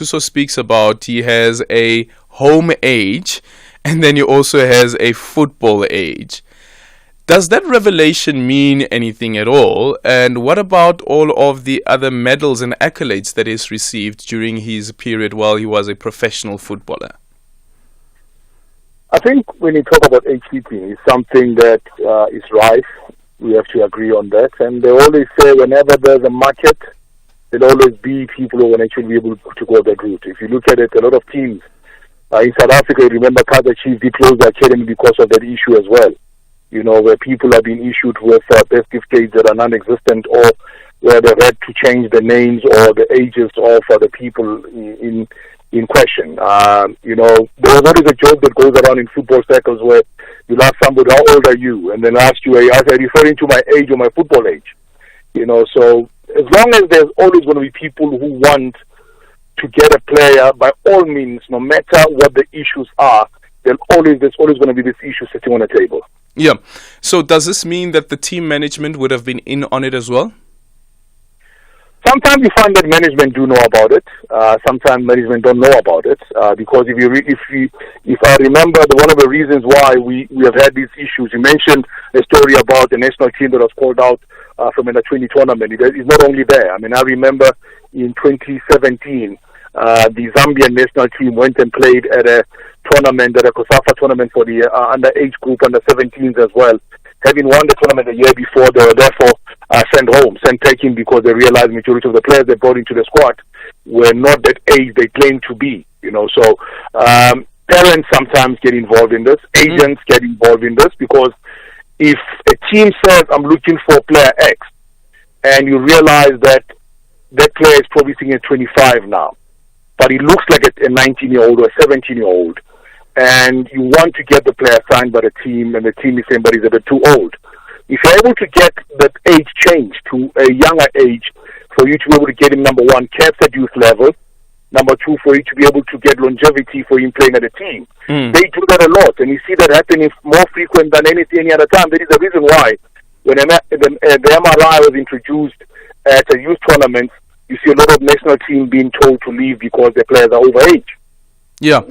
also speaks about he has a home age and then he also has a football age. Does that revelation mean anything at all? And what about all of the other medals and accolades that he's received during his period while he was a professional footballer? I think when you talk about age cheating, it's something that is rife. We have to agree on that. And they always say whenever there's a market, there'll always be people who will actually be able to go that route. If you look at it, a lot of teams in South Africa, remember Kaizer Chiefs did close the academy because of that issue as well. You know, where people are being issued with birth certificates that are non-existent, or where they've had to change the names or the ages of the people in question. You know, there's always a joke that goes around in football circles where you'll ask somebody, how old are you? And then ask you, are you referring to my age or my football age? You know, so as long as there's always going to be people who want to get a player, by all means, no matter what the issues are, there's always going to be this issue sitting on the table. Yeah. So does this mean that the team management would have been in on it as well? Sometimes you find that management do know about it. Sometimes management don't know about it. Because if I remember, one of the reasons why we have had these issues, you mentioned a story about the national team that was called out from the 20 tournament. It's not only there. I mean, I remember in 2017, the Zambian national team went and played at a tournament, at a COSAFA tournament for the underage group, under 17s as well. Having won the tournament the year before, they were therefore sent taken because they realized the majority of the players they brought into the squad were not that age they claimed to be. You know, so parents sometimes get involved in this, agents get involved in this, because if a team says, I'm looking for player X, and you realize that that player is probably sitting at 25 now, but he looks like a 19-year-old or a 17-year-old, and you want to get the player signed by the team, and the team is saying, but he's a bit too old. If you're able to get that age changed to a younger age, for you to be able to get him, number one, caps at youth level, number two, for you to be able to get longevity for him playing at a team. They do that a lot, and you see that happening more frequent than any other time. There is a reason why when the MRI was introduced at a youth tournament, you see a lot of national teams being told to leave because their players are overage. Yeah.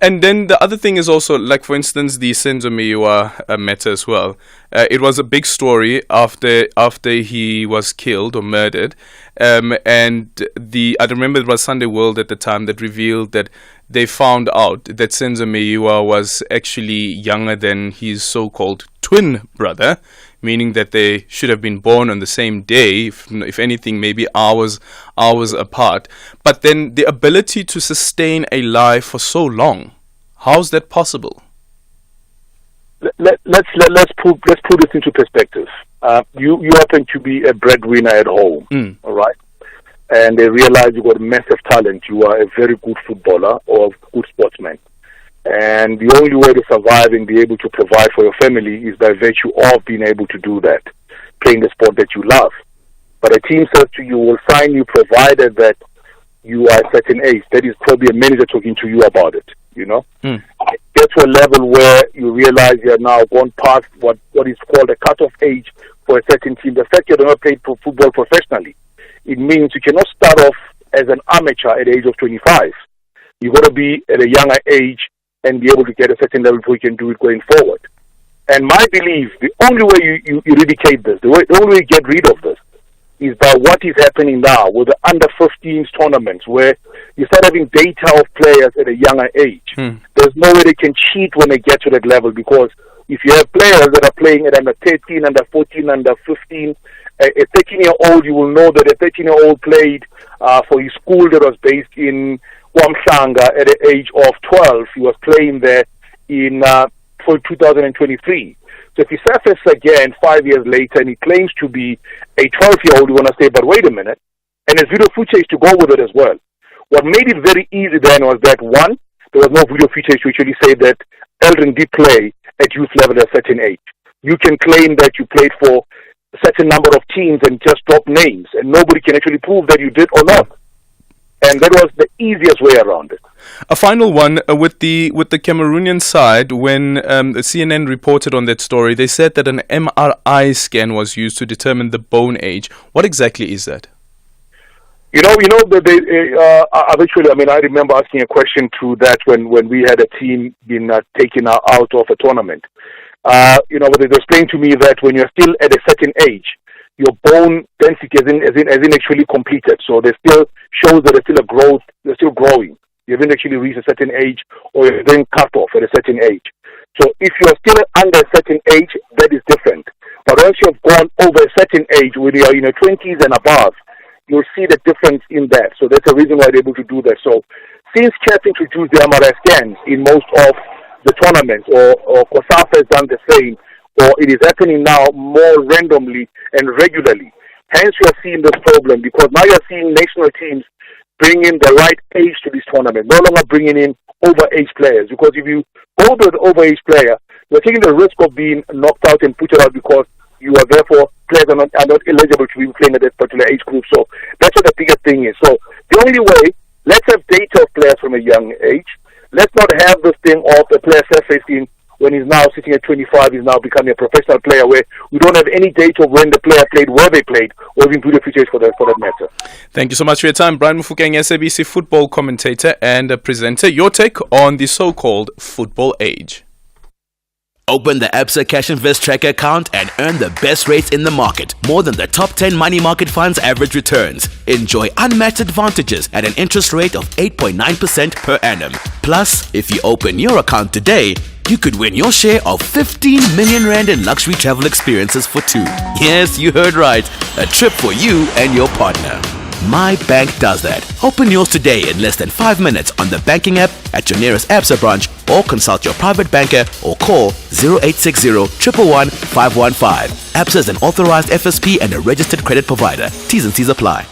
And then the other thing is also, like, for instance, the Senzo Meyiwa matter as well. It was a big story after he was killed or murdered. And I remember it was Sunday World at the time that revealed that they found out that Senzo Meyiwa was actually younger than his so-called twin brother, meaning that they should have been born on the same day, if anything, maybe hours apart. But then the ability to sustain a lie for so long, how's that possible? Let's put this into perspective. You happen to be a breadwinner at home, all right? And they realize you got massive talent. You are a very good footballer or a good sportsman. And the only way to survive and be able to provide for your family is by virtue of being able to do that, playing the sport that you love. But a team says to you, will sign you provided that you are a certain age. That is probably a manager talking to you about it, you know? Get to a level where you realize you are now gone past what is called a cutoff age for a certain team. The fact you have not played football professionally, it means you cannot start off as an amateur at the age of 25. You've got to be at a younger age and be able to get a certain level before you can do it going forward. And my belief, the only way you eradicate this, the only way you get rid of this, is by what is happening now with the under-15s tournaments, where you start having data of players at a younger age. There's no way they can cheat when they get to that level, because if you have players that are playing at under 13, under 14, under 15, a 13-year-old, you will know that a 13-year-old played for his school that was based in Wamhlanga at the age of 12. He was playing there for 2023. So if he surfaces again 5 years later and he claims to be a 12-year-old, you want to say, but wait a minute. And his video footage to go with it as well. What made it very easy then was that, one, there was no video footage to actually say that Aldrin did play at youth level at a certain age. You can claim that you played for a certain number of teams and just drop names, and nobody can actually prove that you did or not. And that was the easiest way around it. A final one with the Cameroonian side. When CNN reported on that story, they said that an MRI scan was used to determine the bone age. What exactly is that? I've actually, I remember asking a question to that when we had a team being taken out of a tournament. They explained to me that when you're still at a certain age, your bone density hasn't actually completed. So there still shows that there's still a growth, they're still growing. You haven't actually reached a certain age, or you're being cut off at a certain age. So if you're still under a certain age, that is different. But once you've gone over a certain age, when you're in your 20s and above, you'll see the difference in that. So that's the reason why they're able to do that. So since CHEF introduced the MRI scans in most of the tournaments, or COSAFA has done the same, or it is happening now more randomly and regularly. Hence, we are seeing this problem, because now you're seeing national teams bring in the right age to this tournament, no longer bringing in overage players. Because if you go to an overage player, you're taking the risk of being knocked out and put out, because you are therefore players are not eligible to be playing at that particular age group. So that's what the biggest thing is. So the only way, let's have data of players from a young age. Let's not have this thing of a player surfacing when he's now sitting at 25, he's now becoming a professional player, where we don't have any data of when the player played, where they played, or even video footage for that matter. Thank you so much for your time, Brian Mufokeng, SABC football commentator and presenter. Your take on the so-called football age. Open the Absa Cash Invest Tracker account and earn the best rates in the market. More than the top 10 money market funds' average returns. Enjoy unmatched advantages at an interest rate of 8.9% per annum. Plus, if you open your account today, you could win your share of 15 million rand in luxury travel experiences for two. Yes, you heard right. A trip for you and your partner. My Bank does that. Open yours today in less than 5 minutes on the banking app, at your nearest Absa branch, or consult your private banker or call 0860 111 515. Absa is an authorized FSP and a registered credit provider. T's and C's apply.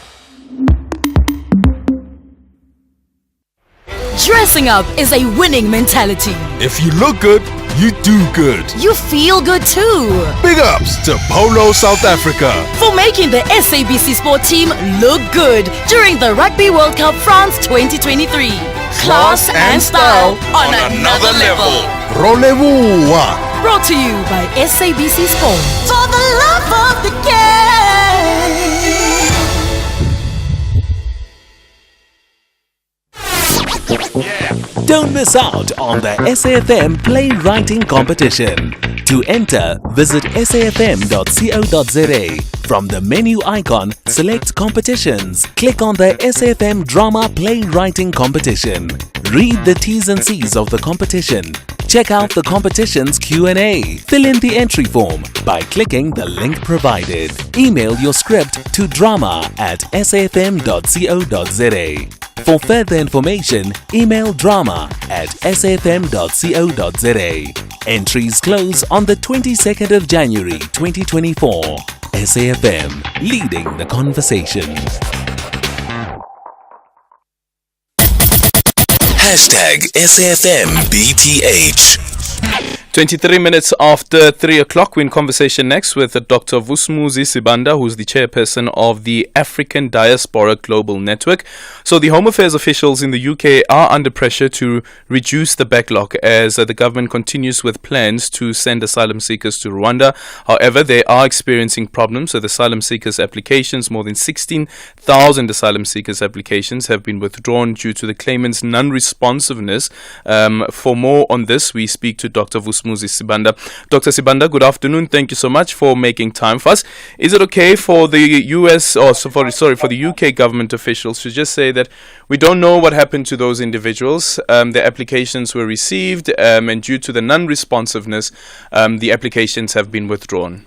Dressing up is a winning mentality. If you look good, you do good. You feel good too. Big ups to Polo South Africa for making the SABC Sport team look good during the Rugby World Cup France 2023. Class and style on another level. Rolez-vous. Brought to you by SABC Sport. For the love of the game. Don't miss out on the SAFM Playwriting Competition. To enter, visit safm.co.za. From the menu icon, select Competitions. Click on the SAFM Drama Playwriting Competition. Read the T's and C's of the competition. Check out the competition's Q&A. Fill in the entry form by clicking the link provided. Email your script to drama@safm.co.za. For further information, email drama@safm.co.za. Entries close on the 22nd of January 2024. SAFM, leading the conversation. #SAFMBTH. 23 minutes after 3 o'clock, we're in conversation next with Dr. Vusumuzi Sibanda, who's the chairperson of the African Diaspora Global Network. So the Home Affairs officials in the UK are under pressure to reduce the backlog as the government continues with plans to send asylum seekers to Rwanda. However, they are experiencing problems with asylum seekers' applications. More than 16,000 asylum seekers' applications have been withdrawn due to the claimants' non-responsiveness. For more on this, we speak to Dr. Vusumuzi Sibanda. Dr. Sibanda, good afternoon. Thank you so much for making time for us. Is it okay for the for the UK government officials to just say that we don't know what happened to those individuals? Their applications were received, and due to the non-responsiveness, the applications have been withdrawn.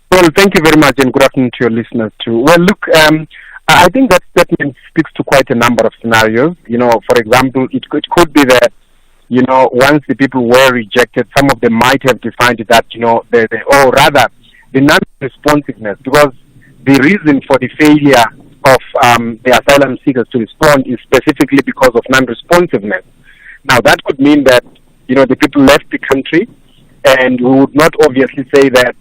Well, thank you very much, and good afternoon to your listeners too. Well, look, I think that statement speaks to quite a number of scenarios. For example, it could be that once the people were rejected, some of them might have defined that, the non-responsiveness, because the reason for the failure of the asylum seekers to respond is specifically because of non-responsiveness. Now, that could mean that, the people left the country, and we would not obviously say that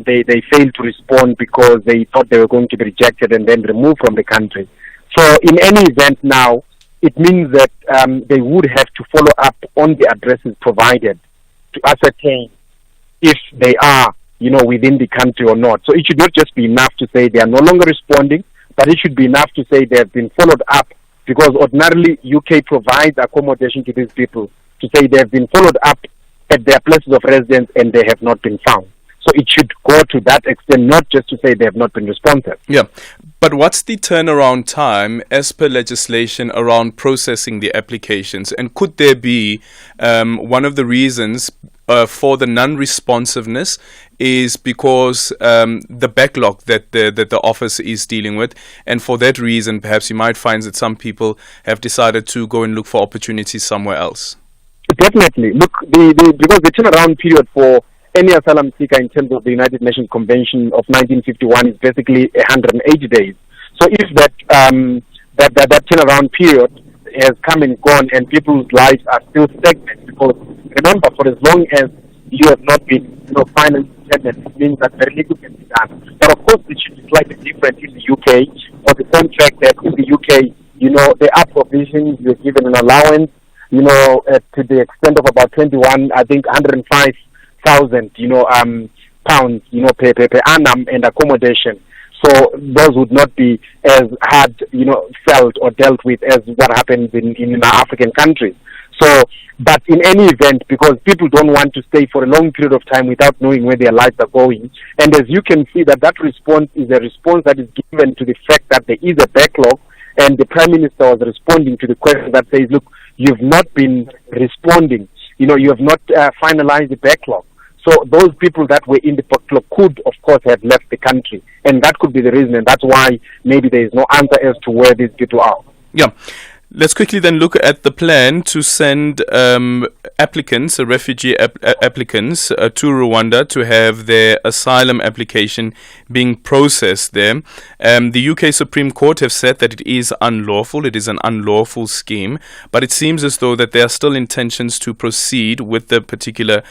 they failed to respond because they thought they were going to be rejected and then removed from the country. So, in any event now, it means that they would have to follow up on the addresses provided to ascertain if they are, within the country or not. So it should not just be enough to say they are no longer responding, but it should be enough to say they have been followed up, because ordinarily UK provides accommodation to these people, to say they have been followed up at their places of residence and they have not been found. So it should go to that extent, not just to say they have not been responsive. Yeah. But what's the turnaround time as per legislation around processing the applications? And could there be one of the reasons for the non-responsiveness is because the backlog that the office is dealing with, and for that reason perhaps you might find that some people have decided to go and look for opportunities somewhere else? Definitely. Look, because the turnaround period for any asylum seeker in terms of the United Nations Convention of 1951 is basically 180 days. So if that turnaround period has come and gone and people's lives are still stagnant, because remember, for as long as you have not been finally independent, it means that very little can be done. But of course, it should be slightly different in the UK, for the same fact that in the UK, there are provisions, you're given an allowance, to the extent of about 105,000, pounds, per annum and accommodation. So those would not be as hard, felt or dealt with as what happens in our African countries. So, but in any event, because people don't want to stay for a long period of time without knowing where their lives are going, and as you can see that response is a response that is given to the fact that there is a backlog, and the Prime Minister was responding to the question that says, look, you've not been responding, you have not finalized the backlog. So those people that were in the backlog could, of course, have left the country. And that could be the reason. And that's why maybe there is no answer as to where these people are. Yeah. Let's quickly then look at the plan to send applicants, refugee applicants, to Rwanda to have their asylum application being processed there. The UK Supreme Court have said that it is unlawful. It is an unlawful scheme. But it seems as though that there are still intentions to proceed with the particular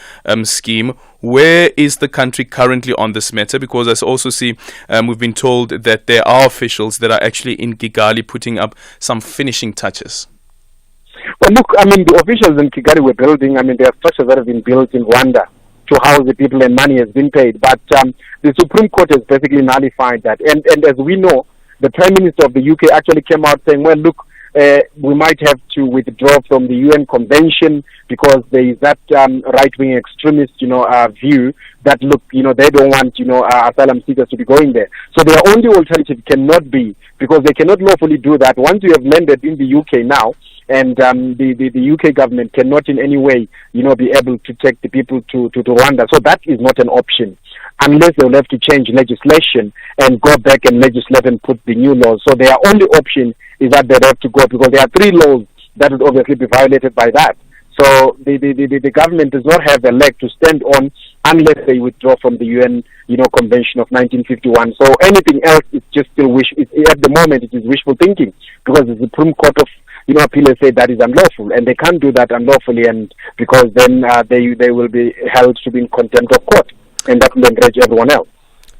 scheme. Where is the country currently on this matter? Because I also see we've been told that there are officials that are actually in Kigali putting up some finishing touches. Well, look, the officials in Kigali were building, there are structures that have been built in Rwanda to house the people and money has been paid. But the Supreme Court has basically nullified that. And as we know, the Prime Minister of the UK actually came out saying, well, look, we might have to withdraw from the UN Convention because there is that right-wing extremist, view that, look, they don't want, asylum seekers to be going there. So their only alternative cannot be, because they cannot lawfully do that. Once you have landed in the UK now, and the UK government cannot in any way, be able to take the people to Rwanda. So that is not an option, unless they will have to change legislation and go back and legislate and put the new laws. So their only option is that they have to go, because there are 3 laws that would obviously be violated by that. So the government does not have a leg to stand on unless they withdraw from the UN, Convention of 1951. So anything else is just still at the moment it is wishful thinking, because the Supreme Court of appeal has said that is unlawful, and they can't do that unlawfully, and because then they will be held to be in contempt of court, and that will encourage everyone else.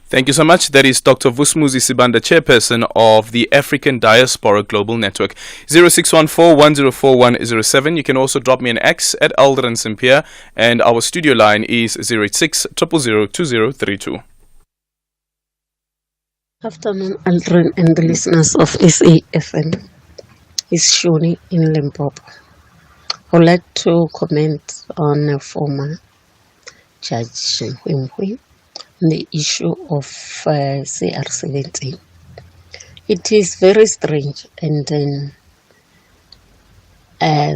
Thank you so much. That is Dr. Vusmuzi Sibanda, chairperson of the African Diaspora Global Network. 0614-104107. You can also drop me an X at Aldrin Sampear, and our studio line is 086 000 2032. Afternoon, Aldrin and the listeners of SAFM. It's Shoni in Limpopo. I would like to comment on a former Judge Shengwemwe, the issue of CR17. It is very strange and then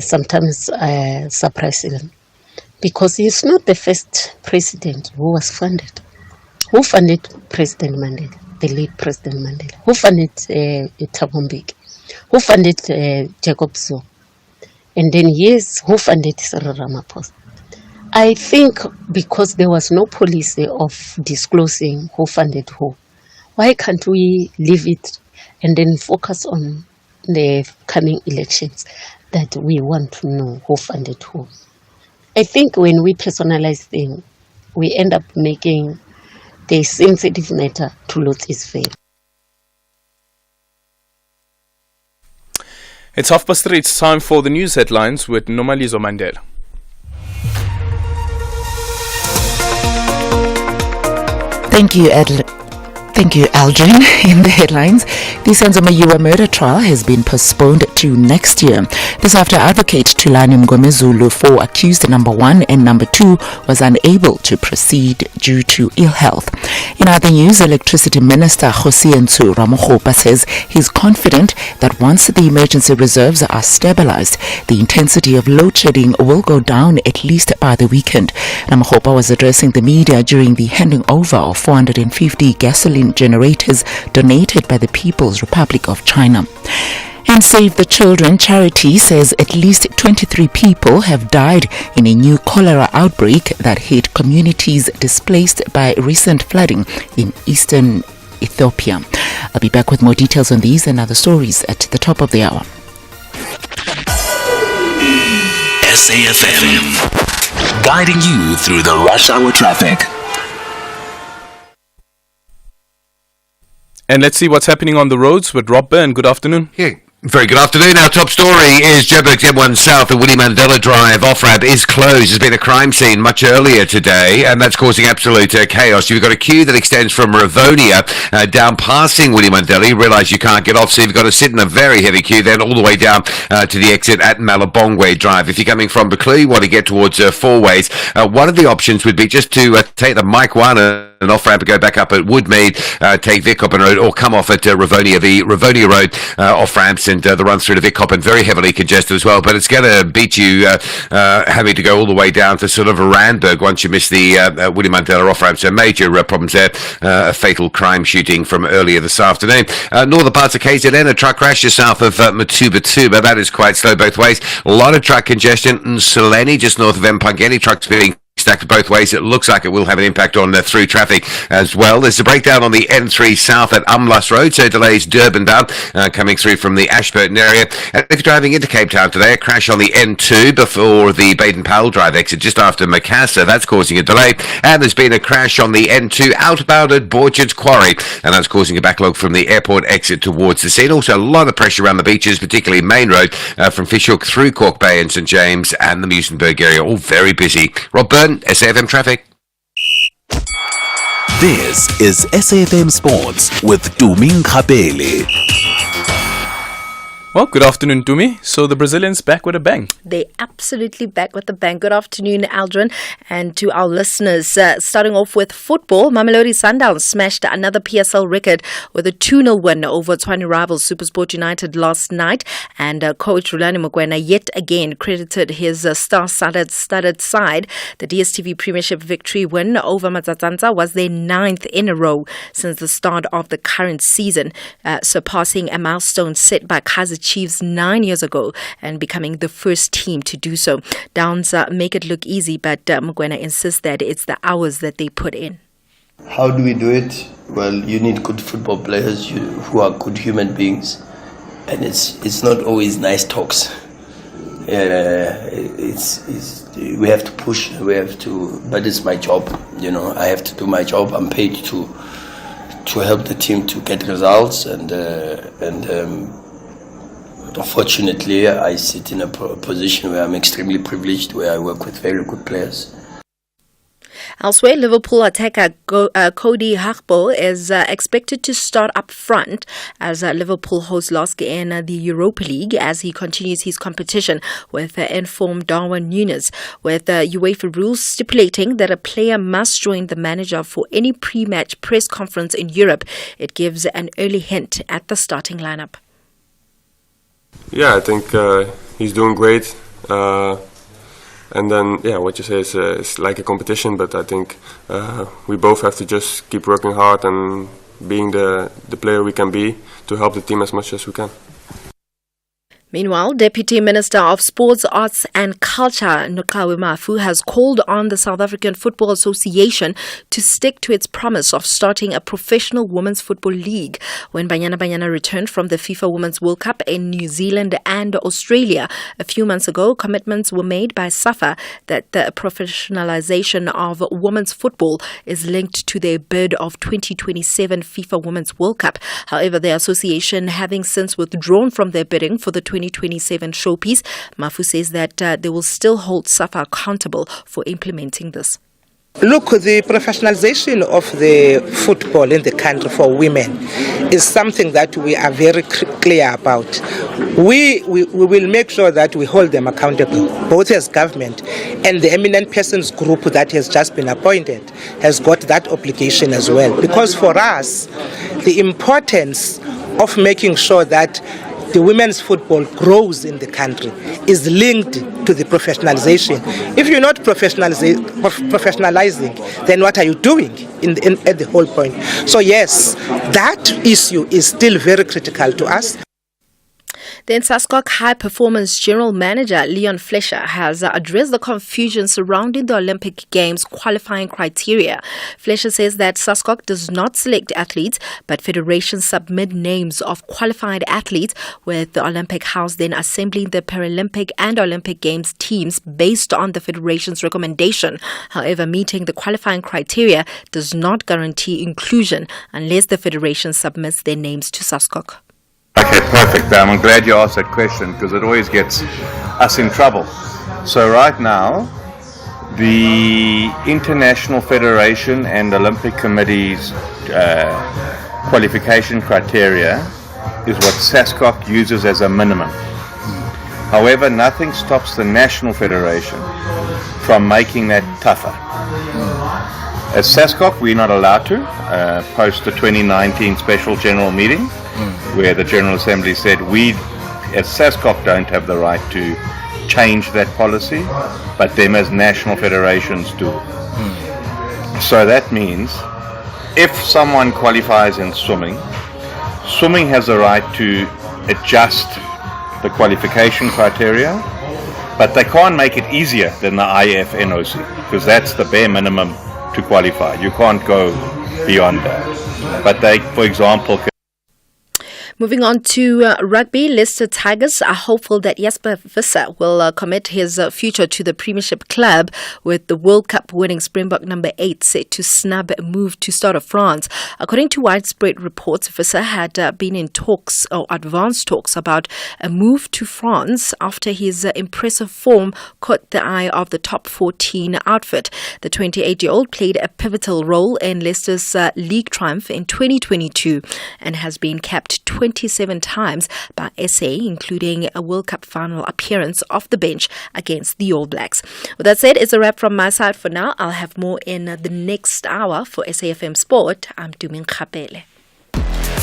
sometimes surprising, because he's not the first president who was funded. Who funded President Mandela, the late President Mandela? Who funded Thabo Mbeki? Who funded Jacob Zuma? And then yes, who funded Cyril Ramaphosa? I think because there was no policy of disclosing who funded who, why can't we leave it and then focus on the coming elections, that we want to know who funded who? I think when we personalize things, we end up making the sensitive matter to lose its fame. It's 3:30. It's time for the news headlines with Nomalizo Mandela. Thank you, Thank you, Aldrin. In the headlines, the Senzo Mayiwa murder trial has been postponed to next year. This after advocate Tulani Mgomezulu for accused number 1 and number 2 was unable to proceed due to ill health. In other news, Electricity Minister Josientsu Ramokgopa says he's confident that once the emergency reserves are stabilized, the intensity of load shedding will go down at least by the weekend. Ramokgopa was addressing the media during the handing over of 450 gasoline generators donated by the People's Republic of China. And Save the Children charity says at least 23 people have died in a new cholera outbreak that hit communities displaced by recent flooding in eastern Ethiopia. I'll be back with more details on these and other stories at the top of the hour. SAFM, guiding you through the rush hour traffic. And let's see what's happening on the roads with Rob Byrne. Good afternoon. Yeah. Very good afternoon. Our top story is Joburg's M1 South. The Willie Mandela Drive off-ramp is closed. There's been a crime scene much earlier today, and that's causing absolute chaos. You've got a queue that extends from Rivonia down passing Willie Mandela. You realise you can't get off, so you've got to sit in a very heavy queue then all the way down to the exit at Malabongwe Drive. If you're coming from Buccleuch, you want to get towards Four Ways, one of the options would be just to take the Mike 1 and off-ramp and go back up at Woodmead, take Vic Coppin Road, or come off at Rivonia. The Rivonia Road off-ramps and the run through to Vic Coppin very heavily congested as well, but it's going to beat you having to go all the way down to sort of Randburg once you miss the Willie Mandela off-ramp. So major problems there. A fatal crime shooting from earlier this afternoon. Northern parts of KZN, a truck crash just south of Matuba. That is quite slow both ways. A lot of truck congestion in Soleni, just north of Mpangeni. Trucks being stacked both ways. It looks like it will have an impact on through traffic as well. There's a breakdown on the N3 south at Umlas Road, so delays Durban bound coming through from the Ashburton area. And if you're driving into Cape Town today, a crash on the N2 before the Baden-Powell Drive exit just after Macassar. That's causing a delay. And there's been a crash on the N2 outbound at Borchard's Quarry, and that's causing a backlog from the airport exit towards the scene. Also a lot of pressure around the beaches, particularly Main Road from Fishhook through Cork Bay and St James and the Muizenberg area, all very busy. Rob Byrne, SAFM Traffic. This is SAFM Sports with Tumi Nkgapele. Well, good afternoon, Tumi. So the Brazilians back with a bang. They're absolutely back with a bang. Good afternoon, Aldrin, and to our listeners. Starting off with football, Mamelodi Sundowns smashed another PSL record with a 2-0 win over Tshwane rivals SuperSport United last night. And coach Rulani Mokoena yet again credited his star-studded side. The DStv Premiership victory win over Matsatsantsa was their 9th in a row since the start of the current season, surpassing a milestone set by Kaizer Chiefs 9 years ago and becoming the first team to do so. Downs make it look easy, but Mokoena insists that it's the hours that they put in. How do we do it? Well, you need good football players who are good human beings, and it's not always nice talks. We have to push. But it's my job. I have to do my job. I'm paid to help the team to get results, and unfortunately, I sit in a position where I'm extremely privileged, where I work with very good players. Elsewhere, Liverpool attacker Cody Gakpo is expected to start up front as Liverpool hosts LASK in the Europa League as he continues his competition with informed Darwin Núñez, with UEFA rules stipulating that a player must join the manager for any pre-match press conference in Europe. It gives an early hint at the starting lineup. Yeah, I think he's doing great. And then, what you say is it's like a competition, but I think we both have to just keep working hard and being the player we can be to help the team as much as we can. Meanwhile, Deputy Minister of Sports, Arts and Culture, Nokawe Mafu, has called on the South African Football Association to stick to its promise of starting a professional women's football league. When Banyana returned from the FIFA Women's World Cup in New Zealand and Australia a few months ago, commitments were made by SAFA that the professionalization of women's football is linked to their bid of 2027 FIFA Women's World Cup. However, the association, having since withdrawn from their bidding for the 2027 showpiece, Mafu says that they will still hold SAFA accountable for implementing this. Look, the professionalization of the football in the country for women is something that we are very clear about. We will make sure that we hold them accountable, both as government and the eminent persons group that has just been appointed has got that obligation as well. Because for us, the importance of making sure that the women's football grows in the country is linked to the professionalization. If you're not professionalizing, then what are you doing at the whole point? So yes, that issue is still very critical to us. Then SASCOC High Performance General Manager Leon Fletcher has addressed the confusion surrounding the Olympic Games qualifying criteria. Fletcher says that SASCOC does not select athletes, but federations submit names of qualified athletes, with the Olympic House then assembling the Paralympic and Olympic Games teams based on the federation's recommendation. However, meeting the qualifying criteria does not guarantee inclusion unless the federation submits their names to SASCOC. Okay, perfect. I'm glad you asked that question because it always gets us in trouble. So right now, the International Federation and Olympic Committee's qualification criteria is what SASCOC uses as a minimum. However, nothing stops the National Federation from making that tougher. As SASCOC, we're not allowed to, post the 2019 Special General Meeting, where the General Assembly said we, as SASCOC, don't have the right to change that policy, but them as national federations do. So that means if someone qualifies in swimming, swimming has the right to adjust the qualification criteria, but they can't make it easier than the IFNOC, because that's the bare minimum to qualify. You can't go beyond that. But they, for example, Moving on to rugby, Leicester Tigers are hopeful that Jesper Visser will commit his future to the Premiership club, with the World Cup winning Springbok number 8 set to snub a move to Stade de France. According to widespread reports, Visser had been in talks or advanced talks about a move to France after his impressive form caught the eye of the top 14 outfit. The 28-year-old played a pivotal role in Leicester's league triumph in 2022 and has been capped 27 times by SA, including a World Cup final appearance off the bench against the All Blacks. With that said, it's a wrap from my side for now. I'll have more in the next hour. For SAFM Sport, I'm Dumin Khapele.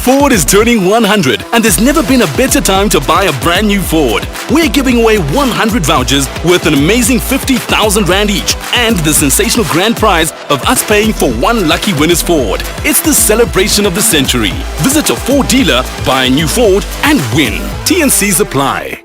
Ford is turning 100, and there's never been a better time to buy a brand new Ford. We're giving away 100 vouchers worth an amazing 50,000 Rand each, and the sensational grand prize of us paying for one lucky winner's Ford. It's the celebration of the century. Visit a Ford dealer, buy a new Ford, and win. T&Cs apply.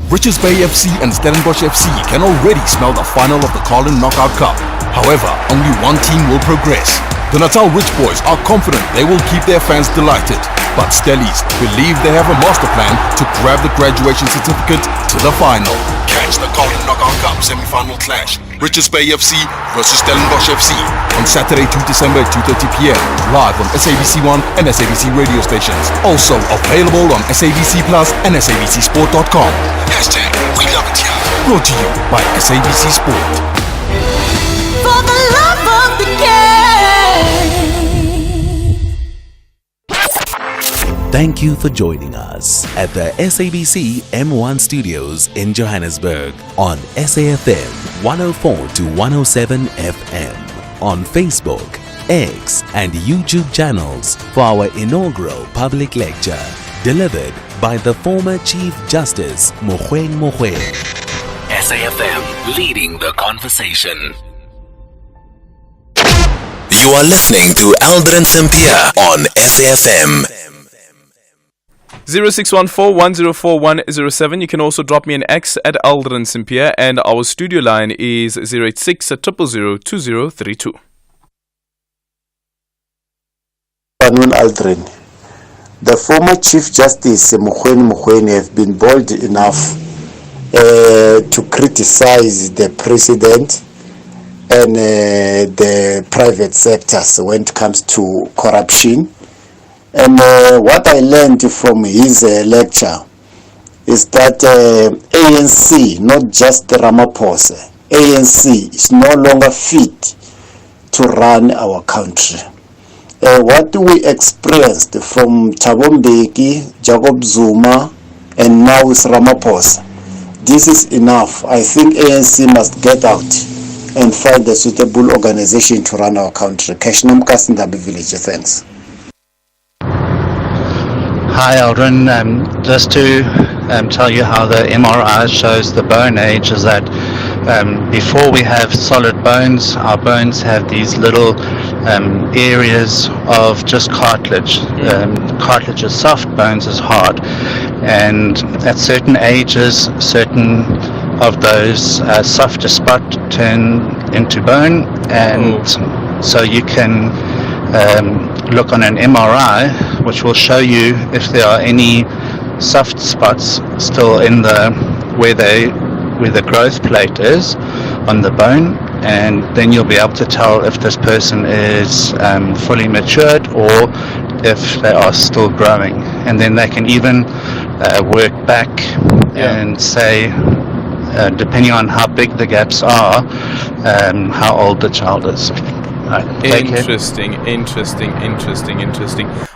Richards Bay FC and Stellenbosch FC can already smell the final of the Carlin Knockout Cup. However, only one team will progress. The Natal Rich Boys are confident they will keep their fans delighted, but Stellies believe they have a master plan to grab the graduation certificate to the final. Catch the Carlin Knockout Cup semi-final clash, Richards Bay FC versus Stellenbosch FC, on Saturday 2 December at 2:30 p.m. live on SABC1 and SABC radio stations. Also available on SABC Plus and SABCSport.com. Hashtag We Love It Here. Brought to you by SABC Sport. For the love of the game. Thank you for joining us at the SABC M1 Studios in Johannesburg on SAFM 104 to 107 FM, on Facebook, X and YouTube channels for our inaugural public lecture, delivered by the former Chief Justice Mogoeng Mogoeng. SAFM, leading the conversation. You are listening to Aldrin Sampear on SAFM. 0614-104-107. You can also drop me an X at Aldrin Sampear, and our studio line is 086-000-2032. Aldrin, the former Chief Justice Mogoeng Mogoeng have been bold enough to criticize the president and the private sectors when it comes to corruption. And what I learned from his lecture is that ANC, not just Ramaphosa, ANC is no longer fit to run our country. What we experienced from Thabo Mbeki, Jacob Zuma, and now with Ramaphosa, this is enough. I think ANC must get out and find a suitable organization to run our country. Kashnam Kasindabi Village, thanks. Hi Aldrin, just to tell you how the MRI shows the bone age is that before we have solid bones, our bones have these little areas of just cartilage. Cartilage is soft, bones is hard, and at certain ages, certain of those softer spots turn into bone, and so you can look on an MRI, which will show you if there are any soft spots still in where the growth plate is on the bone, and then you'll be able to tell if this person is fully matured or if they are still growing. And then they can even work back and say, depending on how big the gaps are, how old the child is. Interesting.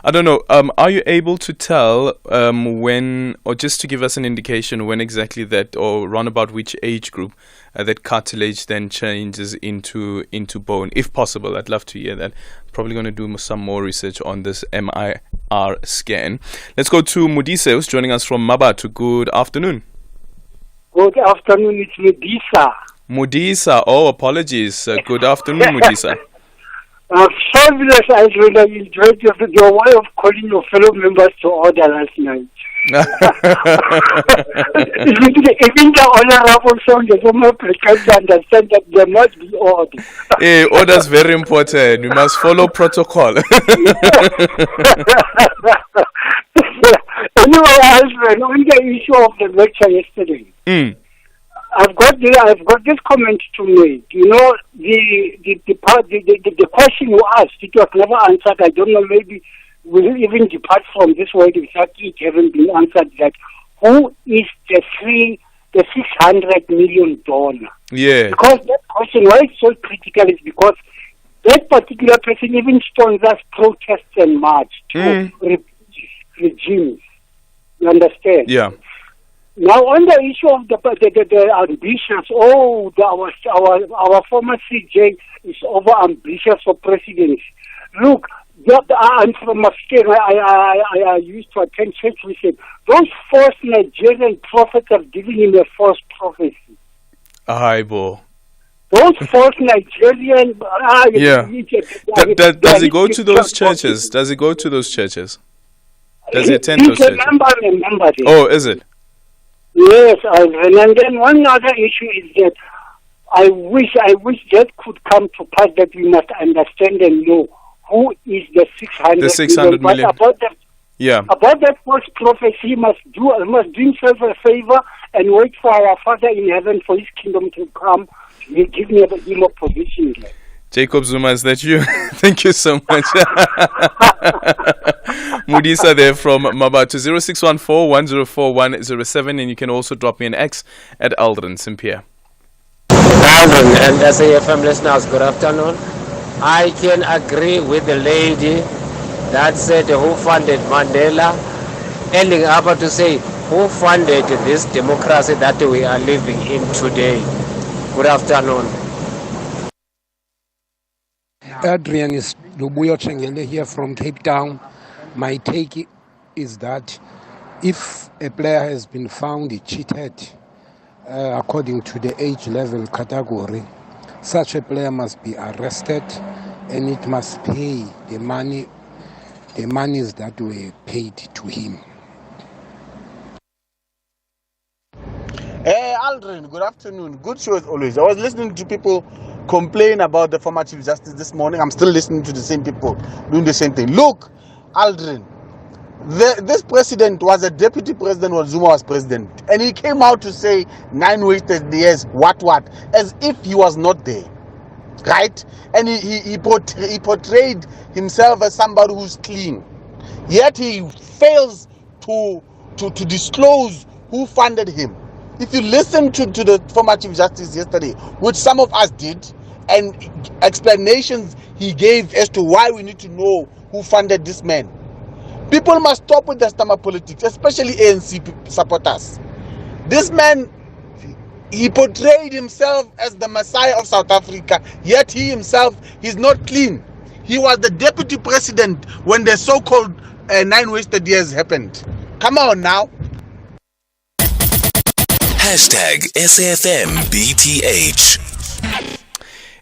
I don't know. Are you able to tell when, or just to give us an indication when exactly that, or round about which age group that cartilage then changes into bone, if possible? I'd love to hear that. Probably going to do some more research on this MIR scan. Let's go to Mudisa, who's joining us from Mabatu. Good afternoon. Good afternoon. It's Mudisa. Mudisa. Oh, apologies. Good afternoon, Mudisa. Fabulous. I really enjoyed your way of calling your fellow members to order last night. Even the honorable sound of to understand that there must be order. Hey, order is very important. We must follow protocol. Anyway, Aldrin, on the issue of the lecture yesterday, I've got this comment to make. You know, the question you asked, it was never answered. I don't know, maybe we'll even depart from this word without it having been answered. That who is the $600 million? Yeah. Because that question, why it's so critical, is because that particular person even sponsors protests and march to regimes. You understand? Yeah. Now, on the issue of the ambitious, our former CJ is over ambitious for presidency. Look, I'm from Australia. I used to attend church with him. Those false Nigerian prophets have given him a false prophecy. Bo. Those false Nigerian. Does he go to those churches? Does he go to those churches? Does he attend those churches? Remember this. Oh, is it? Yes, and then one other issue is that I wish that could come to pass, that we must understand and know who is the 600 million. But about that false prophecy, must do himself a favor and wait for our Father in heaven for his kingdom to come. He'll give me a bit more position. Jacob Zuma, is that you? Thank you so much. Mudisa there from Mabatu, 0614-104-107, and you can also drop me an X at Aldrin Sampear. Aldrin and SAFM listeners, good afternoon. I can agree with the lady that said who funded Mandela, ending up to say who funded this democracy that we are living in today. Good afternoon. Adrian is Lubuyo Chengele here from Cape Town. My take is that if a player has been found cheated according to the age level category, such a player must be arrested and it must pay the monies that were paid to him. Hey Aldrin, good afternoon. Good show as always. I was listening to people complain about the former Chief Justice this morning. I'm still listening to the same people doing the same thing. Look, Aldrin, this president was a deputy president when Zuma was president, and he came out to say 9 wasted years, what, as if he was not there, right? And he portrayed himself as somebody who's clean, yet he fails to disclose who funded him. If you listen to the former Chief Justice yesterday, which some of us did, and explanations he gave as to why we need to know who funded this man. People must stop with the stomach politics, especially ANC supporters. This man, he portrayed himself as the Messiah of South Africa, yet he himself is not clean. He was the deputy president when the so-called 9 wasted years happened. Come on now. #SAFMBTH.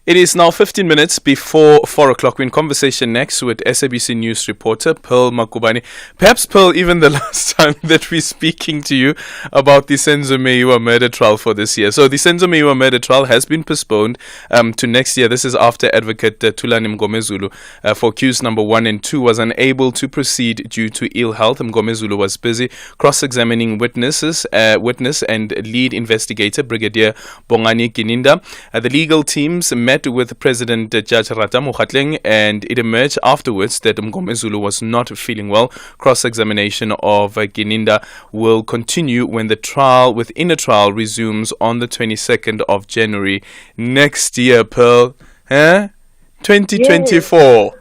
It is now 15 minutes before 4 o'clock. We're in conversation next with SABC News reporter Pearl Makubane. Perhaps, Pearl, even the last time that we're speaking to you about the Senzo Meyiwa murder trial for this year. So the Senzo Meyiwa murder trial has been postponed to next year. This is after Advocate Thulani Mngomezulu for accused number 1 and 2 was unable to proceed due to ill health. Mngomezulu was busy cross-examining witness and lead investigator Brigadier Bongani Gininda. The legal teams met with President Judge Rata Mokgatleng, and it emerged afterwards that Mngomezulu was not feeling well. Cross-examination of Gininda will continue when the trial within a trial resumes on the 22nd of January next year, Pearl. 2024.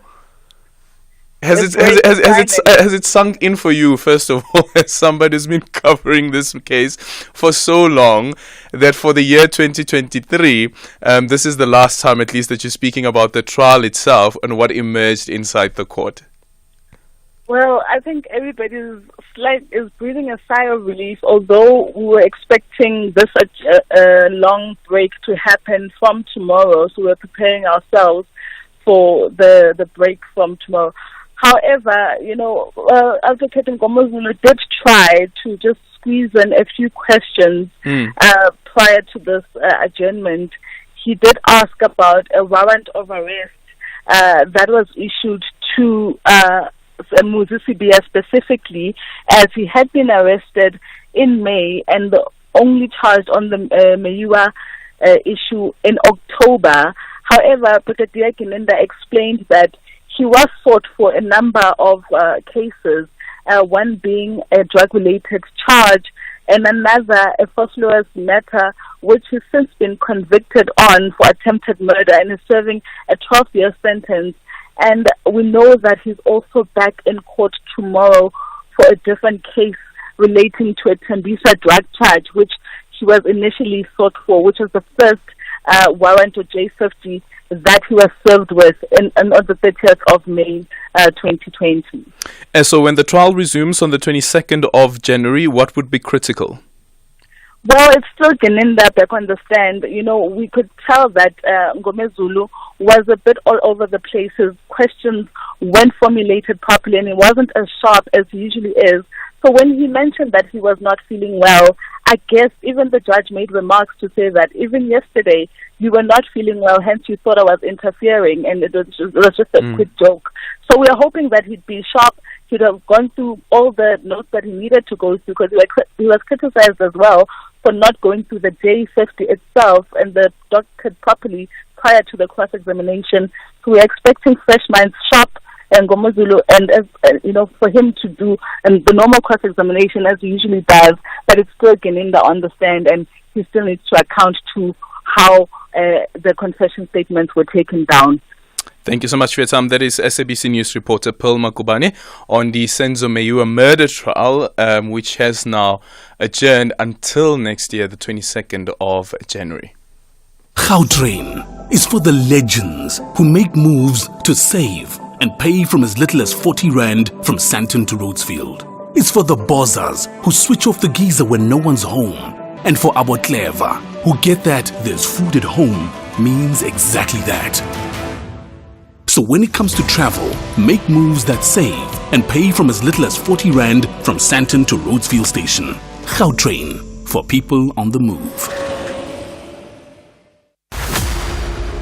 Has it sunk in for you, first of all, as somebody who's been covering this case for so long, that for the year 2023, this is the last time, at least, that you're speaking about the trial itself and what emerged inside the court? Well, I think everybody is breathing a sigh of relief, although we were expecting this long break to happen from tomorrow, so we're preparing ourselves for the break from tomorrow. However, Advocate Mngomezulu did try to just squeeze in a few questions prior to this adjournment. He did ask about a warrant of arrest that was issued to Muzisibia specifically, as he had been arrested in May and only charged on the Meyiwa issue in October. However, Brigadier Gininda explained that he was sought for a number of cases, one being a drug-related charge and another a force matter, which has since been convicted on for attempted murder and is serving a 12-year sentence. And we know that he's also back in court tomorrow for a different case relating to a Tembisa drug charge, which he was initially sought for, which was the first warrant of J50 that he was served with on the 30th of May 2020. And so when the trial resumes on the 22nd of January, what would be critical? Well, it's still Gininda back on the stand. We could tell that Mngomezulu was a bit all over the place. His questions weren't formulated properly, and he wasn't as sharp as he usually is. So when he mentioned that he was not feeling well, I guess even the judge made remarks to say that even yesterday you were not feeling well, hence you thought I was interfering, and it was just a quick joke. So we are hoping that he'd be sharp. He'd have gone through all the notes that he needed to go through, because he was criticized as well for not going through the J50 itself and the docket properly prior to the cross-examination. So we're expecting fresh minds, sharp, and Mngomezulu, and for him to do the normal cross-examination as he usually does, but it's still Gininda on the stand, and he still needs to account to how the confession statements were taken down. Thank you so much for your time. That is SABC News reporter Pearl Makubane on the Senzo Meyiwa murder trial, which has now adjourned until next year, the 22nd of January. Gautrain is for the legends who make moves to save and pay from as little as 40 Rand from Sandton to Rhodesfield. It's for the bozzers who switch off the geyser when no one's home. And for our clever who get that there's food at home means exactly that. So when it comes to travel, make moves that save and pay from as little as 40 Rand from Sandton to Rhodesfield Station. Gautrain, for people on the move.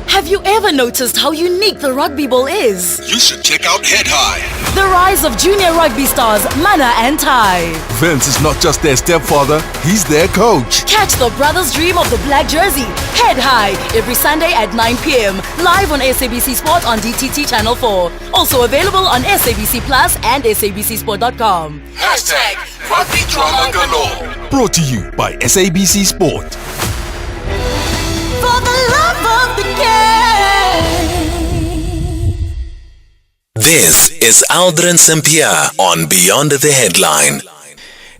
Have you ever noticed how unique the rugby ball is? You should check out Head High. The rise of junior rugby stars Mana and Tai. Vince is not just their stepfather, he's their coach. Catch the brothers' dream of the black jersey, Head High, every Sunday at 9 p.m. Live on SABC Sport on DTT Channel 4. Also available on SABC Plus and SABCSport.com. Rugby Drama Galore. Brought to you by SABC Sport. For the love of the game. This is Aldrin Sampear on Beyond the Headline.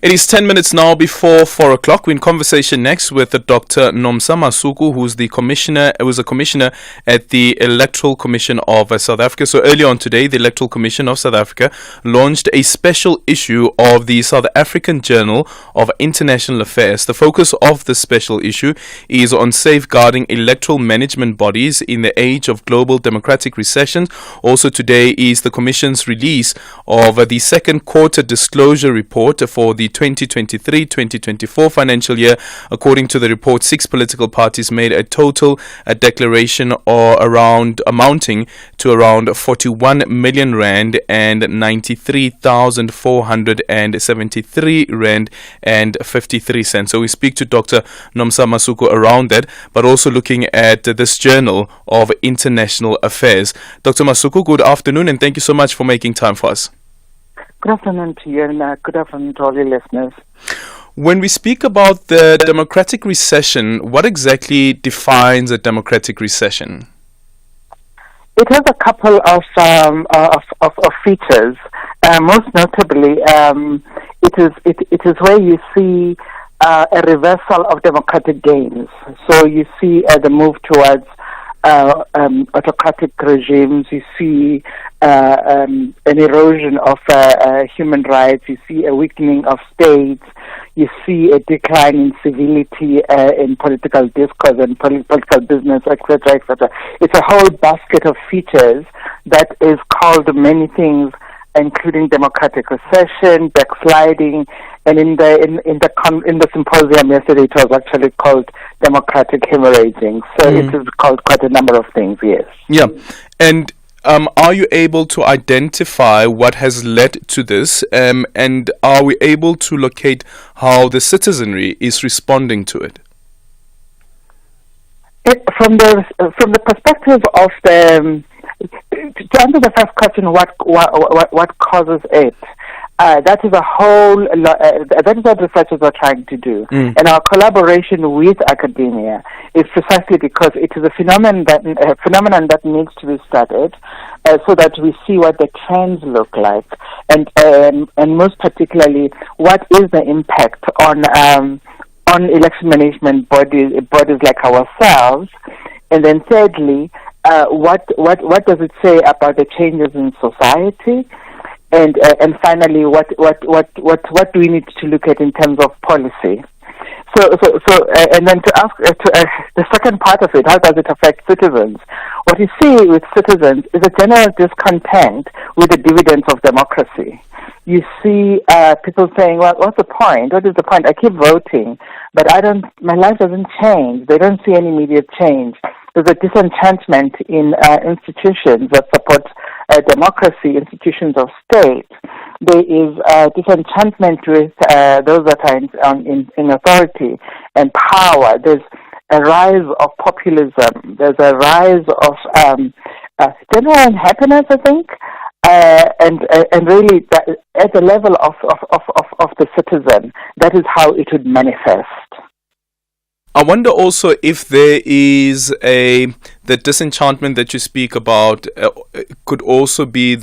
It is 10 minutes now before 4 o'clock. We're in conversation next with Dr. Nomsa Masuku, who's a commissioner at the Electoral Commission of South Africa. So earlier on today, the Electoral Commission of South Africa launched a special issue of the South African Journal of International Affairs. The focus of the special issue is on safeguarding electoral management bodies in the age of global democratic recession. Also today is the Commission's release of the second quarter disclosure report for the 2023-2024 financial year. According to the report, 6 political parties made a total declaration amounting to around 41 million rand and 93,473 rand and 53 cents. So we speak to Dr. Nomsa Masuku around that, but also looking at this Journal of International Affairs. Dr. Masuku, good afternoon, and thank you so much for making time for us. Good afternoon to you, and good afternoon to all your listeners. When we speak about the democratic recession, what exactly defines a democratic recession? It has a couple of features. Most notably, it is where you see a reversal of democratic gains. So you see the move towards autocratic regimes. You see an erosion of human rights. You see a weakening of states. You see a decline in civility in political discourse and political business, etc., etc. It's a whole basket of features that is called many things, including democratic recession, backsliding, and in the symposium yesterday it was actually called democratic hemorrhaging. So it is called quite a number of things. Yes. Yeah, and are you able to identify what has led to this, and are we able to locate how the citizenry is responding to it? From the perspective of the to answer the first question, what causes it? That is that is what researchers are trying to do, and our collaboration with academia is precisely because it is a phenomenon that needs to be studied, so that we see what the trends look like, and most particularly what is the impact on election management bodies like ourselves, and then thirdly, what does it say about the changes in society? And finally, what do we need to look at in terms of policy? So and then to ask the second part of it, how does it affect citizens? What you see with citizens is a general discontent with the dividends of democracy. You see people saying, "Well, what's the point? What is the point? I keep voting, but my life doesn't change. They don't see any immediate change." There's a disenchantment in institutions that support democracy, institutions of state. There is disenchantment with those that are in authority and power. There's a rise of populism. There's a rise of general unhappiness, I think, and really at the level of the citizen, that is how it would manifest. I wonder also if there is the disenchantment that you speak about could also be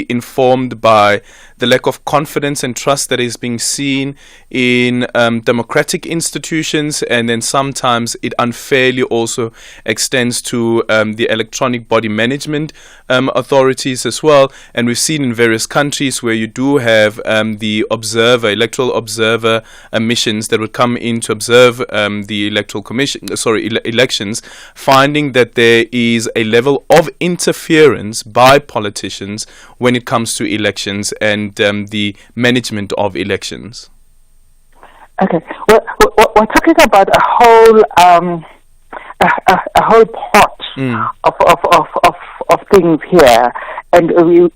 informed by the lack of confidence and trust that is being seen in democratic institutions, and then sometimes it unfairly also extends to the electronic body management authorities as well. And we've seen in various countries where you do have the electoral observer missions that would come in to observe the elections, finding that there is a level of interference by politicians when it comes to elections and the management of elections. Okay, well, we're talking about a whole pot of things here, and we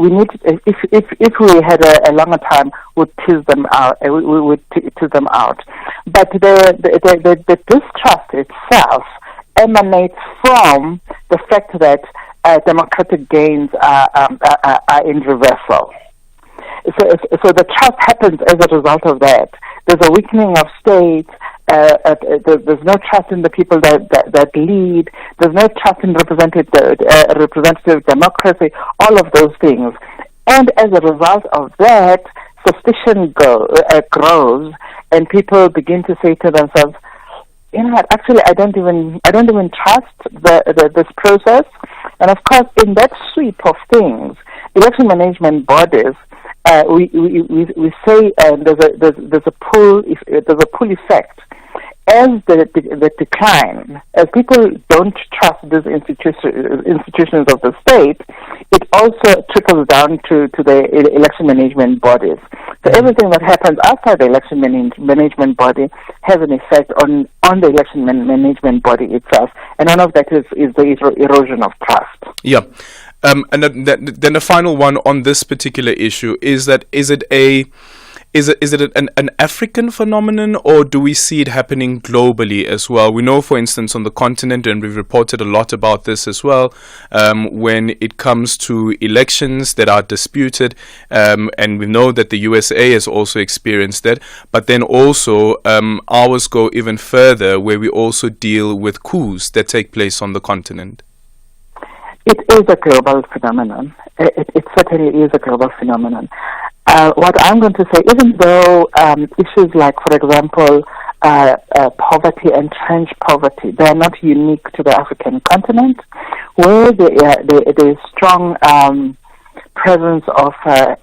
need, if we had a longer time, would tease them out. We would tease them out, but the distrust itself emanates from the fact that democratic gains are in reversal. So the trust happens as a result of that. There's a weakening of states, there's no trust in the people that lead. There's no trust in representative democracy. All of those things, and as a result of that, suspicion grows, and people begin to say to themselves, "You know what? Actually, I don't even trust this process." And of course, in that sweep of things, election management bodies, we say there's a pull effect. As the decline, as people don't trust these institutions of the state, it also trickles down to the election management bodies. So everything that happens outside the election management body has an effect on the election management body itself, and one of that is the erosion of trust. Yeah. And then the final one on this particular issue is that is it an African phenomenon, or do we see it happening globally as well? We know, for instance, on the continent, and we've reported a lot about this as well, when it comes to elections that are disputed, and we know that the USA has also experienced that, but then also ours go even further, where we also deal with coups that take place on the continent. It is a global phenomenon. It certainly is a global phenomenon. What I'm going to say, even though issues like, for example, poverty, entrenched poverty, they are not unique to the African continent, where there is strong presence of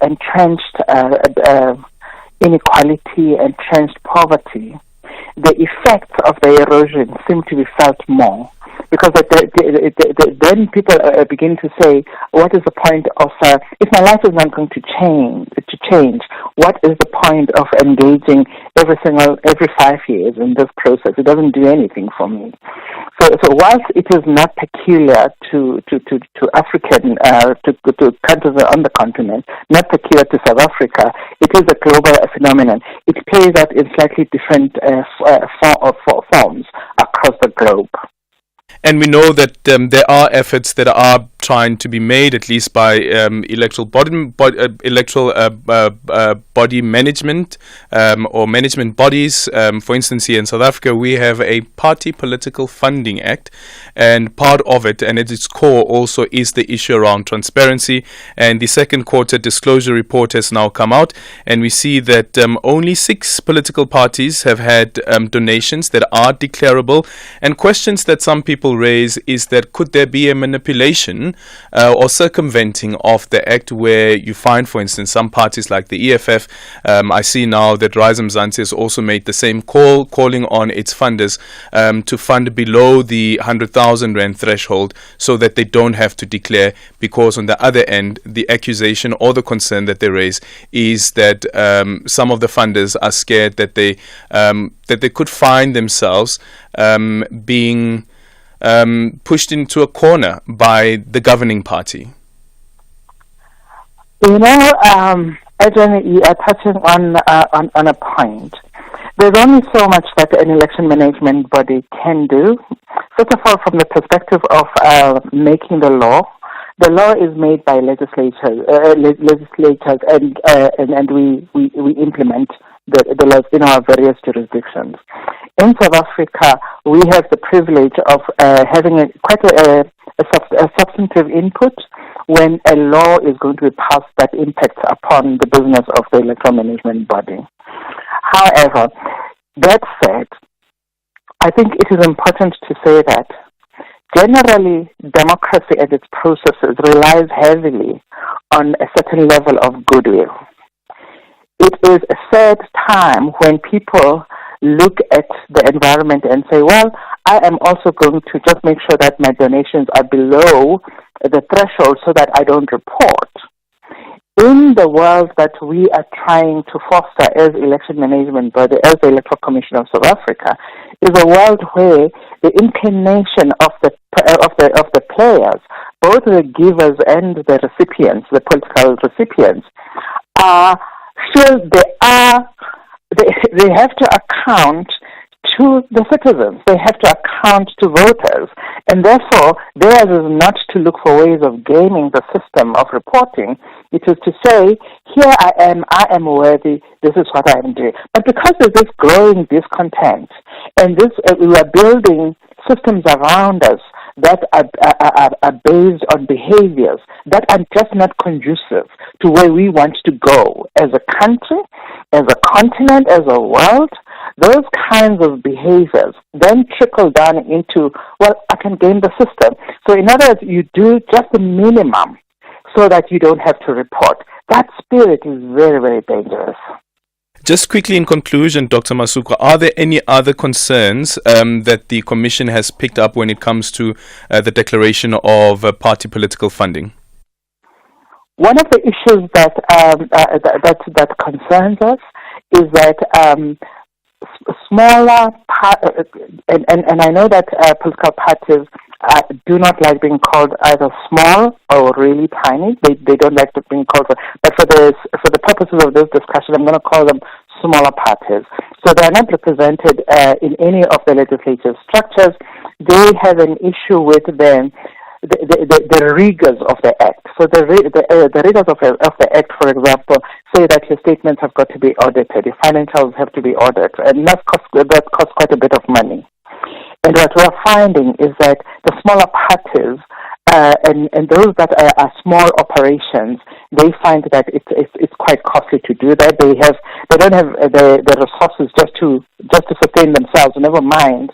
entrenched inequality, entrenched poverty, the effects of the erosion seem to be felt more. Because then people begin to say, what is the point of, if my life is not going to change, what is the point of engaging every 5 years in this process? It doesn't do anything for me. So whilst it is not peculiar to African, to countries on the continent, not peculiar to South Africa, it is a global phenomenon. It plays out in slightly different forms across the globe. And we know that there are efforts that are trying to be made, at least by electoral body management or management bodies. For instance, here in South Africa, we have a Party Political Funding Act, and part of it, and at its core also, is the issue around transparency. And the second quarter disclosure report has now come out, and we see that only 6 political parties have had donations that are declarable. And questions that some people raise is that could there be a manipulation or circumventing of the act, where you find, for instance, some parties like the EFF. I see now that Rise Mzansi has also made the same call, calling on its funders to fund below the 100,000 rand threshold, so that they don't have to declare, because on the other end, the accusation or the concern that they raise is that some of the funders are scared that they could find themselves being pushed into a corner by the governing party. You know, Adrian, you are touching on a point. There's only so much that an election management body can do. First of all, from the perspective of making the law is made by legislators, and we implement the laws in our various jurisdictions. In South Africa, we have the privilege of having quite a substantive input when a law is going to be passed that impacts upon the business of the electoral management body. However, that said, I think it is important to say that generally democracy and its processes relies heavily on a certain level of goodwill. It is a sad time when people look at the environment and say, well, I am also going to just make sure that my donations are below the threshold so that I don't report. In the world that we are trying to foster as election management body, as the Electoral Commission of South Africa, is a world where the inclination of the players, both the givers and the recipients, the political recipients, feel they have to account to the citizens. They have to account to voters. And therefore, theirs is not to look for ways of gaming the system of reporting. It is to say, here I am worthy, this is what I am doing. But because of this growing discontent, And this we are building systems around us that are based on behaviors that are just not conducive to where we want to go as a country, as a continent, as a world. Those kinds of behaviors then trickle down into, well, I can game the system. So in other words, you do just the minimum so that you don't have to report. That spirit is very, very dangerous. Just quickly in conclusion, Dr. Masuku, are there any other concerns that the Commission has picked up when it comes to the declaration of party political funding? One of the issues that concerns us is that smaller and I know that political parties do not like being called either small or really tiny. They don't like to being called, but for the purposes of this discussion, I'm going to call them smaller parties. So they are not represented in any of the legislative structures. They have an issue with the rigors of the Act. So the rigors of the Act, for example, say that your statements have got to be audited, your financials have to be audited, and that costs quite a bit of money. And what we're finding is that the smaller parties and those that are small operations, they find that it's quite costly to do that. They don't have the resources just to sustain themselves. Never mind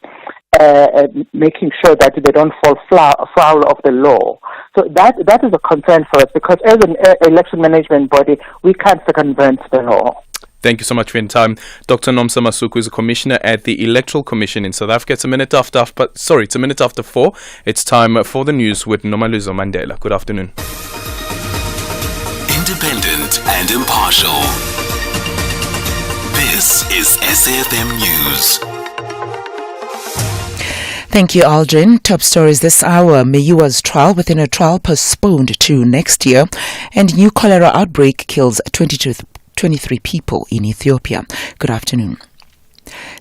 making sure that they don't fall foul of the law. So that is a concern for us, because as an election management body, we can't circumvent the law. Thank you so much for your time. Dr. Nomsa Masuku is a commissioner at the Electoral Commission in South Africa. It's a minute after 4. It's time for the news with Nomaluzo Mandela. Good afternoon. Independent and impartial. This is SAFM News. Thank you, Aldrin. Top stories this hour. Mayua's trial within a trial postponed to next year. And new cholera outbreak kills 23 people in Ethiopia. Good afternoon.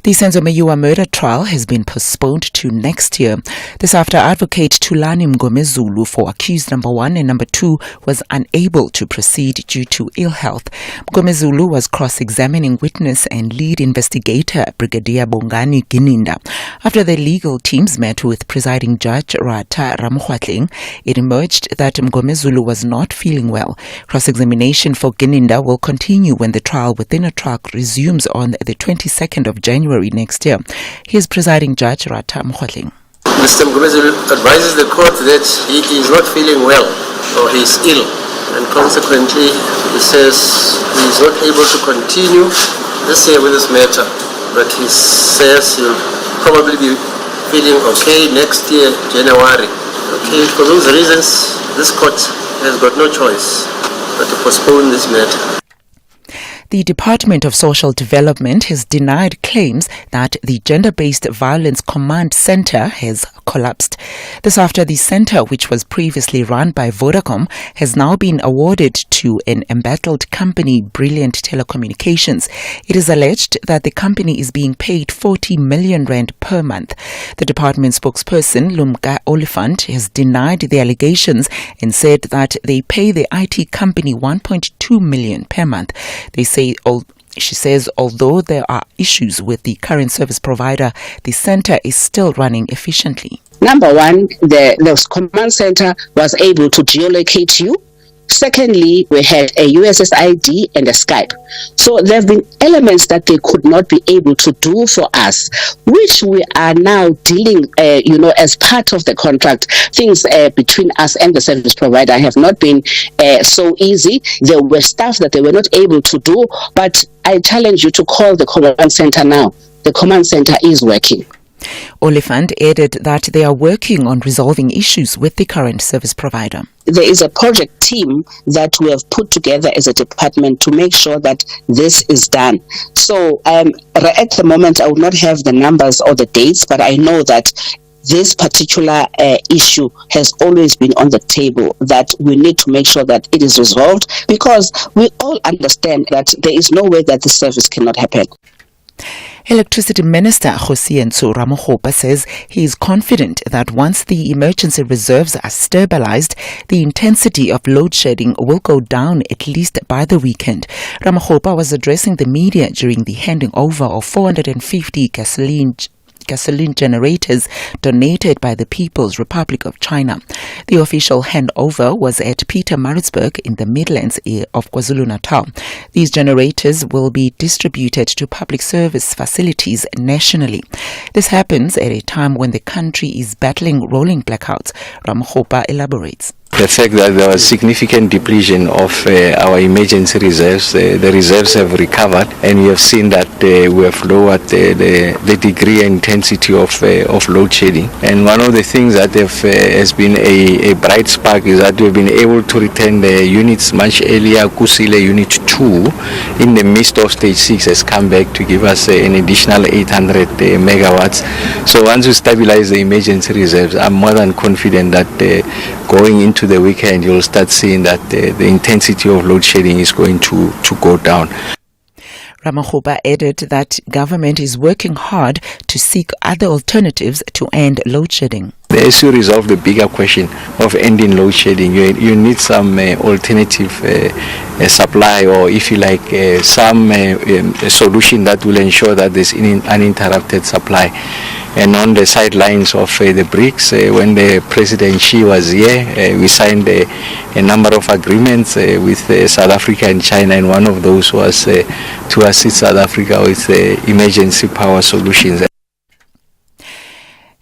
The Senzo Mayua murder trial has been postponed to next year. This after advocate Tulani Mgomezulu for accused number 1 and number 2 was unable to proceed due to ill health. Mgomezulu was cross-examining witness and lead investigator Brigadier Bongani Gininda. After the legal teams met with presiding judge Rata Ramkhwatling, it emerged that Mgomezulu was not feeling well. Cross-examination for Gininda will continue when the trial within a truck resumes on the 22nd of January next year. Here's presiding judge Rata Ramkhwatling. Mr. Mgomezulu advises the court that he is not feeling well, or he is ill, and consequently he says he is not able to continue this year with this matter, but he says he'll probably be feeling okay next year, January. Okay, for those reasons, this court has got no choice but to postpone this matter. The Department of Social Development has denied claims that the Gender-Based Violence Command Center has collapsed. This after the center, which was previously run by Vodacom, has now been awarded to an embattled company, Brilliant Telecommunications. It is alleged that the company is being paid 40 million rand per month. The department spokesperson, Lumka Oliphant, has denied the allegations and said that they pay the IT company 1.2 million per month. She says although there are issues with the current service provider, the center is still running efficiently. Number one, the command center was able to geolocate you. Secondly, we had a USSID and a Skype. So there have been elements that they could not be able to do for us, which we are now dealing, as part of the contract. Things between us and the service provider have not been so easy. There were stuff that they were not able to do, but I challenge you to call the command center now. The command center is working. Oliphant added that they are working on resolving issues with the current service provider. There is a project team that we have put together as a department to make sure that this is done. So at the moment, I will not have the numbers or the dates, but I know that this particular issue has always been on the table, that we need to make sure that it is resolved, because we all understand that there is no way that the service cannot happen. Electricity Minister Khosientso Ramokgopa says he is confident that once the emergency reserves are stabilized, the intensity of load shedding will go down at least by the weekend. Ramokgopa was addressing the media during the handing over of 450 gasoline gasoline generators donated by the People's Republic of China. The official handover was at Pietermaritzburg in the Midlands of KwaZulu-Natal. These generators will be distributed to public service facilities nationally. This happens at a time when the country is battling rolling blackouts. Ramkhopa elaborates. The fact that there was significant depletion of our emergency reserves, the reserves have recovered, and we have seen that we have lowered the degree and intensity of load shedding. And one of the things that has been a bright spark is that we've been able to return the units much earlier. Kusile Unit 2 in the midst of Stage 6 has come back to give us an additional 800 megawatts. So once we stabilize the emergency reserves, I'm more than confident that going into the weekend, you'll start seeing that the intensity of load shedding is going to go down. Ramkhopa added that government is working hard to seek other alternatives to end load shedding. As you resolve the bigger question of ending load shedding, you need some alternative supply, or if you like, some solution that will ensure that there's uninterrupted supply. And on the sidelines of the BRICS, when the President Xi was here, we signed a number of agreements with South Africa and China, and one of those was to assist South Africa with emergency power solutions.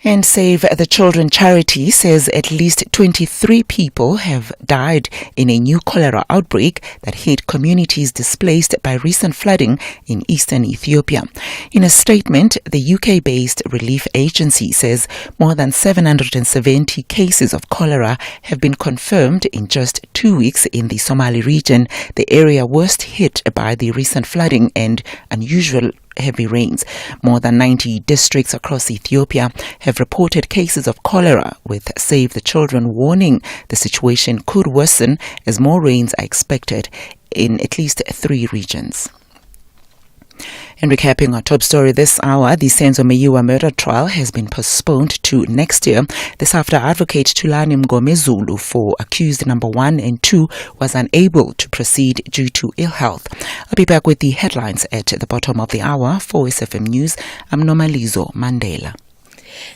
And Save the Children charity says at least 23 people have died in a new cholera outbreak that hit communities displaced by recent flooding in eastern Ethiopia. In a statement, the UK-based relief agency says more than 770 cases of cholera have been confirmed in just 2 weeks in the Somali region, the area worst hit by the recent flooding and unusual heavy rains. More than 90 districts across Ethiopia have reported cases of cholera, with Save the Children warning the situation could worsen as more rains are expected in at least 3 regions. And recapping our top story this hour, the Senzo Meyiwa murder trial has been postponed to next year. This after advocate Tulani Mgomezulu for accused number 1 and 2 was unable to proceed due to ill health. I'll be back with the headlines at the bottom of the hour. For SFM News, I'm Nomalizo Mandela.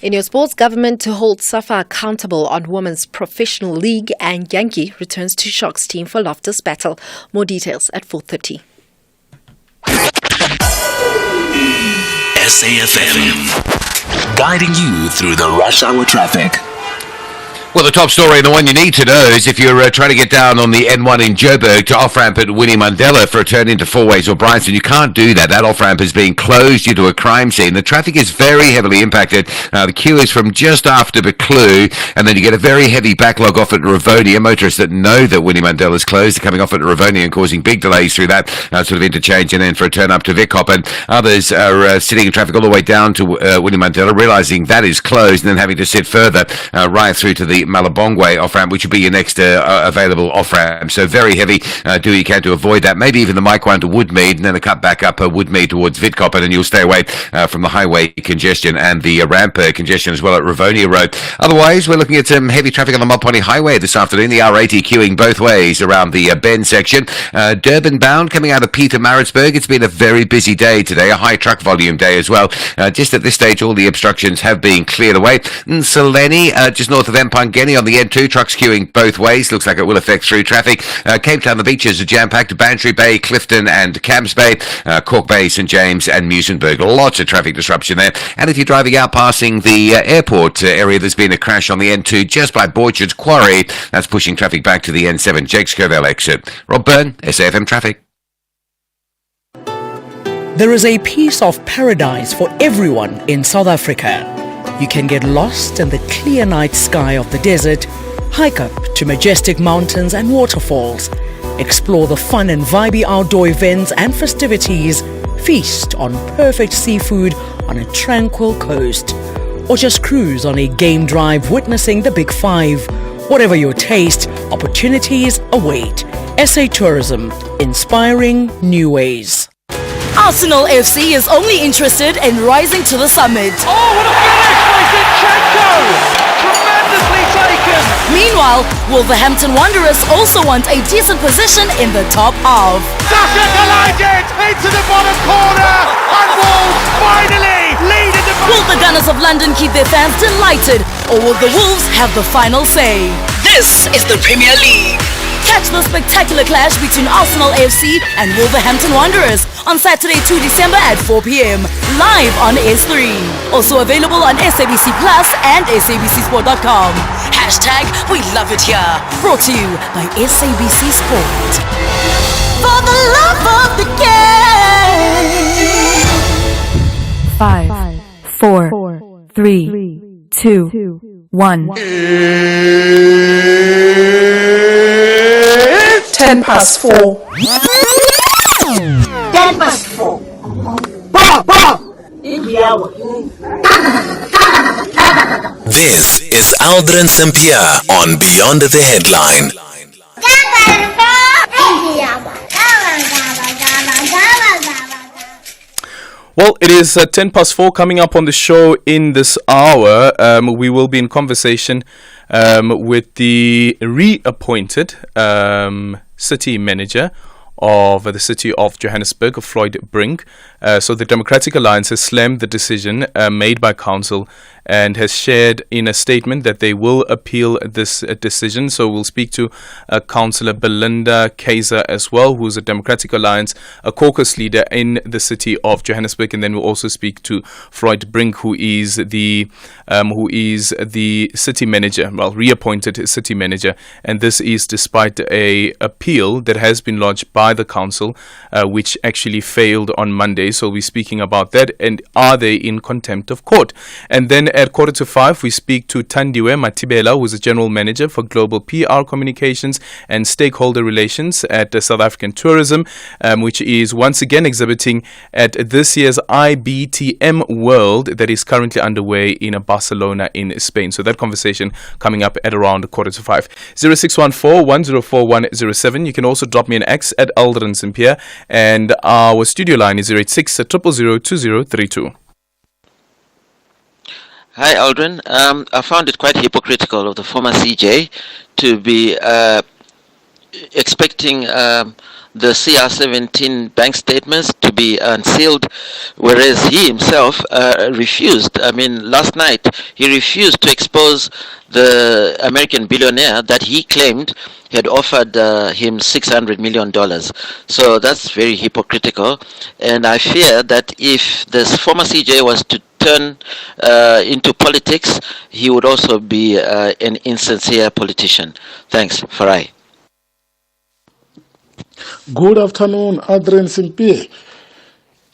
In your sports, government to hold SAFA accountable on Women's Professional League, and Yankee returns to Sharks team for Loftus battle. More details at 4:30. SAFM, guiding you through the rush hour traffic. Well, the top story and the one you need to know is if you're trying to get down on the N1 in Joburg to off-ramp at Winnie Mandela for a turn into Four Ways or Bryanston, you can't do that. That off-ramp is being closed due to a crime scene. The traffic is very heavily impacted. The queue is from just after Buccleuch, and then you get a very heavy backlog off at Rivonia. Motorists that know that Winnie Mandela is closed are coming off at Rivonia and causing big delays through that sort of interchange, and then for a turn up to Vickop. And others are sitting in traffic all the way down to Winnie Mandela, realising that is closed, and then having to sit further right through to the Malabongwe off-ramp, which would be your next available off-ramp. So very heavy. Do what you can to avoid that. Maybe even the Mike 1 to Woodmead, and then a cut back up Woodmead towards Vidcop, and then you'll stay away from the highway congestion and the ramp congestion as well at Rivonia Road. Otherwise, we're looking at some heavy traffic on the Mopani Highway this afternoon. The R80 queuing both ways around the Bend section. Durban bound coming out of Pietermaritzburg. It's been a very busy day today, a high truck volume day as well. Just at this stage, all the obstructions have been cleared away. Seleni, just north of Mpangeni on the N2, trucks queuing both ways. Looks like it will affect through traffic. Cape Town, the beaches are jam-packed. Bantry Bay, Clifton and Camps Bay, Cork Bay, St James and Muizenberg. Lots of traffic disruption there. And if you're driving out passing the airport area, there's been a crash on the N2 just by Borchard's Quarry. That's pushing traffic back to the N7 Jakes Covell exit. Rob Byrne, SAFM Traffic. There is a piece of paradise for everyone in South Africa. You can get lost in the clear night sky of the desert, hike up to majestic mountains and waterfalls, explore the fun and vibey outdoor events and festivities, feast on perfect seafood on a tranquil coast, or just cruise on a game drive witnessing the Big Five. Whatever your taste, opportunities await. SA Tourism, inspiring new ways. Arsenal FC is only interested in rising to the summit. Oh, what a finish by Zinchenko! Tremendously taken! Meanwhile, Wolverhampton Wanderers also want a decent position in the top half. Sasha collided into the bottom corner, and Wolves finally lead in the... Will the Gunners of London keep their fans delighted, or will the Wolves have the final say? This is the Premier League. Catch the spectacular clash between Arsenal AFC and Wolverhampton Wanderers on Saturday 2 December at 4 p.m. live on S3. Also available on SABC Plus and SABCSport.com. Hashtag We Love It Here. Brought to you by SABC Sport. For the love of the game. 5, 4, 3, 2, 1. 10 past 4. 10 past 4. This is Aldrin Sampear on Beyond the Headline. Well, it is 10 past 4 coming up on the show in this hour. We will be in conversation with the reappointed city manager of the city of Johannesburg, Floyd Brink. So the Democratic Alliance has slammed the decision made by council and has shared in a statement that they will appeal this decision. So we'll speak to Councillor Belinda Kaiser as well, who's a Democratic Alliance, a caucus leader in the city of Johannesburg, and then we'll also speak to Floyd Brink, who is the city manager, well, reappointed city manager, and this is despite a appeal that has been lodged by the council, which actually failed on Monday. So we're speaking about that, and are they in contempt of court? And then at 4:45, we speak to Tandiwe Matibela, who is a general manager for global PR communications and stakeholder relations at South African Tourism, which is once again exhibiting at this year's IBTM World that is currently underway in Barcelona in Spain. So that conversation coming up at around 4:45. 0614-104-107. You can also drop me an X at Aldrin Sampear, and our studio line is 086-000-2032. Hi, Aldrin. I found it quite hypocritical of the former CJ to be expecting the CR17 bank statements to be unsealed, whereas he himself refused. I mean, last night he refused to expose the American billionaire that he claimed had offered him $600 million. So that's very hypocritical, and I fear that if this former CJ was to turn into politics, he would also be an insincere politician. Thanks, Farai. Good afternoon, Aldrin Sampear.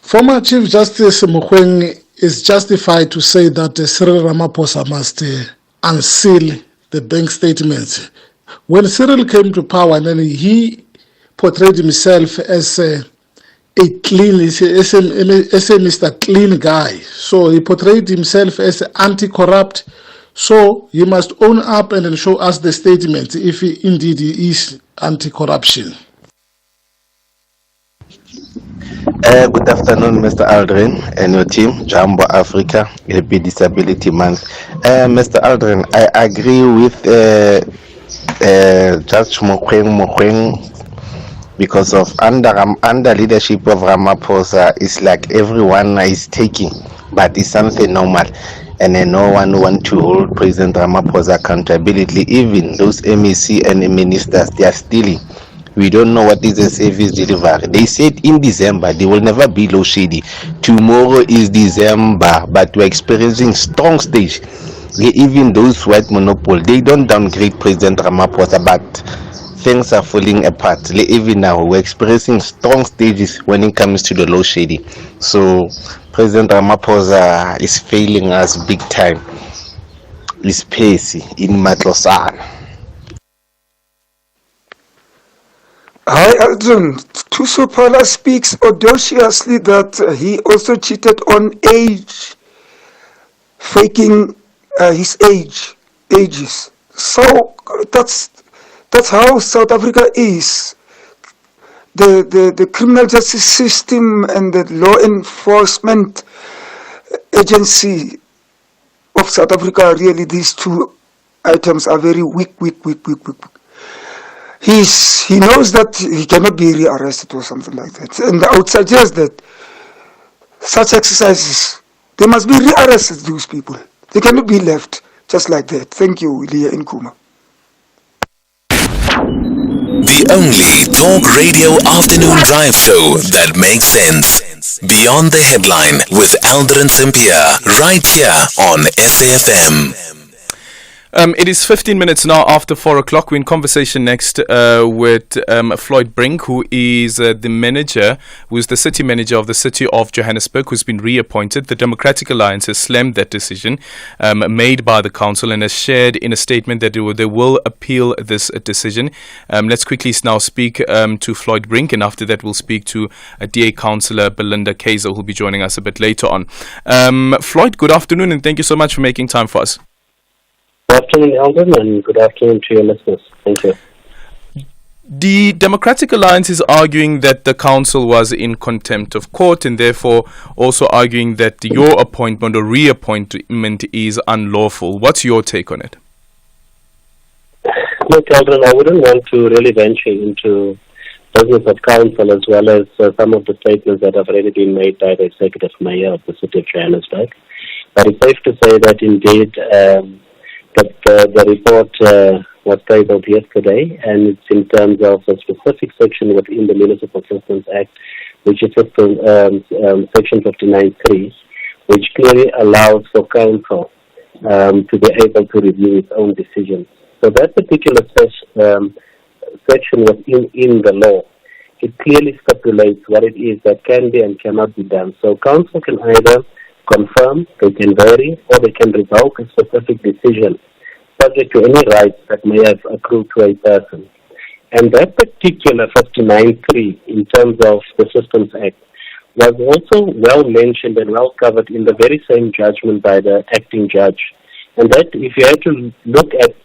Former Chief Justice Mogoeng is justified to say that Cyril Ramaphosa must unseal the bank statements. When Cyril came to power, then he portrayed himself as a Mr. Clean guy. So he portrayed himself as anti-corrupt. So he must own up and then show us the statement if he indeed is anti-corruption. Good afternoon, Mr. Aldrin and your team, Jambo Africa, Happy Disability Month. Mr. Aldrin, I agree with Judge Mogoeng because of under leadership of Ramaphosa, it's like everyone is taking, but it's something normal. And then no one wants to hold President Ramaphosa accountability. Even those MEC and ministers, they are stealing. We don't know what is the service delivery. They said in December there will never be low shady. Tomorrow is December, but we're experiencing strong stage. Even those white monopoly, they don't downgrade President Ramaphosa, but things are falling apart. Even now, we're experiencing strong stages when it comes to the low shady. So President Ramaphosa is failing us big time. He's pacey in Matlosan. Hi, Aldrin. Tusopala speaks audaciously that he also cheated on age, faking his ages. So that's how South Africa is. The criminal justice system and the law enforcement agency of South Africa, really these two items are very weak. He knows that he cannot be rearrested or something like that. And I would suggest that such exercises, they must be rearrested, those people. They cannot be left just like that. Thank you, Leah Nkuma. The only talk radio afternoon drive show that makes sense. Beyond the Headline with Aldrin Sampear, right here on SAFM. It is 15 minutes now after 4 o'clock. We're in conversation next with Floyd Brink, who is who's the city manager of the city of Johannesburg, who's been reappointed. The Democratic Alliance has slammed that decision made by the council and has shared in a statement that they will appeal this decision. Let's quickly now speak to Floyd Brink, and after that we'll speak to DA Councillor Belinda Kaiser, who'll be joining us a bit later on. Floyd, good afternoon, and thank you so much for making time for us. Good afternoon, Aldrin, and good afternoon to your listeners. Thank you. The Democratic Alliance is arguing that the council was in contempt of court and therefore also arguing that your appointment or reappointment is unlawful. What's your take on it? Look, Aldrin, I wouldn't want to really venture into business of council as well as some of the statements that have already been made by the executive mayor of the city of Johannesburg. But it's safe to say that indeed the report was tabled yesterday, and it's in terms of a specific section within the Municipal Systems Act, which is Section 59.3, which clearly allows for council to be able to review its own decisions. So that particular section within the law, it clearly stipulates what it is that can be and cannot be done. So council can either confirm, they can vary, or they can revoke a specific decision subject to any rights that may have accrued to a person. And that particular 59.3 in terms of the Systems Act was also well mentioned and well covered in the very same judgment by the acting judge. And that, if you had to look at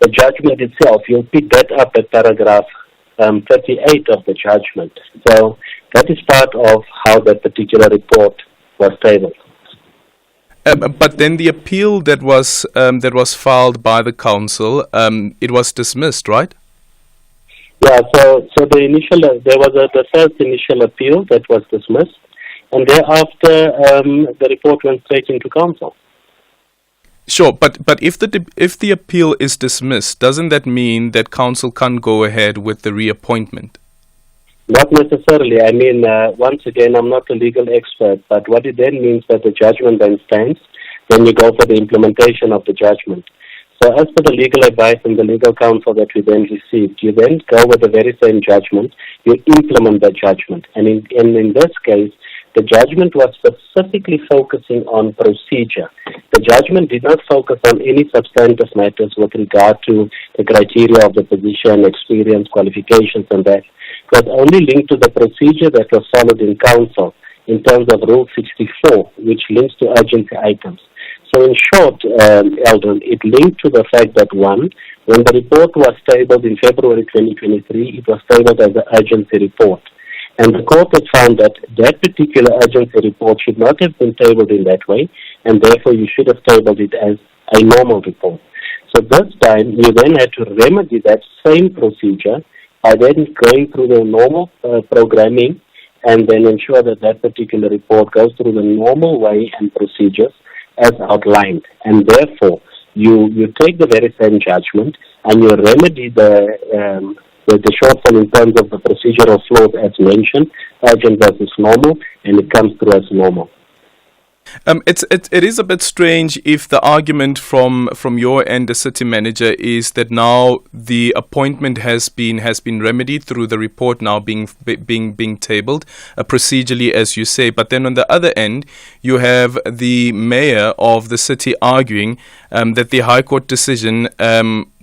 the judgment itself, you'll pick that up at paragraph 38 of the judgment. So that is part of how that particular report was tabled. But then the appeal that was filed by the council, it was dismissed, right? Yeah. So there was the first initial appeal that was dismissed, and thereafter the report went straight into council. Sure, but if the appeal is dismissed, doesn't that mean that council can't go ahead with the reappointment? Not necessarily. I mean, once again, I'm not a legal expert, but what it then means that the judgment then stands, then you go for the implementation of the judgment. So as per the legal advice and the legal counsel that we then received, you then go with the very same judgment, you implement that judgment. And in this case, the judgment was specifically focusing on procedure. The judgment did not focus on any substantive matters with regard to the criteria of the position, experience, qualifications, and that. It was only linked to the procedure that was followed in council in terms of Rule 64, which links to urgency items. So in short, Eldon, it linked to the fact that, one, when the report was tabled in February 2023, it was tabled as an urgency report. And the court has found that that particular urgency report should not have been tabled in that way, and therefore you should have tabled it as a normal report. So this time, you then had to remedy that same procedure by then going through the normal programming and then ensure that that particular report goes through the normal way and procedures as outlined. And therefore, you take the very same judgment and you remedy the shortfall in terms of the procedural flaws as mentioned, urgent versus normal, and it comes through as normal. It is a bit strange if the argument from your end, the city manager, is that now the appointment has been remedied through the report now being tabled procedurally, as you say. But then on the other end, you have the mayor of the city arguing that the High Court decision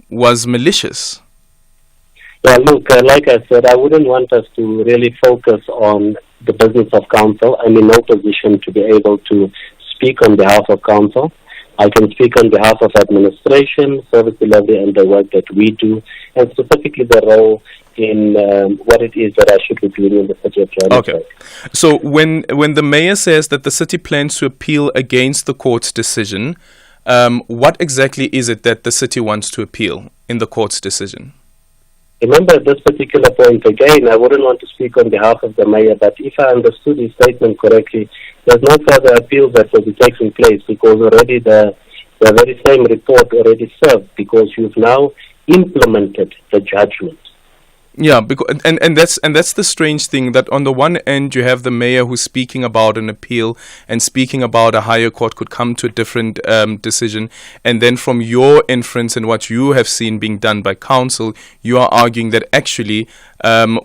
was malicious. Yeah, look, like I said, I wouldn't want us to really focus on the business of council. I'm in no position to be able to speak on behalf of council. I can speak on behalf of administration, service delivery, and the work that we do, and specifically the role in what it is that I should be doing in the city of Johannesburg. Okay. So when the mayor says that the city plans to appeal against the court's decision, What exactly is it that the city wants to appeal in the court's decision? Remember, at this particular point, again, I wouldn't want to speak on behalf of the mayor, but if I understood his statement correctly, there's no further appeals that will be taking place because already the very same report already served because you've now implemented the judgment. Yeah, because and that's the strange thing, that on the one end you have the mayor who's speaking about an appeal and speaking about a higher court could come to a different decision, and then from your inference and what you have seen being done by council, you are arguing that actually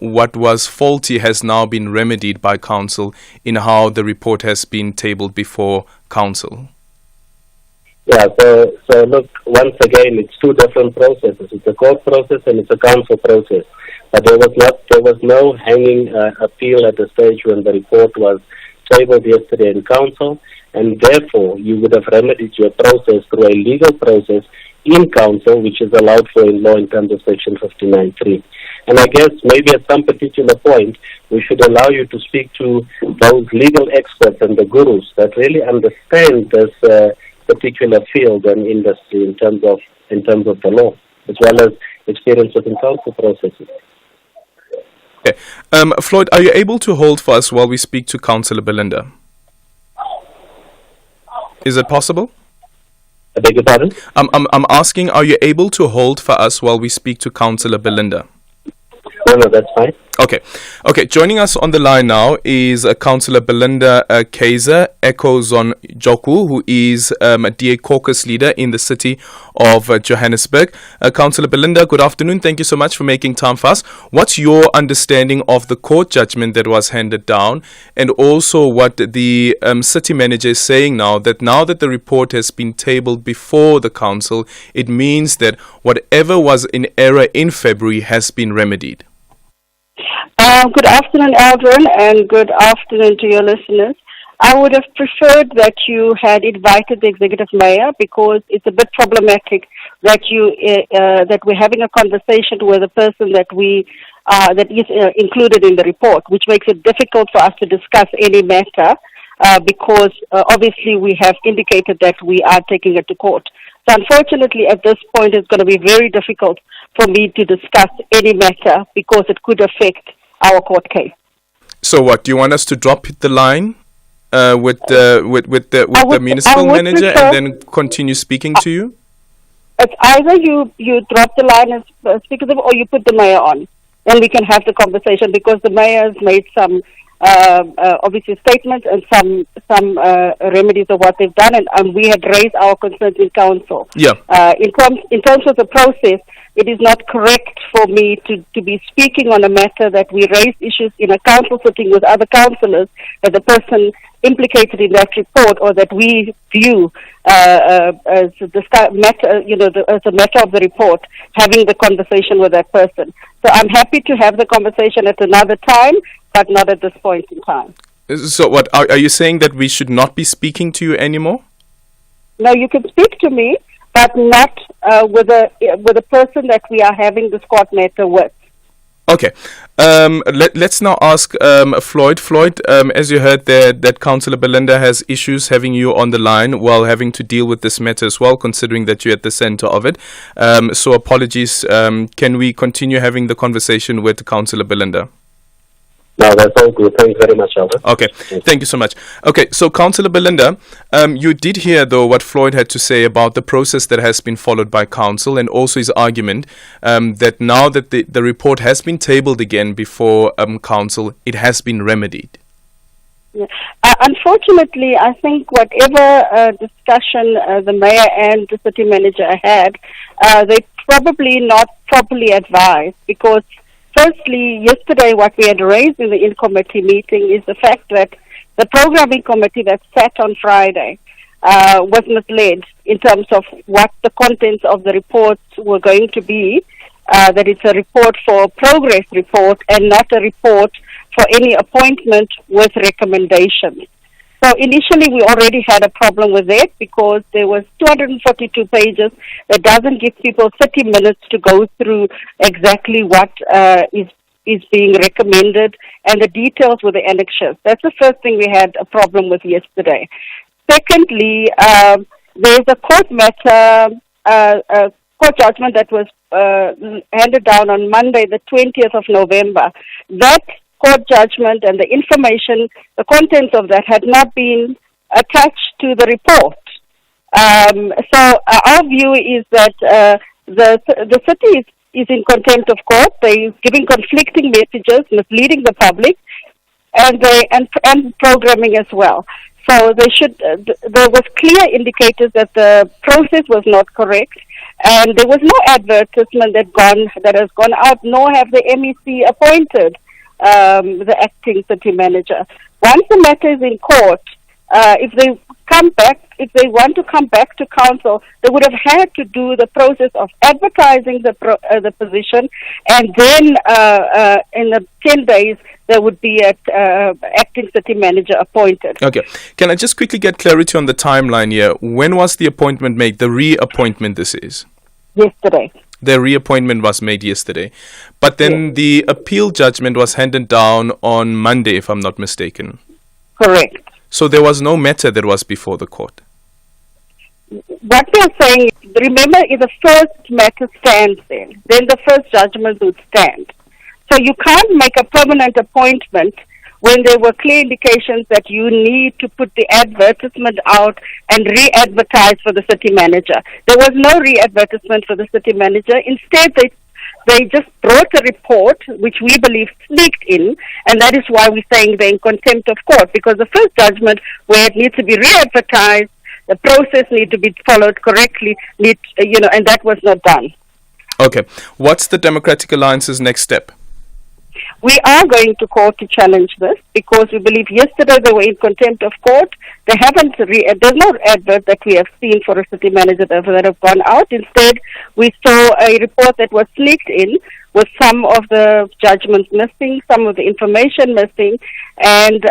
what was faulty has now been remedied by council in how the report has been tabled before council. Yeah, so look, once again, it's two different processes. It's a court process and it's a council process. But there was no hanging appeal at the stage when the report was tabled yesterday in council, and therefore you would have remedied your process through a legal process in council, which is allowed for in law in terms of Section 59.3. And I guess maybe at some particular point we should allow you to speak to those legal experts and the gurus that really understand this particular field and industry in terms of the law, as well as experience within council processes. Okay. Floyd, are you able to hold for us while we speak to Councillor Belinda? Is it possible? I beg your pardon? I'm asking, are you able to hold for us while we speak to Councillor Belinda? No, that's fine. Okay. Joining us on the line now is Councillor Belinda Kaiser Ekozon Joku, who is a DA caucus leader in the city of Johannesburg. Councillor Belinda, good afternoon. Thank you so much for making time for us. What's your understanding of the court judgment that was handed down, and also what the city manager is saying now that the report has been tabled before the council, it means that whatever was in error in February has been remedied? Good afternoon, Aldrin, and good afternoon to your listeners. I would have preferred that you had invited the executive mayor, because it's a bit problematic that that we're having a conversation with a person that is included in the report, which makes it difficult for us to discuss any matter because obviously we have indicated that we are taking it to court. So unfortunately, at this point, it's going to be very difficult for me to discuss any matter because it could affect our court case. So what, do you want us to drop the line with the municipal manager and then continue speaking to you? It's either you drop the line and speak to them, or you put the mayor on, and we can have the conversation, because the mayor has made some obviously statements and some remedies of what they've done, and we had raised our concerns in council. Yeah. In terms of the process, it is not correct for me to be speaking on a matter that we raised issues in a council sitting with other councillors, that the person implicated in that report, or that we view as the matter, as a matter of the report, having the conversation with that person. So I'm happy to have the conversation at another time, but not at this point in time. So what, are you saying that we should not be speaking to you anymore? No, you can speak to me, but not with a person that we are having this court matter with. Okay. Let's now ask Floyd. Floyd, as you heard there, that Councillor Belinda has issues having you on the line while having to deal with this matter as well, considering that you're at the center of it. So apologies. Can we continue having the conversation with Councillor Belinda? No, that's all good. Thanks very much, Albert. Okay, thank you so much. Okay, so Councillor Belinda, you did hear, though, what Floyd had to say about the process that has been followed by council, and also his argument that now that the report has been tabled again before council, it has been remedied. Yeah. Unfortunately, I think whatever discussion the mayor and the city manager had, they probably not properly advised, because firstly, yesterday what we had raised in the in-committee meeting is the fact that the programming committee that sat on Friday was misled in terms of what the contents of the reports were going to be, that it's a report for progress report and not a report for any appointment with recommendations. So initially we already had a problem with it, because there was 242 pages that doesn't give people 30 minutes to go through exactly what is being recommended, and the details with the annexures. That's the first thing we had a problem with yesterday. Secondly, there's a court matter, a court judgment that was handed down on Monday, the 20th of November. That court judgment and the information, the contents of that had not been attached to the report. So our view is that the city is in contempt of court. They're giving conflicting messages, misleading the public, and programming as well. So there was clear indicators that the process was not correct, and there was no advertisement that has gone out, nor have the MEC appointed the acting city manager. Once the matter is in court, if they want to come back to council, they would have had to do the process of advertising the position, and then in the 10 days there would be an acting city manager appointed. Okay. Can I just quickly get clarity on the timeline here? When was the appointment made? The reappointment this is? Yesterday. The reappointment was made yesterday. But then the appeal judgment was handed down on Monday, if I'm not mistaken. Correct. So there was no matter that was before the court. What we are saying, remember, if the first matter stands then the first judgment would stand. So you can't make a permanent appointment when there were clear indications that you need to put the advertisement out and re-advertise for the city manager. There was no re-advertisement for the city manager. Instead, they just brought a report, which we believe sneaked in, and that is why we're saying they're in contempt of court, because the first judgment, where it needs to be re-advertised, the process needs to be followed correctly, and that was not done. Okay. What's the Democratic Alliance's next step? We are going to court to challenge this, because we believe yesterday they were in contempt of court. They haven't. There's no advert that we have seen for a city manager that have gone out. Instead, we saw a report that was sneaked in with some of the judgments missing, some of the information missing, and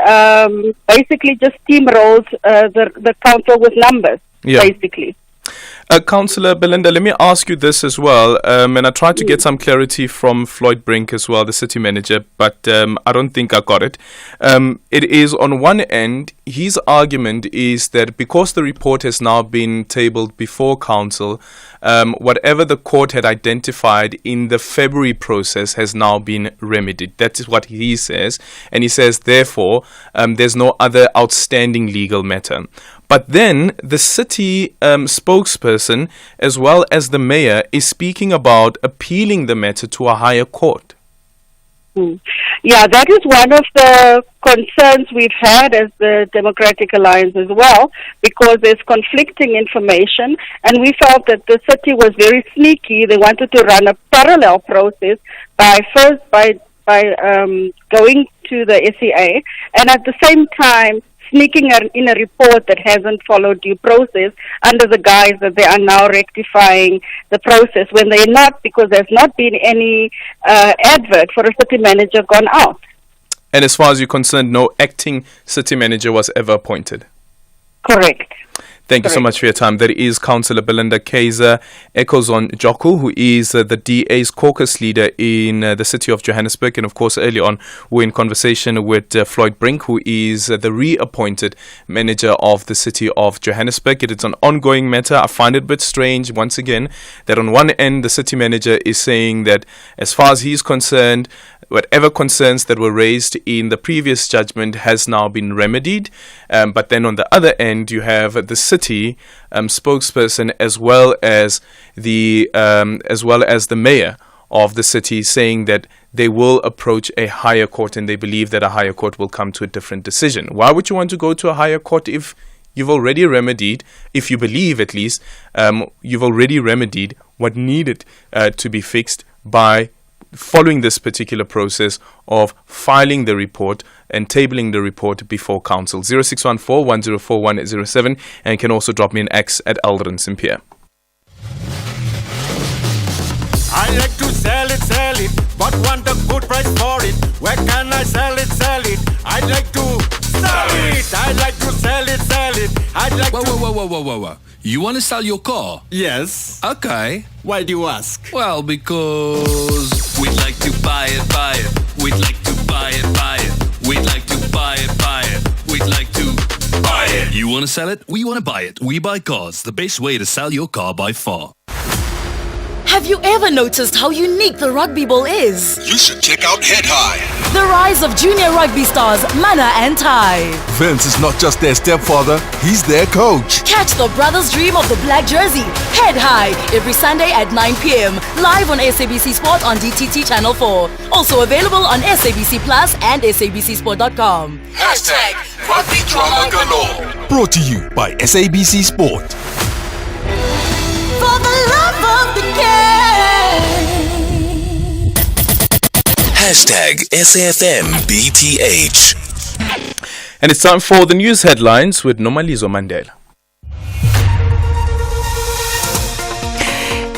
basically just steamrolled the council with numbers, basically. Councillor Belinda, let me ask you this as well, and I tried to get some clarity from Floyd Brink as well, the city manager, but I don't think I got it. It is, on one end, his argument is that because the report has now been tabled before council, whatever the court had identified in the February process has now been remedied. That is what he says, and he says, therefore, there's no other outstanding legal matter. But then the city spokesperson, as well as the mayor, is speaking about appealing the matter to a higher court. Yeah, that is one of the concerns we've had as the Democratic Alliance as well, because there's conflicting information, and we felt that the city was very sneaky. They wanted to run a parallel process by going to the SEA, and at the same time sneaking in a report that hasn't followed due process under the guise that they are now rectifying the process, when they're not, because there's not been any advert for a city manager gone out. And as far as you're concerned, no acting city manager was ever appointed? Correct. Thank you so much for your time. That is Councillor Belinda Kaiser Ekozon Joku, who is the DA's caucus leader in the city of Johannesburg. And of course, early on, we're in conversation with Floyd Brink, who is the reappointed manager of the city of Johannesburg. It is an ongoing matter. I find it a bit strange, once again, that on one end, the city manager is saying that as far as he's concerned, whatever concerns that were raised in the previous judgment has now been remedied. But then on the other end, you have the city spokesperson as well as the mayor of the city saying that they will approach a higher court and they believe that a higher court will come to a different decision. Why would you want to go to a higher court if you've already remedied, if you believe at least, you've already remedied what needed to be fixed by following this particular process of filing the report and tabling the report before council? 0614-104107, and you can also drop me an X at Aldrin Sampear. I like to sell it, but want a good price for it. Where can I sell it? I'd like to sell it. I'd like to sell it. I'd like Whoa. You want to sell your car? Yes. Okay. Why do you ask? Well, because we'd like to buy it. We'd like to buy it. We'd like to buy it. We'd like to buy it. You want to sell it? We want to buy it. We buy cars. The best way to sell your car by far. Have you ever noticed how unique the rugby ball is? You should check out Head High. The rise of junior rugby stars Mana and Tai. Vince is not just their stepfather, he's their coach. Catch the brothers' dream of the black jersey, Head High, every Sunday at 9 p.m. Live on SABC Sport on DTT Channel 4. Also available on SABC Plus and SABCSport.com. Hashtag Rugby Drama Galore. Brought to you by SABC Sport. For the love of the game. Hashtag SAFMBTH. And it's time for the news headlines with Nomalizo Mandela.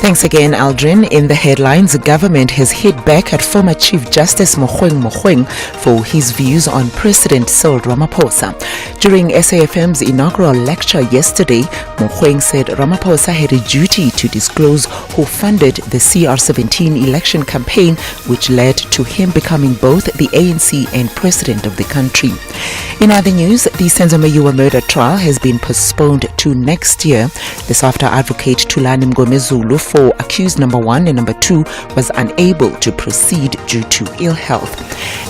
Thanks again, Aldrin. In the headlines, the government has hit back at former Chief Justice Mogoeng for his views on President Cyril Ramaphosa. During SAFM's inaugural lecture yesterday, Mogoeng said Ramaphosa had a duty to disclose who funded the CR17 election campaign, which led to him becoming both the ANC and president of the country. In other news, the Senzo Meyiwa murder trial has been postponed to next year. This after Advocate Thulani Mngomezulu for accused number 1 and number 2 was unable to proceed due to ill health.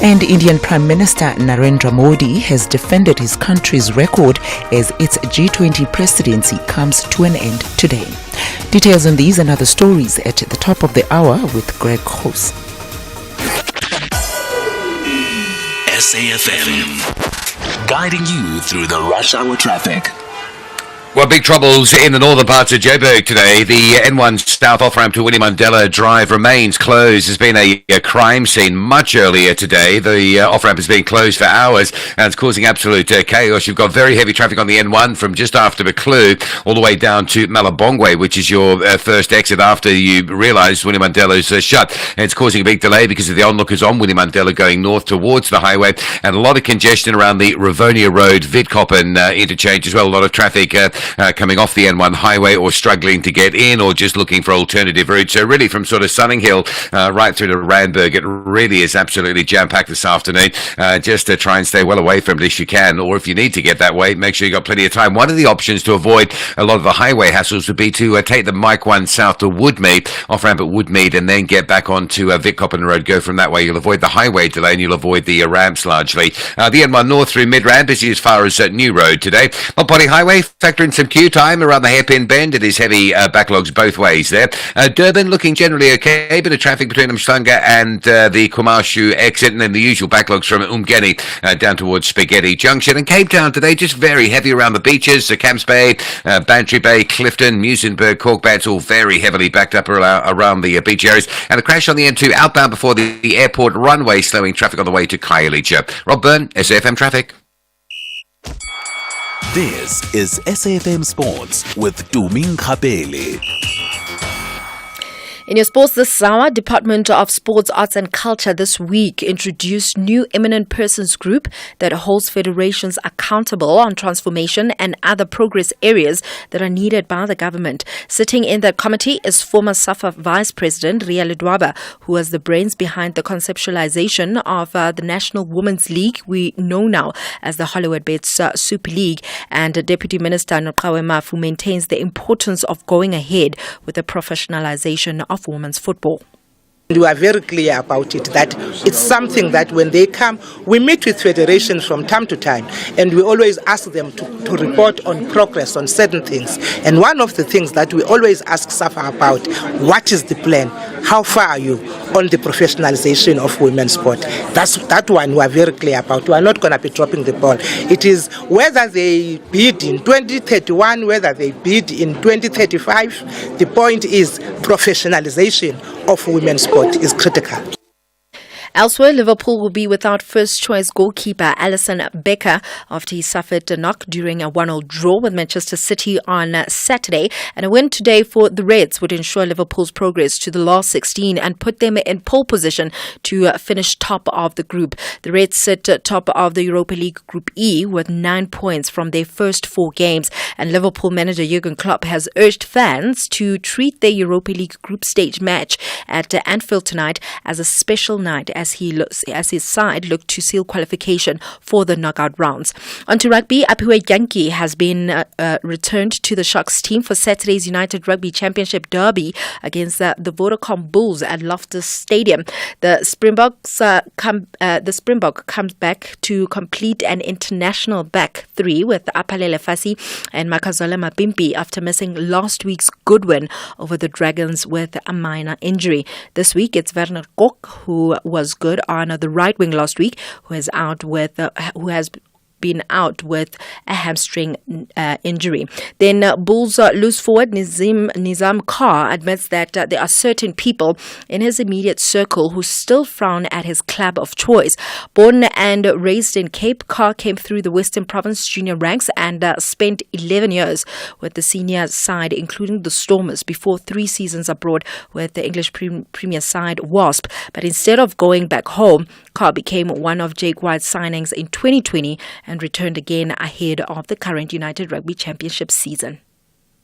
And Indian Prime Minister Narendra Modi has defended his country's record as its G20 presidency comes to an end today. Details on these and other stories at the top of the hour with Greg Hoss. SAFM, guiding you through the rush hour traffic. Well, big troubles in the northern parts of Joburg today. The N1 South off-ramp to Winnie Mandela Drive remains closed. There's been a crime scene much earlier today. The off-ramp has been closed for hours, and it's causing absolute chaos. You've got very heavy traffic on the N1 from just after Buccleuch all the way down to Malabongwe, which is your first exit after you realise Winnie Mandela's shut. And it's causing a big delay because of the onlookers on Winnie Mandela going north towards the highway, and a lot of congestion around the Rivonia Road, Vidkoppen interchange as well. A lot of traffic coming off the N1 highway or struggling to get in or just looking for alternative routes. So really from sort of Sunninghill right through to Randburg, it really is absolutely jam-packed this afternoon. Just to try and stay well away from it if you can, or if you need to get that way, make sure you've got plenty of time. One of the options to avoid a lot of the highway hassles would be to take the Mike 1 south to Woodmead, off-ramp at Woodmead, and then get back onto Vidkoppen Road. Go from that way. You'll avoid the highway delay and you'll avoid the ramps largely. The N1 north through Midrand, busy as far as New Road today. Mopani Highway, factor in some queue time around the hairpin bend. It is heavy backlogs both ways there. Durban looking generally okay. Bit of traffic between Mhlanga and the Kumashu exit, and then the usual backlogs from Umgeni down towards Spaghetti Junction. And Cape Town today just very heavy around the beaches. Camps Bay, Bantry Bay, Clifton, Muizenberg, Corkbats, all very heavily backed up around the beach areas. And a crash on the N2 outbound before the airport runway, slowing traffic on the way to Khayelitsha. Rob Byrne, SAFM Traffic. This is SAFM Sports with Tuming Kapele. In your sports this hour, Department of Sports, Arts and Culture this week introduced new eminent persons group that holds federations accountable on transformation and other progress areas that are needed by the government. Sitting in that committee is former SAFA Vice President Ria Ledwaba, who was the brains behind the conceptualization of the National Women's League we know now as the Hollywood Bets Super League, and Deputy Minister Noqawe Mafu maintains the importance of going ahead with the professionalization of women's football. We are very clear about it, that it's something that when they come, we meet with federations from time to time, and we always ask them to report on progress on certain things. And one of the things that we always ask SAFA about, what is the plan? How far are you on the professionalization of women's sport? That one we are very clear about. We are not going to be dropping the ball. It is whether they bid in 2031, whether they bid in 2035, the point is professionalization of women's sport is critical. Elsewhere, Liverpool will be without first-choice goalkeeper Alisson Becker after he suffered a knock during a 1-1 draw with Manchester City on Saturday. And a win today for the Reds would ensure Liverpool's progress to the last 16 and put them in pole position to finish top of the group. The Reds sit top of the Europa League Group E with 9 points from their first 4 games. And Liverpool manager Jurgen Klopp has urged fans to treat their Europa League group stage match at Anfield tonight as a special night, as his side looked to seal qualification for the knockout rounds. Onto rugby, Apiwe Yankee has been returned to the Sharks team for Saturday's United Rugby Championship derby against the Vodacom Bulls at Loftus Stadium. The Springbok comes back to complete an international back three with Apalele Fasi and Makazole Mapimpi after missing last week's good win over the Dragons with a minor injury. This week it's Werner Kok, who was good on the right wing last week, who has been out with a hamstring injury. Then Bulls loose forward Nizam Kar admits that there are certain people in his immediate circle who still frown at his club of choice. Born and raised in Cape, Kar came through the Western Province junior ranks and spent 11 years with the senior side, including the Stormers, before 3 seasons abroad with the English Premier side Wasp. But instead of going back home, Kar became one of Jake White's signings in 2020 and returned again ahead of the current United Rugby Championship season.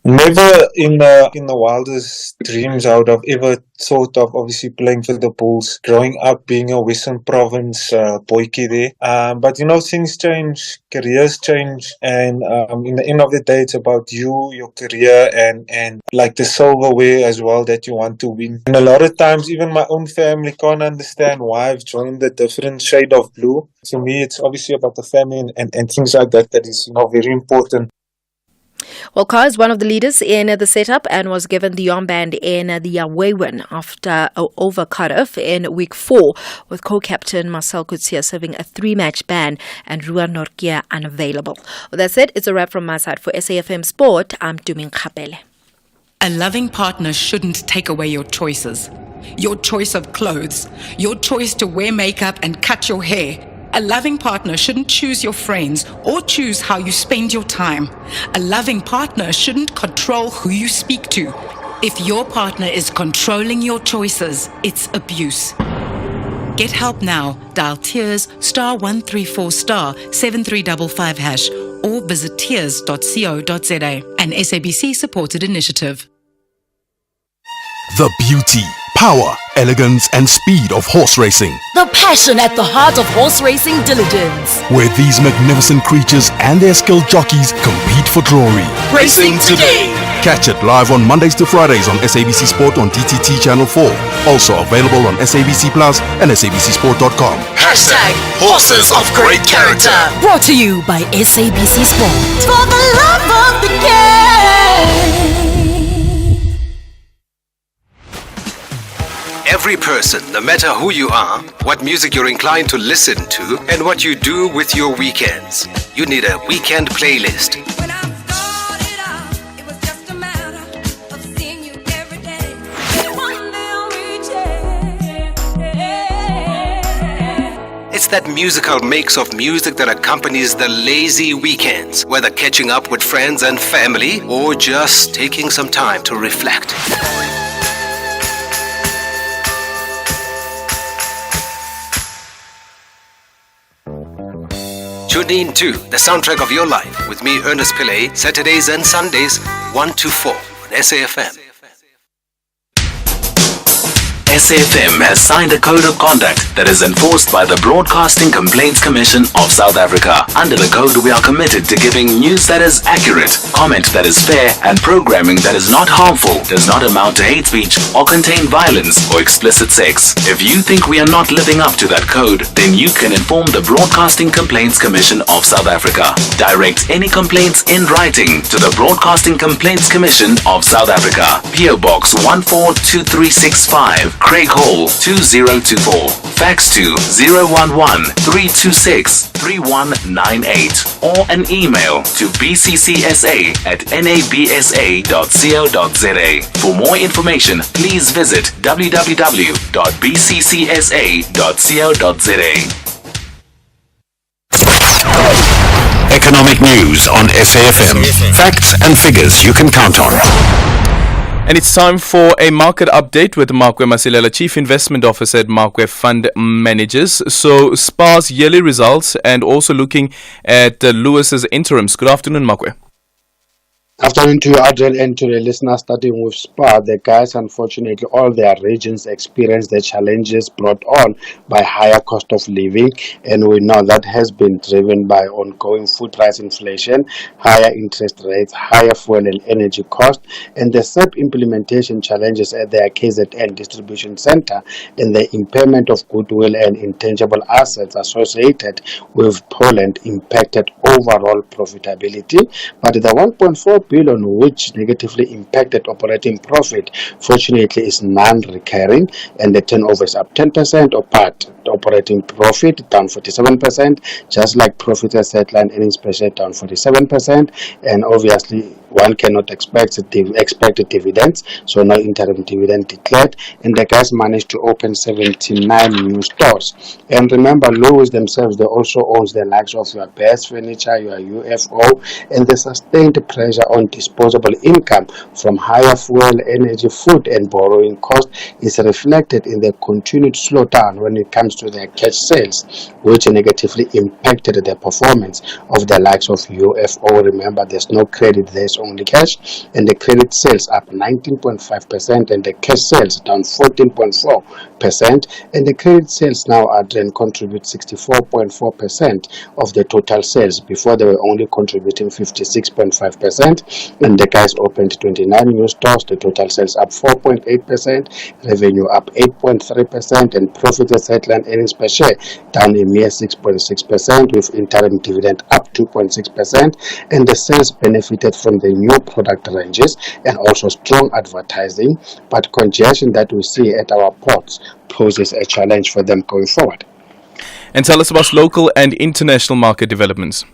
Never in the wildest dreams I would have ever thought of obviously playing for the Bulls. Growing up being a Western Province boykie there. But things change, careers change, and in the end of the day it's about you, your career, and like the silverware as well that you want to win. And a lot of times even my own family can't understand why I've joined the different shade of blue. To me it's obviously about the family and things like that is very important. Well, Kar is one of the leaders in the setup and was given the armband in the away win over Cardiff in week 4, with co-captain Marcel Coetzee serving a 3-match ban and Ruan Norkia unavailable. Well, that's it. It's a wrap from my side. For SAFM Sport, I'm Tumin Kapele. A loving partner shouldn't take away your choices. Your choice of clothes, your choice to wear makeup and cut your hair. A loving partner shouldn't choose your friends or choose how you spend your time. A loving partner shouldn't control who you speak to. If your partner is controlling your choices, it's abuse. Get help now. Dial Tears *134 *7355# or visit tears.co.za. An SABC supported initiative. The beauty, power, elegance and speed of horse racing. The passion at the heart of horse racing diligence. Where these magnificent creatures and their skilled jockeys compete for glory. Racing today. Catch it live on Mondays to Fridays on SABC Sport on DTT Channel 4. Also available on SABC Plus and SABCSport.com. #Horses of Great Character. Brought to you by SABC Sport. For the love of the game. Every person, no matter who you are, what music you're inclined to listen to, and what you do with your weekends, you need a weekend playlist. It's that musical mix of music that accompanies the lazy weekends, whether catching up with friends and family or just taking some time to reflect. Tune in to The Soundtrack of Your Life with me, Ernest Pillay, Saturdays and Sundays, 1 to 4 on SAFM. SAFM has signed a code of conduct that is enforced by the Broadcasting Complaints Commission of South Africa. Under the code, we are committed to giving news that is accurate, comment that is fair, and programming that is not harmful, does not amount to hate speech, or contain violence or explicit sex. If you think we are not living up to that code, then you can inform the Broadcasting Complaints Commission of South Africa. Direct any complaints in writing to the Broadcasting Complaints Commission of South Africa. PO Box 142365. Craig Hall 2024. Fax to 011-326-3198 or an email to bccsa@nabsa.co.za. For more information, please visit www.bccsa.co.za. Economic news on SAFM. Facts and figures you can count on. And it's time for a market update with Makwe Masilela, Chief Investment Officer at Makwe Fund Managers. So, SPAR's yearly results and also looking at Lewis's interims. Good afternoon, Makwe. Afternoon to you, Adrian, and to the listeners. Starting with Spa, the guys, unfortunately, all their regions experience the challenges brought on by higher cost of living, and we know that has been driven by ongoing food price inflation, higher interest rates, higher fuel and energy cost, and the SAP implementation challenges at their KZN distribution center, and the impairment of goodwill and intangible assets associated with Poland impacted overall profitability. But the 1.4 billion which negatively impacted operating profit fortunately is non-recurring, and the turnover is up 10%, or part operating profit down 47%, just like profit as headline earnings per share down 47%, and obviously one cannot expect dividends, so no interim dividend declared, and the guys managed to open 79 new stores. And remember, Lowe's themselves, they also owns the likes of your Best Furniture, your UFO, and the sustained pressure on disposable income from higher fuel, energy, food, and borrowing costs is reflected in the continued slowdown when it comes to their cash sales, which negatively impacted the performance of the likes of UFO. Remember, there's no credit, there's only cash, and the credit sales up 19.5%, and the cash sales down 14.4%, and the credit sales now contribute 64.4% of the total sales. Before, they were only contributing 56.5%, and the guys opened 29 new stores. The total sales up 4.8%, revenue up 8.3%, and profit as headline earnings per share down a mere 6.6%, with interim dividend up 2.6%, and the sales benefited from the new product ranges and also strong advertising, but congestion that we see at our ports poses a challenge for them going forward. And tell us about local and international market developments.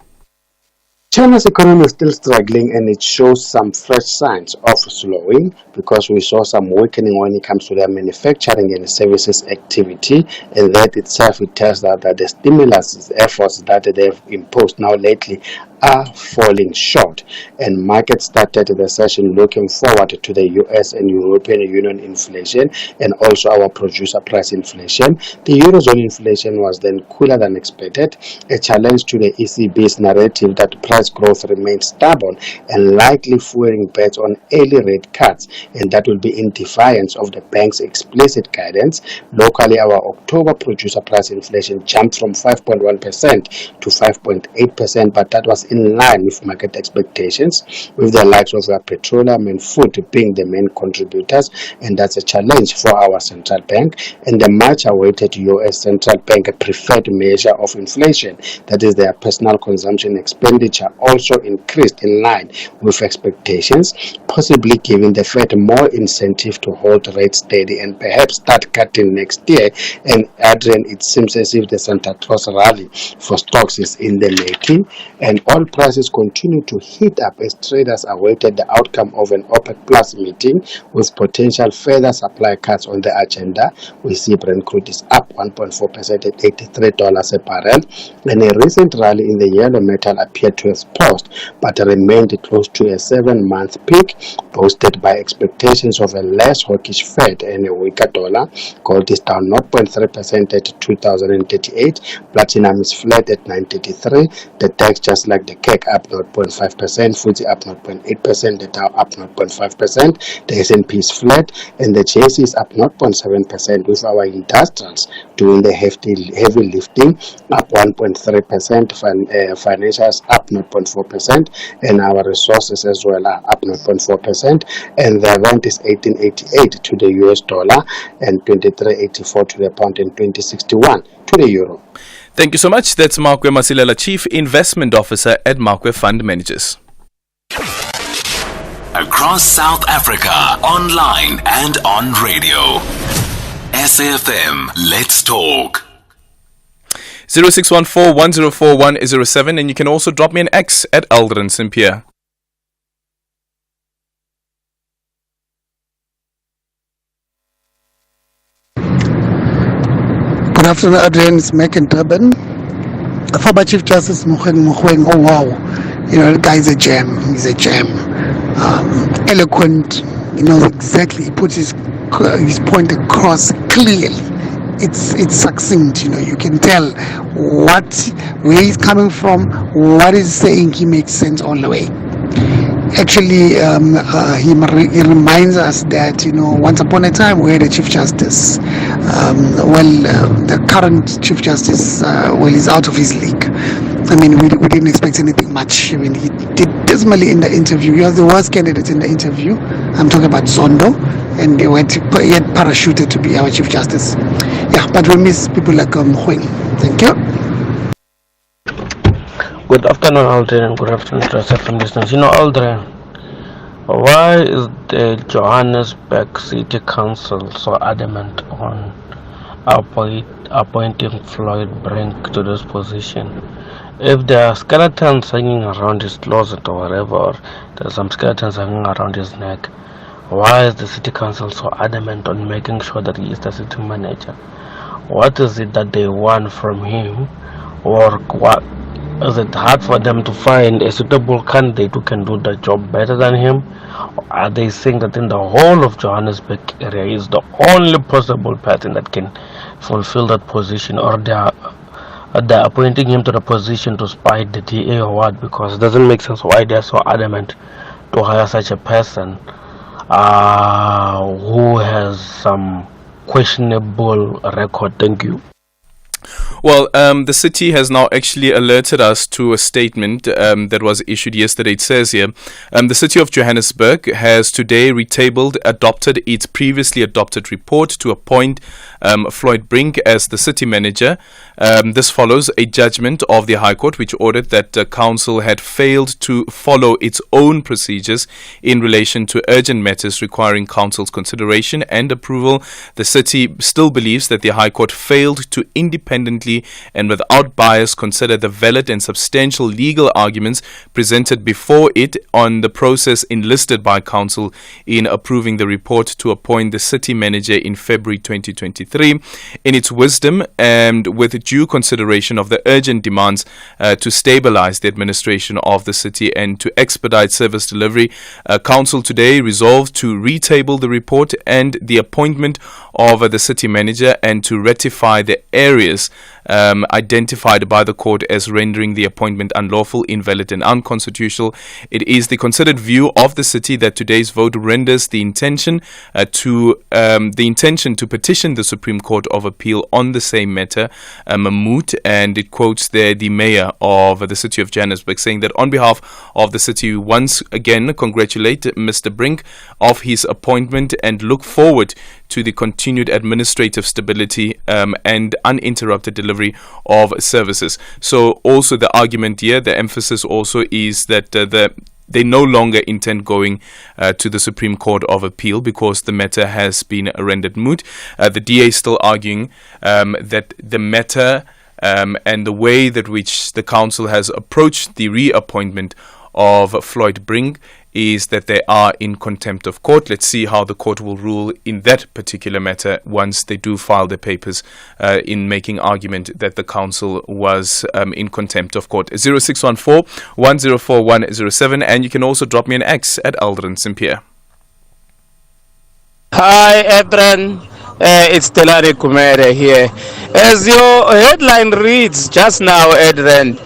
China's economy is still struggling, and it shows some fresh signs of slowing because we saw some weakening when it comes to their manufacturing and services activity, and that itself it tells that the stimulus efforts that they've imposed now lately are falling short, and markets started the session looking forward to the US and European Union inflation and also our producer price inflation. The Eurozone inflation was then cooler than expected, a challenge to the ECB's narrative that price growth remains stubborn and likely fueling bets on early rate cuts, and that will be in defiance of the bank's explicit guidance. Locally, our October producer price inflation jumped from 5.1% to 5.8%, but that was in line with market expectations, with the likes of petroleum and food being the main contributors, and that's a challenge for our central bank. And the much awaited US central bank preferred measure of inflation, that is their personal consumption expenditure, also increased in line with expectations, possibly giving the Fed more incentive to hold rates steady and perhaps start cutting next year. And Adrian, it seems as if the Santa Claus rally for stocks is in the making, and oil prices continue to heat up as traders awaited the outcome of an OPEC Plus meeting with potential further supply cuts on the agenda. We see Brent crude is up 1.4% at $83 a barrel, and a recent rally in the yellow metal appeared to have paused but remained close to a 7-month peak, boosted by expectations of a less hawkish Fed and a weaker dollar. Gold is down 0.3% at 2,038. Platinum is flat at 933. The DAX, just like the CAC, up 0.5%. FTSE up 0.8%. The Dow up 0.5%. The S&P is flat, and the JSE is up 0.7%, with our industrials doing the heavy lifting, up 1.3%. Financials up 0.4%, and our resources as well are up 0.4%. And the rand is 18.88 to the US dollar, and 23.84 to the pound, and 20.61 to the euro. Thank you so much. That's Markwe Masilela, Chief Investment Officer at Markwe Fund Managers. Across South Africa, online and on radio. SAFM, let's talk. 0614-104-107, and you can also drop me an X at Aldrin Sampear. Good afternoon, Adrian. It's Mac in Durban. Former Chief Justice Mogoeng. Oh wow, the guy is a gem. He's a gem. Eloquent. He knows exactly. He puts his point across clearly. It's succinct. You can tell where he's coming from, what he's saying. He makes sense all the way. Actually, he reminds us that, once upon a time we had a Chief Justice. The current Chief Justice, he's out of his league. I mean, we didn't expect anything much. I mean, he did dismally in the interview. He was the worst candidate in the interview. I'm talking about Zondo, and he had parachuted to be our Chief Justice. Yeah, but we miss people like Mogoeng. Thank you. Good afternoon, Aldrin, and good afternoon to us from listeners. Aldrin, why is the Johannesburg City Council so adamant on appointing Floyd Brink to this position? If there are skeletons hanging around his closet or whatever, or there's some skeletons hanging around his neck, why is the City Council so adamant on making sure that he is the city manager? What is it that they want from him, or what? Is it hard for them to find a suitable candidate who can do the job better than him? Or are they saying that in the whole of Johannesburg area he is the only possible person that can fulfill that position, or they're appointing him to the position to spite the DA or what? Because it doesn't make sense why they're so adamant to hire such a person who has some questionable record. Thank you. Well, the city has now actually alerted us to a statement that was issued yesterday. It says here, the city of Johannesburg has today adopted its previously adopted report to appoint Floyd Brink as the city manager. This follows a judgment of the High Court which ordered that the council had failed to follow its own procedures in relation to urgent matters requiring council's consideration and approval. The city still believes that the High Court failed to independently and without bias consider the valid and substantial legal arguments presented before it on the process enlisted by council in approving the report to appoint the city manager in February 2023. In its wisdom and with due consideration of the urgent demands to stabilize the administration of the city and to expedite service delivery, council today resolved to retable the report and the appointment of the city manager and to ratify the areas identified by the court as rendering the appointment unlawful, invalid and unconstitutional. It is the considered view of the city that today's vote renders the intention to petition the Supreme Court of Appeal on the same matter moot, and it quotes there the mayor of the city of Johannesburg saying that on behalf of the city we once again congratulate Mr. Brink of his appointment and look forward to the continued administrative stability and uninterrupted delivery of services. So also the argument here, the emphasis also is that they no longer intend going to the Supreme Court of Appeal because the matter has been rendered moot. The DA is still arguing that the matter and the way that which the council has approached the reappointment of Floyd Brink is that they are in contempt of court. Let's see how the court will rule in that particular matter once they do file their papers in making argument that the council was in contempt of court. 0614-104-107, and you can also drop me an X at Aldrin Sampear. Hi, Adrian. It's Telani Kumere here. As your headline reads just now, Adrian,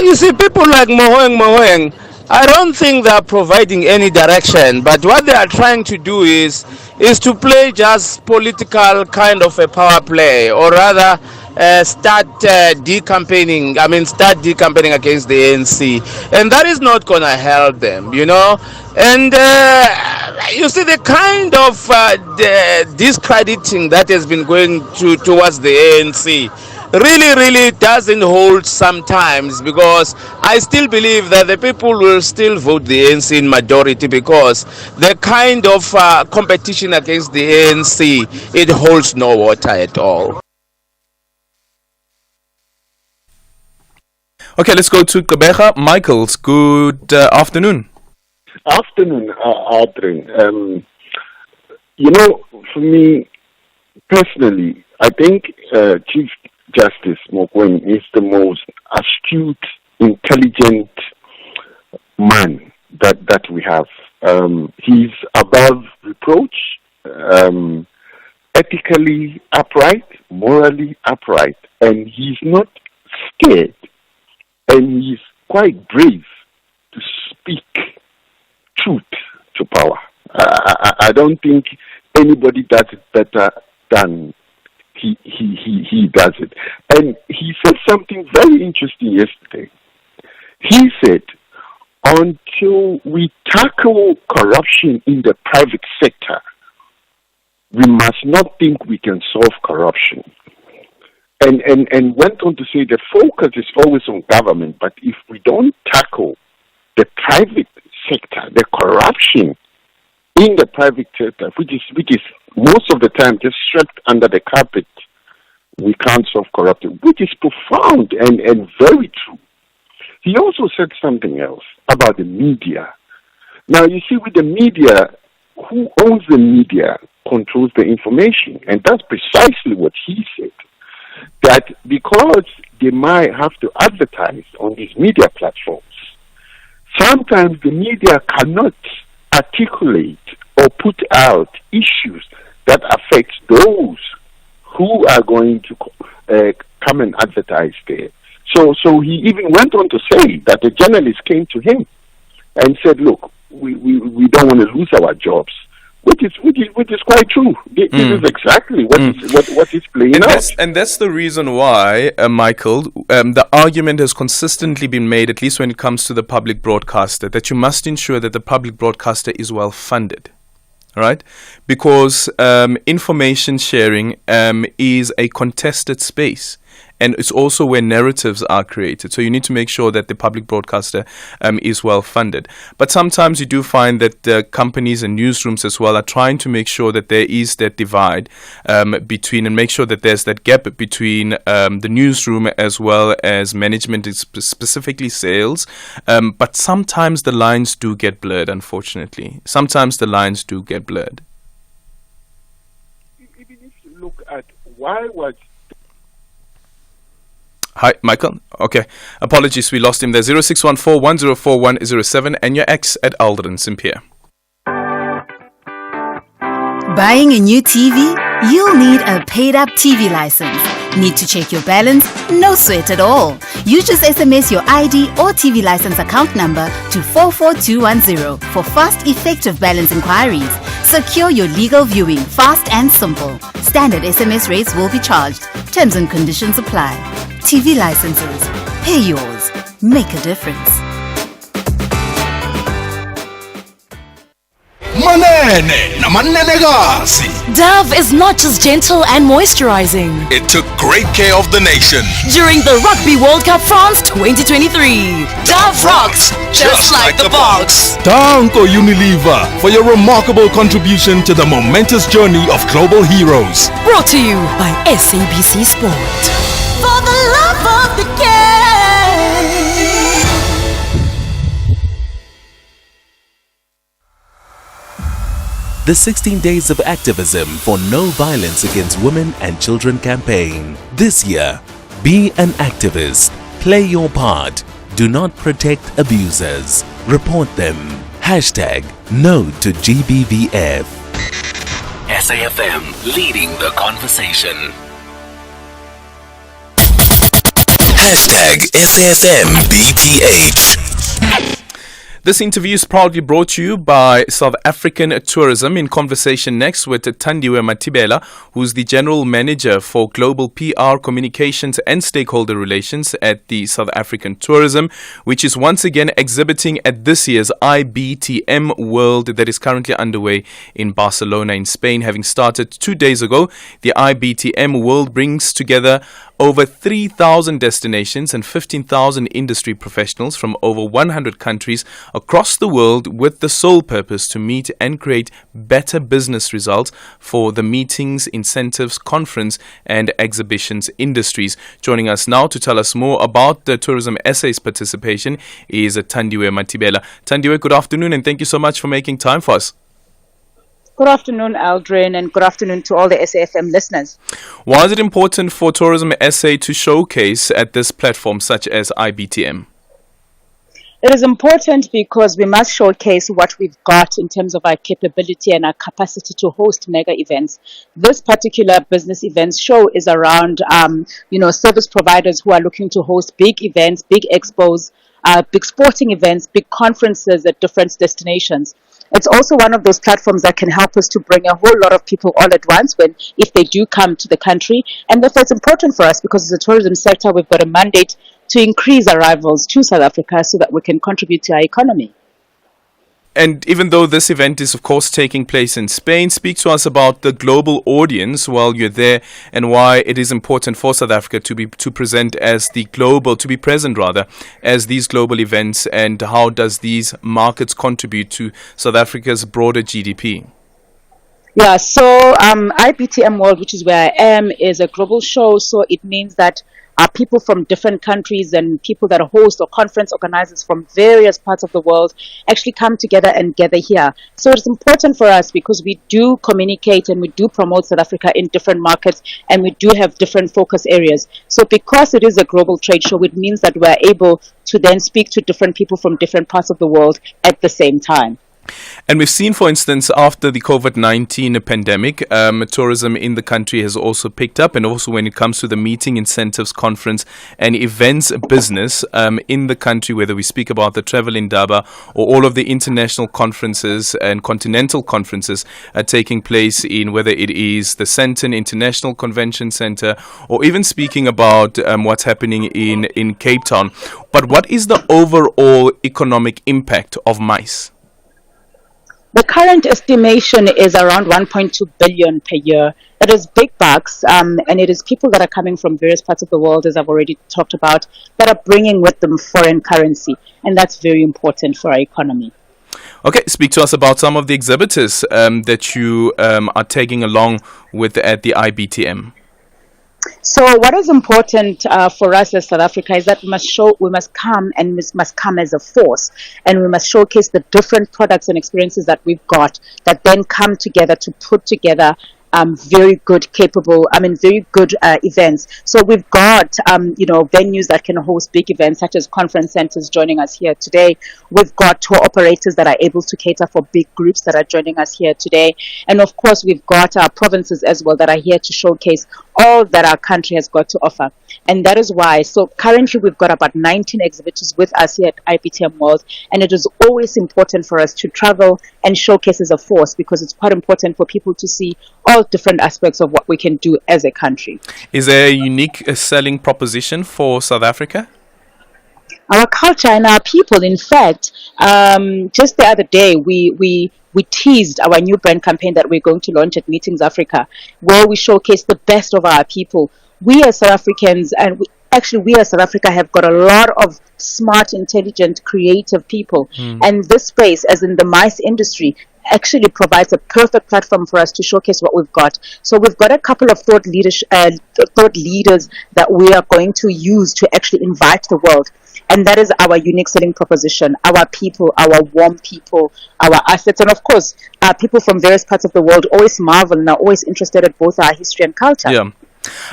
you see people like Mogoeng, I don't think they are providing any direction, but what they are trying to do is to play just political kind of a power play, or rather start decampaigning against the ANC, and that is not going to help them, and you see the kind of discrediting that has been going towards the ANC really doesn't hold sometimes, because I still believe that the people will still vote the ANC in majority, because the kind of competition against the ANC, it holds no water at all. Okay, let's go to Gqeberha. Michaels, good afternoon. Afternoon, Aldrin. For me personally, I think Chief Justice Mogoeng is the most astute, intelligent man that we have. He's above reproach, ethically upright, morally upright, and he's not scared, and he's quite brave to speak truth to power. I don't think anybody does it better than he does it. And he said something very interesting yesterday. He said, until we tackle corruption in the private sector, we must not think we can solve corruption. And went on to say the focus is always on government, but if we don't tackle the private sector, the corruption in the private sector, which is most of the time just swept under the carpet, we can't solve corruption, which is profound and very true. He also said something else about the media. Now, you see, with the media, who owns the media controls the information, and that's precisely what he said. That because they might have to advertise on these media platforms, sometimes the media cannot articulate or put out issues that affect those who are going to come and advertise there. So he even went on to say that the journalist came to him and said, look, we don't want to lose our jobs. Which is quite true. This is exactly what is playing out. And that's the reason why, Michael, the argument has consistently been made, at least when it comes to the public broadcaster, that you must ensure that the public broadcaster is well funded. Right? Because information sharing is a contested space. And it's also where narratives are created. So you need to make sure that the public broadcaster is well funded. But sometimes you do find that the companies and newsrooms as well are trying to make sure that there is that divide between, and make sure that there's that gap between the newsroom as well as management, specifically sales. But sometimes the lines do get blurred, unfortunately. Sometimes the lines do get blurred. Even if you look at why was... Hi, Michael. Okay. Apologies, we lost him there. 0614-104107 and your ex at Aldrin Sampear. Buying a new TV? You'll need a paid-up TV license. Need to check your balance? No sweat at all. You just SMS your ID or TV license account number to 44210 for fast, effective balance inquiries. Secure your legal viewing fast and simple. Standard SMS rates will be charged. Terms and conditions apply. TV licenses. Pay yours. Make a difference. Manene namanenekazi. Dove is not just gentle and moisturizing. It took great care of the nation During the Rugby World Cup France 2023. Dove rocks just like the box. Danko Unilever for your remarkable contribution to the momentous journey of global heroes. Brought to you by SABC Sport. For the love of the game. The 16 Days of Activism for No Violence Against Women and Children campaign. This year, be an activist. Play your part. Do not protect abusers. Report them. Hashtag no to GBVF. SAFM leading the conversation. Hashtag SAFMBTH. This interview is proudly brought to you by South African Tourism. In conversation next with Thandiwe Matibela, who's the General Manager for Global PR, Communications and Stakeholder Relations at the South African Tourism, which is once again exhibiting at this year's IBTM World that is currently underway in Barcelona in Spain. Having started 2 days ago, the IBTM World brings together over 3,000 destinations and 15,000 industry professionals from over 100 countries across the world with the sole purpose to meet and create better business results for the meetings, incentives, conference and exhibitions industries. Joining us now to tell us more about the Tourism SA's participation is Thandiwe Matibela. Thandiwe, good afternoon and thank you so much for making time for us. Good afternoon, Aldrin, and good afternoon to all the SAFM listeners. Why is it important for Tourism SA to showcase at this platform such as IBTM? It is important because we must showcase what we've got in terms of our capability and our capacity to host mega events. This particular business events show is around, service providers who are looking to host big events, big expos, big sporting events, big conferences at different destinations. It's also one of those platforms that can help us to bring a whole lot of people all at once if they do come to the country. And therefore it's important for us because as a tourism sector, we've got a mandate to increase arrivals to South Africa so that we can contribute to our economy. And even though this event is, of course, taking place in Spain, speak to us about the global audience while you're there and why it is important for South Africa to be present as these global events, and how does these markets contribute to South Africa's broader GDP? Yeah, so IBTM World, which is where I am, is a global show. So it means that people from different countries and people that host or conference organizers from various parts of the world actually come together and gather here. So it's important for us because we do communicate and we do promote South Africa in different markets, and we do have different focus areas. So because it is a global trade show, it means that we're able to then speak to different people from different parts of the world at the same time. And we've seen, for instance, after the COVID-19 pandemic, tourism in the country has also picked up. And also when it comes to the meeting, incentives, conference and events business in the country, whether we speak about the Travel Indaba or all of the international conferences and continental conferences taking place in whether it is the Sandton International Convention Center or even speaking about what's happening in Cape Town. But what is the overall economic impact of MICE? The current estimation is around 1.2 billion per year. It is big bucks, and it is people that are coming from various parts of the world, as I've already talked about, that are bringing with them foreign currency, and that's very important for our economy. Okay, speak to us about some of the exhibitors that you are taking along with at the IBTM. So what is important for us as South Africa is that we must come as a force, and we must showcase the different products and experiences that we've got that then come together to put together very good events. So we've got, venues that can host big events such as conference centers joining us here today. We've got tour operators that are able to cater for big groups that are joining us here today. And of course, we've got our provinces as well that are here to showcase all that our country has got to offer. And that is why, so currently we've got about 19 exhibitors with us here at IBTM World, and it is always important for us to travel and showcase as a force because it's quite important for people to see all different aspects of what we can do as a country. Is there a unique selling proposition for South Africa? Our culture and our people. In fact, just the other day, we teased our new brand campaign that we're going to launch at Meetings Africa, where we showcase the best of our people. We as South Africans, and we as South Africa have got a lot of smart, intelligent, creative people. And this space, as in the MICE industry, actually provides a perfect platform for us to showcase what we've got. So we've got a couple of thought leaders that we are going to use to actually invite the world. And that is our unique selling proposition, our people, our warm people, our assets. And of course, people from various parts of the world always marvel and are always interested in both our history and culture. Yeah.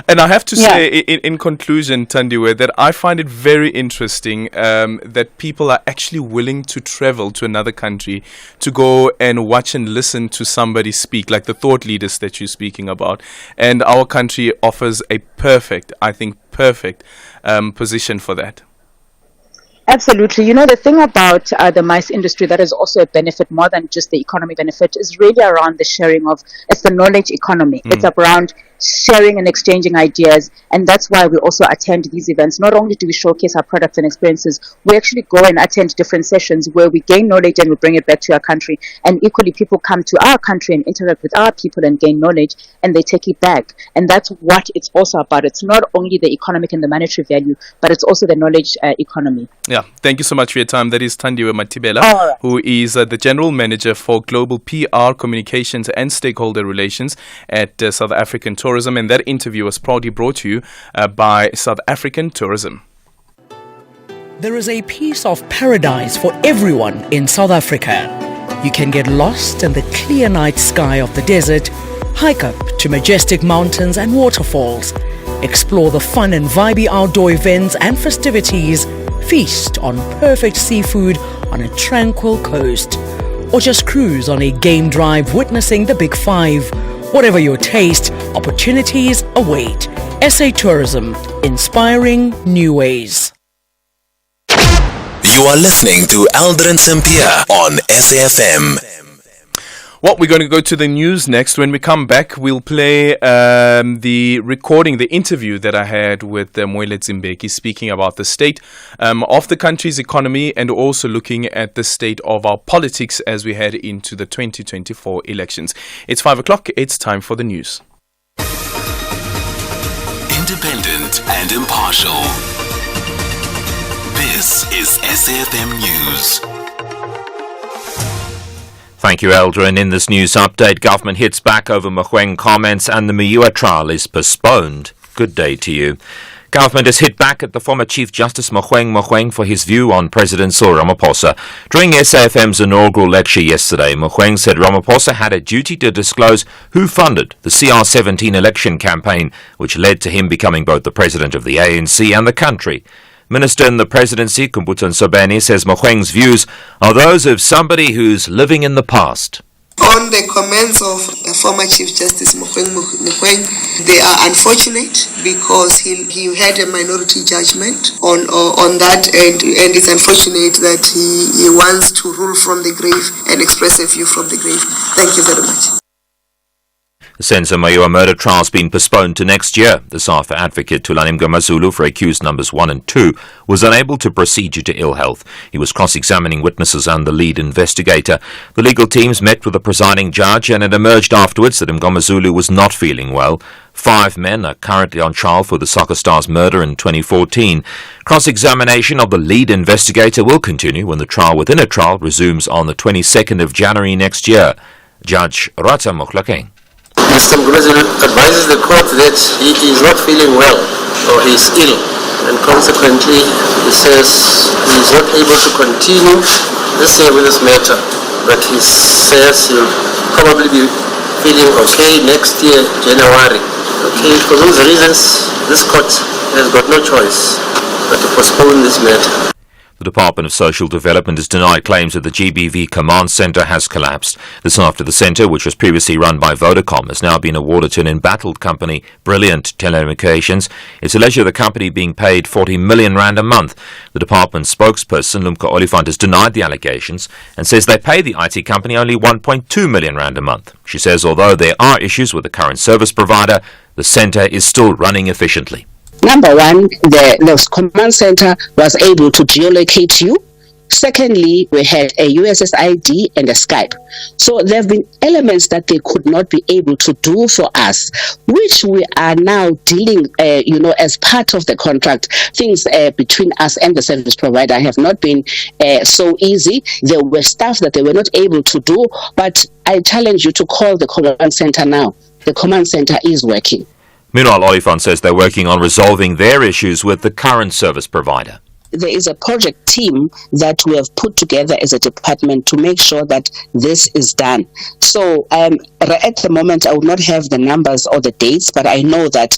And I have to say, in conclusion, Thandiwe, that I find it very interesting that people are actually willing to travel to another country to go and watch and listen to somebody speak, like the thought leaders that you're speaking about. And our country offers a perfect position for that. Absolutely. You know, the thing about the MICE industry that is also a benefit more than just the economy benefit is really around the sharing of, it's the knowledge economy. It's around sharing and exchanging ideas, and that's why we also attend these events. Not only do we showcase our products and experiences, we actually go and attend different sessions where we gain knowledge and we bring it back to our country, and equally people come to our country and interact with our people and gain knowledge and they take it back. And that's what it's also about. It's not only the economic and the monetary value, but it's also the knowledge economy. Yeah, thank you so much for your time. That is Thandiwe Matibela, who is the General Manager for Global PR, Communications and Stakeholder Relations at South African Tourism. And that interview was proudly brought to you by South African Tourism. There is a piece of paradise for everyone in South Africa. You can get lost in the clear night sky of the desert, hike up to majestic mountains and waterfalls, explore the fun and vibey outdoor events and festivities, feast on perfect seafood on a tranquil coast, or just cruise on a game drive witnessing the Big Five. Whatever your taste, opportunities await. SA Tourism, inspiring new ways. You are listening to Aldrin Sampear on SAFM. Well, we're going to go to the news next. When we come back, we'll play the interview that I had with Moile Zimbeki, speaking about the state of the country's economy and also looking at the state of our politics as we head into the 2024 elections. It's 5 o'clock. It's time for the news. Independent and impartial. This is SAFM News. Thank you, Aldrin. In this news update, government hits back over Mogoeng comments and the Miua trial is postponed. Good day to you. Government has hit back at the former Chief Justice Mogoeng for his view on President Cyril Ramaphosa. During SAFM's inaugural lecture yesterday, Mogoeng said Ramaphosa had a duty to disclose who funded the CR17 election campaign, which led to him becoming both the president of the ANC and the country. Minister in the presidency, Kumbutsa Nsobeni, says Mogoeng's views are those of somebody who's living in the past. On the comments of the former Chief Justice Mogoeng, they are unfortunate because he had a minority judgment on that, and it's unfortunate that he wants to rule from the grave and express a view from the grave. Thank you very much. The Senzo Mayua murder trial has been postponed to next year. The SAFA advocate Thulani Mngomezulu for accused numbers 1 and 2 was unable to proceed due to ill health. He was cross-examining witnesses and the lead investigator. The legal teams met with the presiding judge and it emerged afterwards that Mngomezulu was not feeling well. 5 men are currently on trial for the soccer star's murder in 2014. Cross-examination of the lead investigator will continue when the trial within a trial resumes on the 22nd of January next year. Judge Rata Mohlakeng. Mr. Mngomezulu advises the court that he is not feeling well or he is ill, and consequently he says he is not able to continue this year with this matter, but he says he'll probably be feeling okay next year, January. Okay, for those reasons, this court has got no choice but to postpone this matter. The Department of Social Development has denied claims that the GBV Command Centre has collapsed. This after the centre, which was previously run by Vodacom, has now been awarded to an embattled company, Brilliant Telecommunications. It's alleged the company being paid 40 million rand a month. The department spokesperson, Lumka Olifant, has denied the allegations and says they pay the IT company only 1.2 million rand a month. She says although there are issues with the current service provider, the centre is still running efficiently. Number one, the command center was able to geolocate you. Secondly, we had a USSID and a Skype. So there have been elements that they could not be able to do for us, which we are now dealing, as part of the contract. Things between us and the service provider have not been so easy. There were stuff that they were not able to do, but I challenge you to call the command center now. The command center is working. Meanwhile, Olifant says they're working on resolving their issues with the current service provider. There is a project team that we have put together as a department to make sure that this is done. So at the moment, I will not have the numbers or the dates, but I know that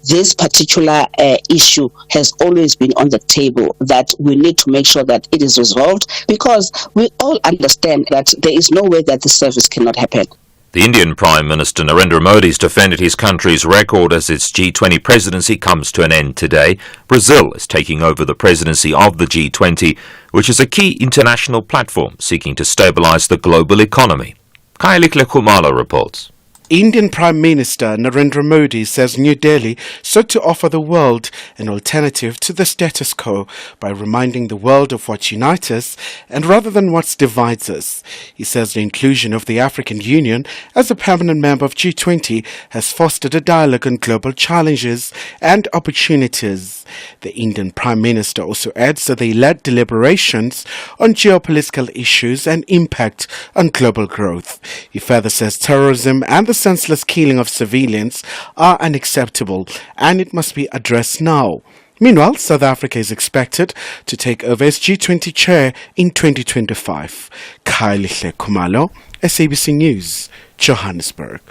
this particular issue has always been on the table, that we need to make sure that it is resolved, because we all understand that there is no way that the service cannot happen. The Indian Prime Minister Narendra Modi has defended his country's record as its G20 presidency comes to an end today. Brazil is taking over the presidency of the G20, which is a key international platform seeking to stabilize the global economy. Kailikle Khumalo reports. Indian Prime Minister Narendra Modi says New Delhi sought to offer the world an alternative to the status quo by reminding the world of what unites us and rather than what divides us. He says the inclusion of the African Union as a permanent member of G20 has fostered a dialogue on global challenges and opportunities. The Indian Prime Minister also adds that they led deliberations on geopolitical issues and impact on global growth. He further says terrorism and the senseless killing of civilians are unacceptable and it must be addressed now. Meanwhile, South Africa is expected to take over as G20 chair in 2025. Kailikle Khumalo, SABC News, Johannesburg.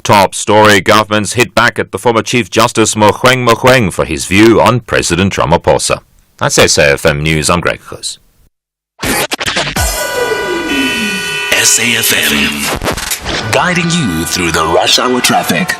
Top story, government's hit back at the former Chief Justice Mogoeng for his view on President Ramaphosa. That's SAFM News, I'm Greg Khus. SAFM, guiding you through the rush hour traffic.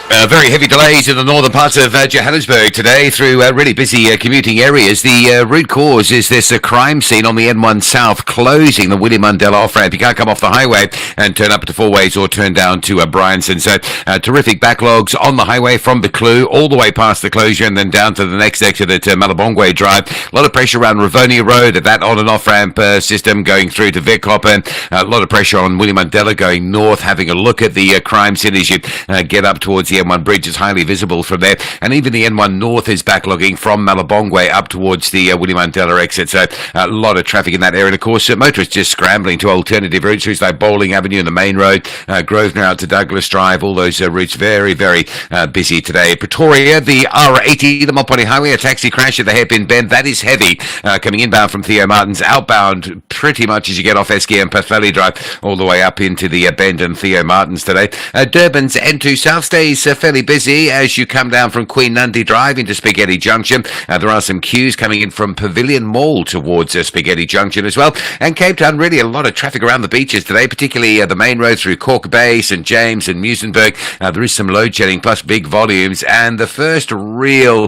Very heavy delays in the northern parts of Johannesburg today through really busy commuting areas. The root cause is this crime scene on the N1 South closing the Willie Mandela off-ramp. You can't come off the highway and turn up to Four Ways or turn down to Bryanston. So terrific backlogs on the highway from the Kloof all the way past the closure and then down to the next exit at Malabongwe Drive. A lot of pressure around Rivonia Road, that on and off-ramp system going through to Wekhoppen. A lot of pressure on Willie Mandela going north, having a look at the crime scene as you get up towards the N1 bridge is highly visible from there, and even the N1 North is backlogging from Malabongwe up towards the Willie Mandela exit, so a lot of traffic in that area, and of course motorists just scrambling to alternative routes like Bowling Avenue and the main road, Grosvenor out to Douglas Drive, all those routes very, very busy today. Pretoria, the R80, the Mopani Highway, a taxi crash at the Hairpin Bend, that is heavy, coming inbound from Theo Martins, outbound pretty much as you get off Esky and Pathvalley Drive, all the way up into the Bend and Theo Martins today. Durban's N2 South stays fairly busy as you come down from Queen Nandi Drive into Spaghetti Junction. There are some queues coming in from Pavilion Mall towards Spaghetti Junction as well. And Cape Town, really a lot of traffic around the beaches today, particularly the main road through Cork Bay, St James and Muizenberg. There is some load shedding plus big volumes, and the first real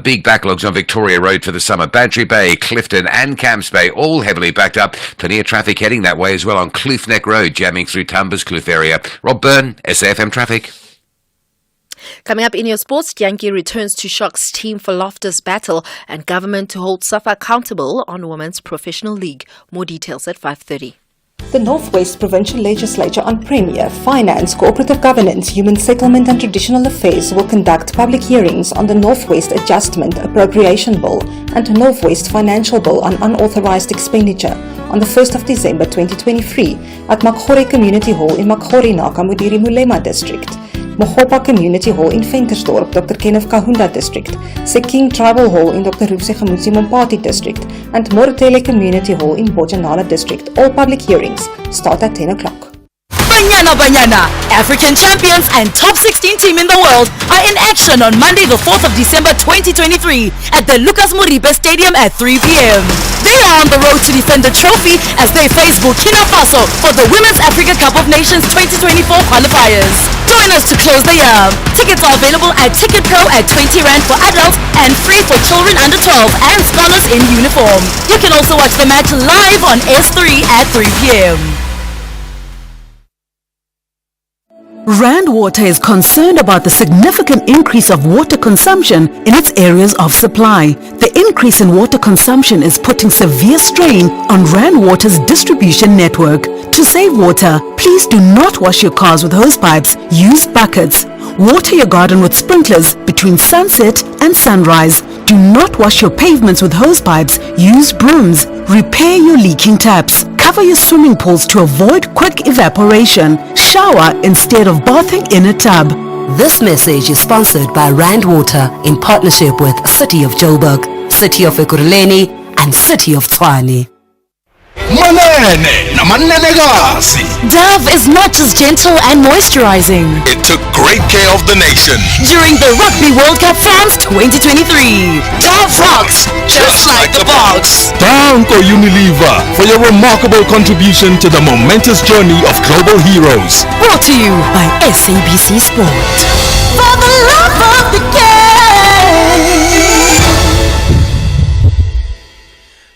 big backlogs on Victoria Road for the summer. Bantry Bay, Clifton and Camps Bay all heavily backed up. Plenty of traffic heading that way as well on Kloof Neck Road, jamming through Tumbers Kloof area. Rob Byrne, SAFM Traffic. Coming up in your sports, Yankee returns to shocks team for Loftus battle and government to hold SAFA accountable on Women's Professional League. More details at 5:30. The Northwest Provincial Legislature on Premier, Finance, Cooperative Governance, Human Settlement and Traditional Affairs will conduct public hearings on the Northwest Adjustment Appropriation Bill and Northwest Financial Bill on Unauthorized Expenditure on the 1st of December 2023 at Makhore Community Hall in Makhore, Nakamudiri Mulema District, Mogopa Community Hall in Ventersdorp, Dr. Kenneth Kahunda District, Seking Tribal Hall in Dr. Rupse Gamutsi Mompati District, and Morotele Community Hall in Bojanala District. All public hearings start at 10 o'clock. Banyana, African champions and top 16 team in the world are in action on Monday the 4th of December 2023 at the Lucas Moribe Stadium at 3 p.m. They are on the road to defend the trophy as they face Burkina Faso for the Women's Africa Cup of Nations 2024 qualifiers. Join us to close the year. Tickets are available at Ticket Pro at 20 Rand for adults and free for children under 12 and scholars in uniform. You can also watch the match live on S3 at 3 p.m. Rand Water is concerned about the significant increase of water consumption in its areas of supply. The increase in water consumption is putting severe strain on Rand Water's distribution network. To save water, please do not wash your cars with hose pipes. Use buckets. Water your garden with sprinklers between sunset and sunrise. Do not wash your pavements with hose pipes. Use brooms. Repair your leaking taps. Cover your swimming pools to avoid quick evaporation. Shower instead of bathing in a tub. This message is sponsored by Rand Water in partnership with City of Joburg, City of Ekurhuleni and City of Tshwane. Manene namanenekazi. Dove is not just gentle and moisturizing. It took great care of the nation during the Rugby World Cup France 2023. Dove rocks just like the box. Thank you, Unilever, for your remarkable contribution to the momentous journey of global heroes. Brought to you by SABC Sport. For the love of the game.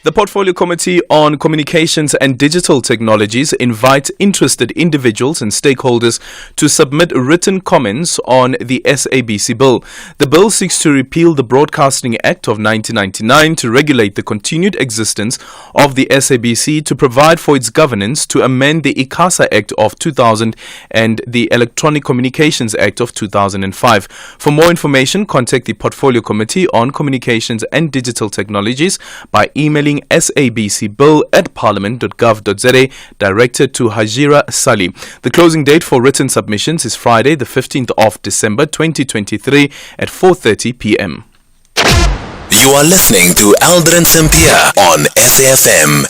The Portfolio Committee on Communications and Digital Technologies invites interested individuals and stakeholders to submit written comments on the SABC bill. The bill seeks to repeal the Broadcasting Act of 1999 to regulate the continued existence of the SABC, to provide for its governance, to amend the ICASA Act of 2000 and the Electronic Communications Act of 2005. For more information, contact the Portfolio Committee on Communications and Digital Technologies by emailing sabcbill@parliament.gov.za, directed to Hajira Sali. The closing date for written submissions is Friday, the 15th of December 2023 at 4:30 p.m. You are listening to Aldrin Sampear on SAFM.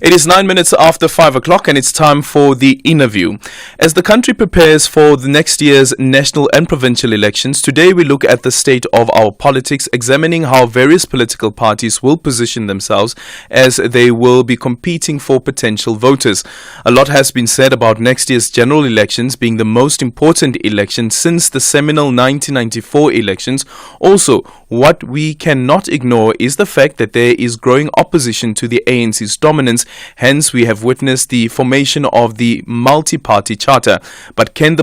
It is 9 minutes after 5 o'clock and it's time for the interview. As the country prepares for the next year's national and provincial elections, today we look at the state of our politics, examining how various political parties will position themselves as they will be competing for potential voters. A lot has been said about next year's general elections being the most important election since the seminal 1994 elections. Also, what we cannot ignore is the fact that there is growing opposition to the ANC's dominance. Hence, we have witnessed the formation of the multi-party charter. But can the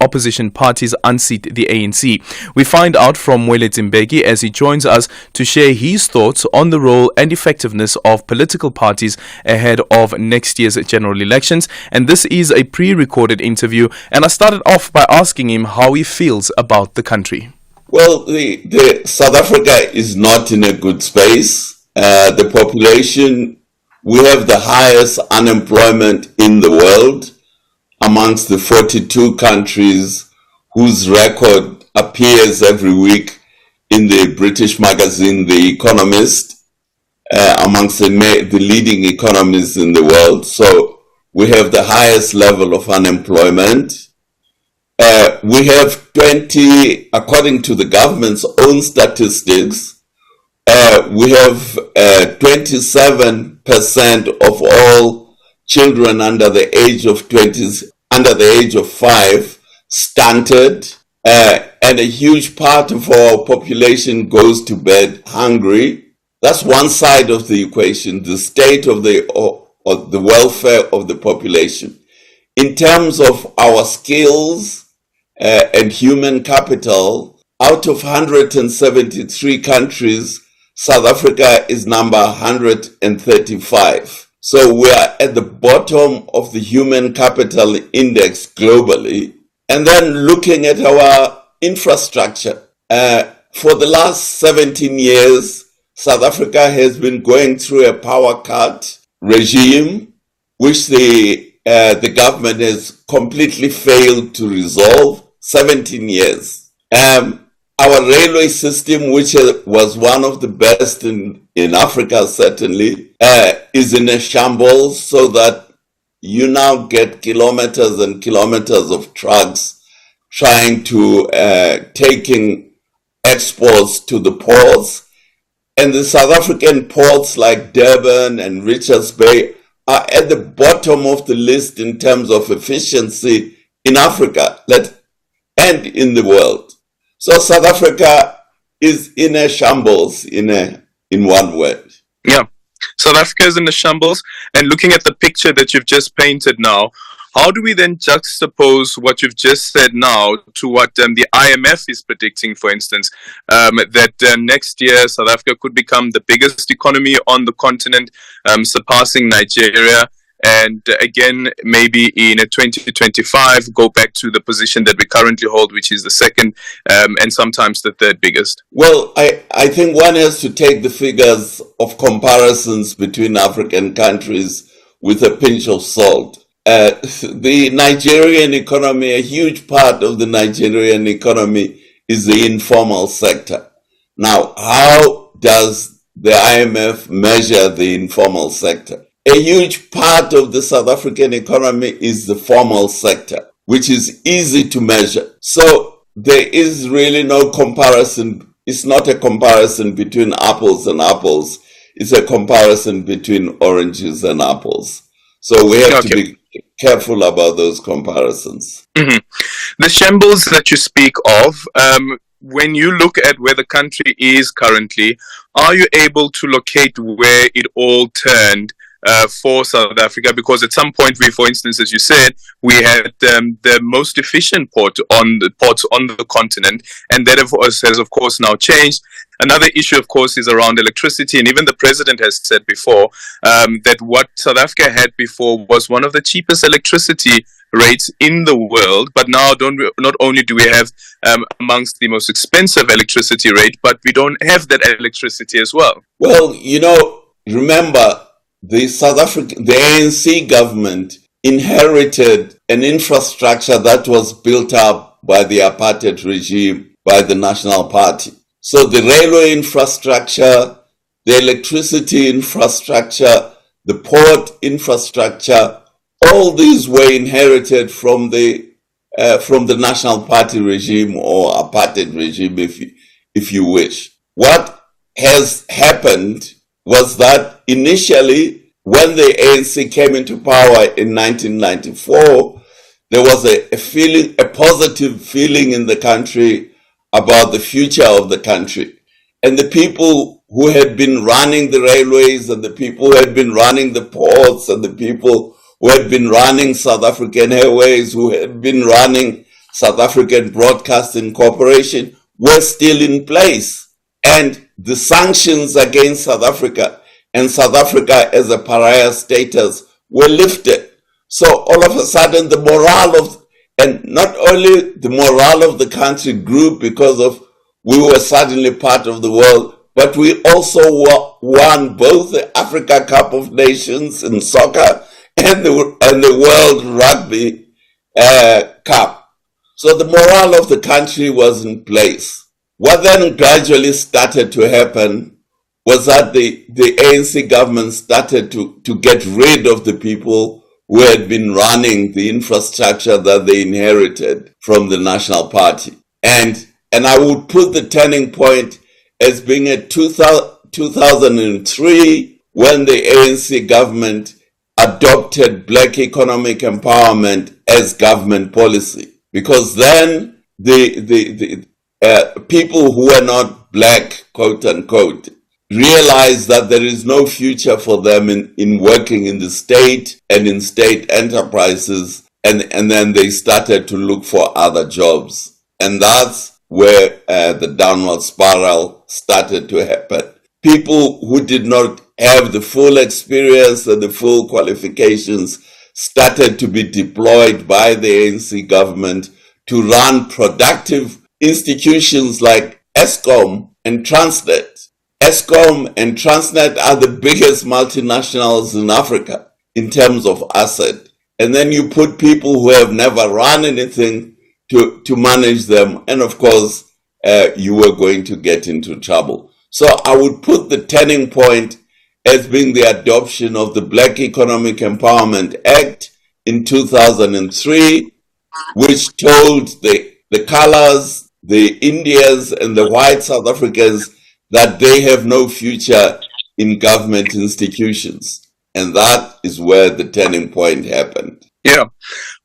opposition parties unseat the ANC? We find out from Mwele Timbeki as he joins us to share his thoughts on the role and effectiveness of political parties ahead of next year's general elections. And this is a pre-recorded interview, and I started off by asking him how he feels about the country. Well, the South Africa is not in a good space. The population, we have the highest unemployment in the world amongst the 42 countries whose record appears every week in the British magazine The Economist, amongst the leading economies in the world. So we have the highest level of unemployment. We have 20, according to the government's own statistics, we have 27% of all children under the age of 5 stunted, and a huge part of our population goes to bed hungry. That's one side of the equation, the state of the welfare of the population. In terms of our skills and human capital, out of 173 countries, South Africa is number 135. So we are at the bottom of the human capital index globally. And then looking at our infrastructure, for the last 17 years, South Africa has been going through a power cut regime, which the government has completely failed to resolve. 17 years. Our railway system, which was one of the best in Africa, certainly, is in a shambles, so that you now get kilometers and kilometers of trucks trying to taking exports to the ports. And the South African ports like Durban and Richards Bay are at the bottom of the list in terms of efficiency in Africa and in the world. So South Africa is in a shambles, in one word. Yeah, South Africa is in a shambles. And looking at the picture that you've just painted now, how do we then juxtapose what you've just said now to what the IMF is predicting, for instance, that next year South Africa could become the biggest economy on the continent, surpassing Nigeria, and again, maybe in 2025, go back to the position that we currently hold, which is the second and sometimes the third biggest? Well, I think one has to take the figures of comparisons between African countries with a pinch of salt. The Nigerian economy, a huge part of the Nigerian economy is the informal sector. Now, how does the IMF measure the informal sector? A huge part of the South African economy is the formal sector, which is easy to measure. So there is really no comparison. It's not a comparison between apples and apples. It's a comparison between oranges and apples. So we have to be careful about those comparisons. Mm-hmm. The shambles that you speak of, when you look at where the country is currently, are you able to locate where it all turned for South Africa? Because at some point, for instance, as you said, we had the most efficient ports on the continent, and that has of course now changed. Another issue, of course, is around electricity, and even the president has said before that what South Africa had before was one of the cheapest electricity rates in the world, but now not only do we have amongst the most expensive electricity rate, but we don't have that electricity as well. Well, remember, the ANC government inherited an infrastructure that was built up by the apartheid regime, by the National Party. So the railway infrastructure, the electricity infrastructure, the port infrastructure, all these were inherited from the National Party regime or apartheid regime, if you wish. What has happened was that initially, when the ANC came into power in 1994, there was a positive feeling in the country about the future of the country. And the people who had been running the railways and the people who had been running the ports and the people who had been running South African Airways, who had been running South African Broadcasting Corporation were still in place. And the sanctions against South Africa and South Africa as a pariah status were lifted. So all of a sudden the morale and not only the morale of the country grew because of we were suddenly part of the world, but we also won both the Africa Cup of Nations in soccer and the World Rugby Cup. So the morale of the country was in place. What then gradually started to happen was that the ANC government started to get rid of the people who had been running the infrastructure that they inherited from the National Party. And I would put the turning point as being at 2003 when the ANC government adopted black economic empowerment as government policy. Because then the people who were not black, quote unquote, realized that there is no future for them in working in the state and in state enterprises. And then they started to look for other jobs. And that's where the downward spiral started to happen. People who did not have the full experience and the full qualifications started to be deployed by the ANC government to run productive institutions like Eskom and Transnet. Eskom and Transnet are the biggest multinationals in Africa in terms of asset. And then you put people who have never run anything to manage them. And of course, you were going to get into trouble. So I would put the turning point as being the adoption of the Black Economic Empowerment Act in 2003, which told the colors, the Indians and the white South Africans that they have no future in government institutions. And that is where the turning point happened. Yeah.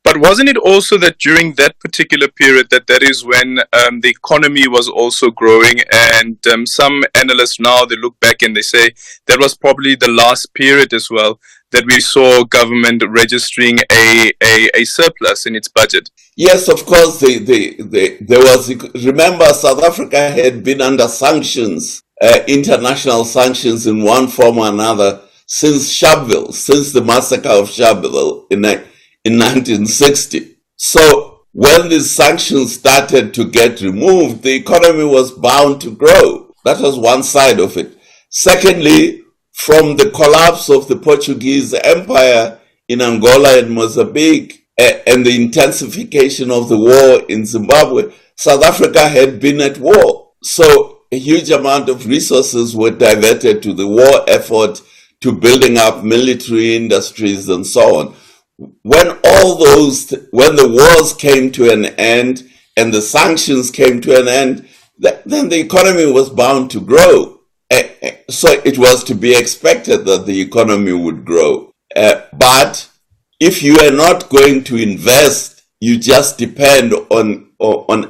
But wasn't it also that during that particular period that is when the economy was also growing, and some analysts now, they look back and they say that was probably the last period as well that we saw government registering a surplus in its budget? Yes, of course, there was, remember, South Africa had been under sanctions, international sanctions in one form or another since Sharpeville, since the massacre of Sharpeville in 1960. So when the sanctions started to get removed, the economy was bound to grow. That was one side of it. Secondly, from the collapse of the Portuguese Empire in Angola and Mozambique and the intensification of the war in Zimbabwe, South Africa had been at war. So a huge amount of resources were diverted to the war effort, to building up military industries and so on. When the wars came to an end and the sanctions came to an end, then the economy was bound to grow. So it was to be expected that the economy would grow. But if you are not going to invest, you just depend on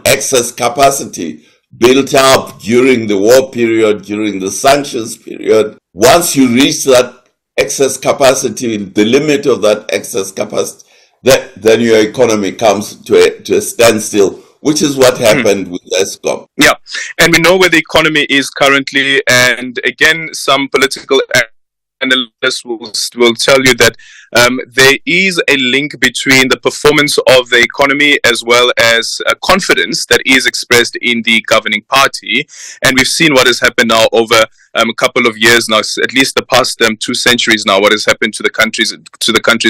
excess capacity built up during the war period, during the sanctions period. Once you reach that excess capacity, the limit of that excess capacity, then your economy comes to a standstill, which is what happened with Eskom. Yeah, and we know where the economy is currently, and again, some political analysts will tell you that there is a link between the performance of the economy as well as confidence that is expressed in the governing party. And we've seen what has happened now over a couple of years now, at least the past 2 centuries now, what has happened to the country's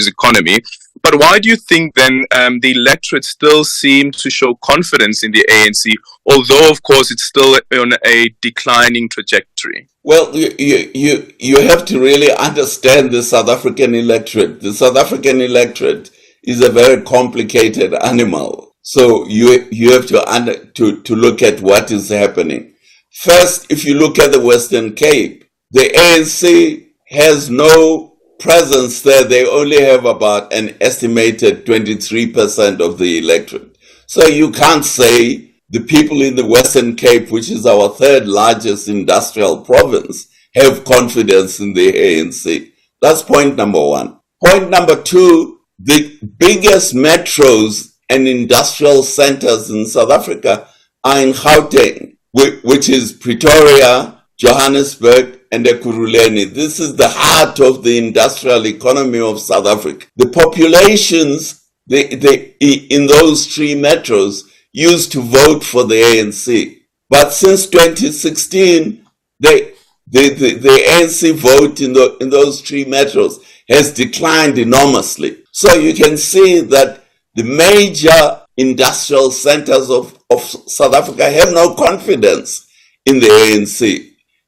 economy. But why do you think then the electorate still seem to show confidence in the ANC, although of course it's still on a declining trajectory? Well, you have to really understand the South African electorate. The South African electorate is a very complicated animal. So you have to look at what is happening. First, if you look at the Western Cape, the ANC has no presence there. They only have about an estimated 23% of the electorate. So you can't say the people in the Western Cape, which is our third largest industrial province, have confidence in the ANC. That's point number one. Point number two, the biggest metros and industrial centers in South Africa are in Gauteng, which is Pretoria, Johannesburg, and Ekurhuleni. This is the heart of the industrial economy of South Africa. The populations in those three metros used to vote for the ANC. But since 2016, the ANC vote in those three metros has declined enormously. So you can see that the major industrial centers of South Africa have no confidence in the ANC.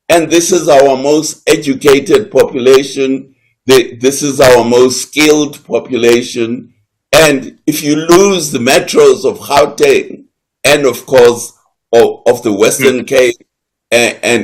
And this is our most educated population. This is our most skilled population. And if you lose the metros of Gauteng and, of course, of the Western Cape and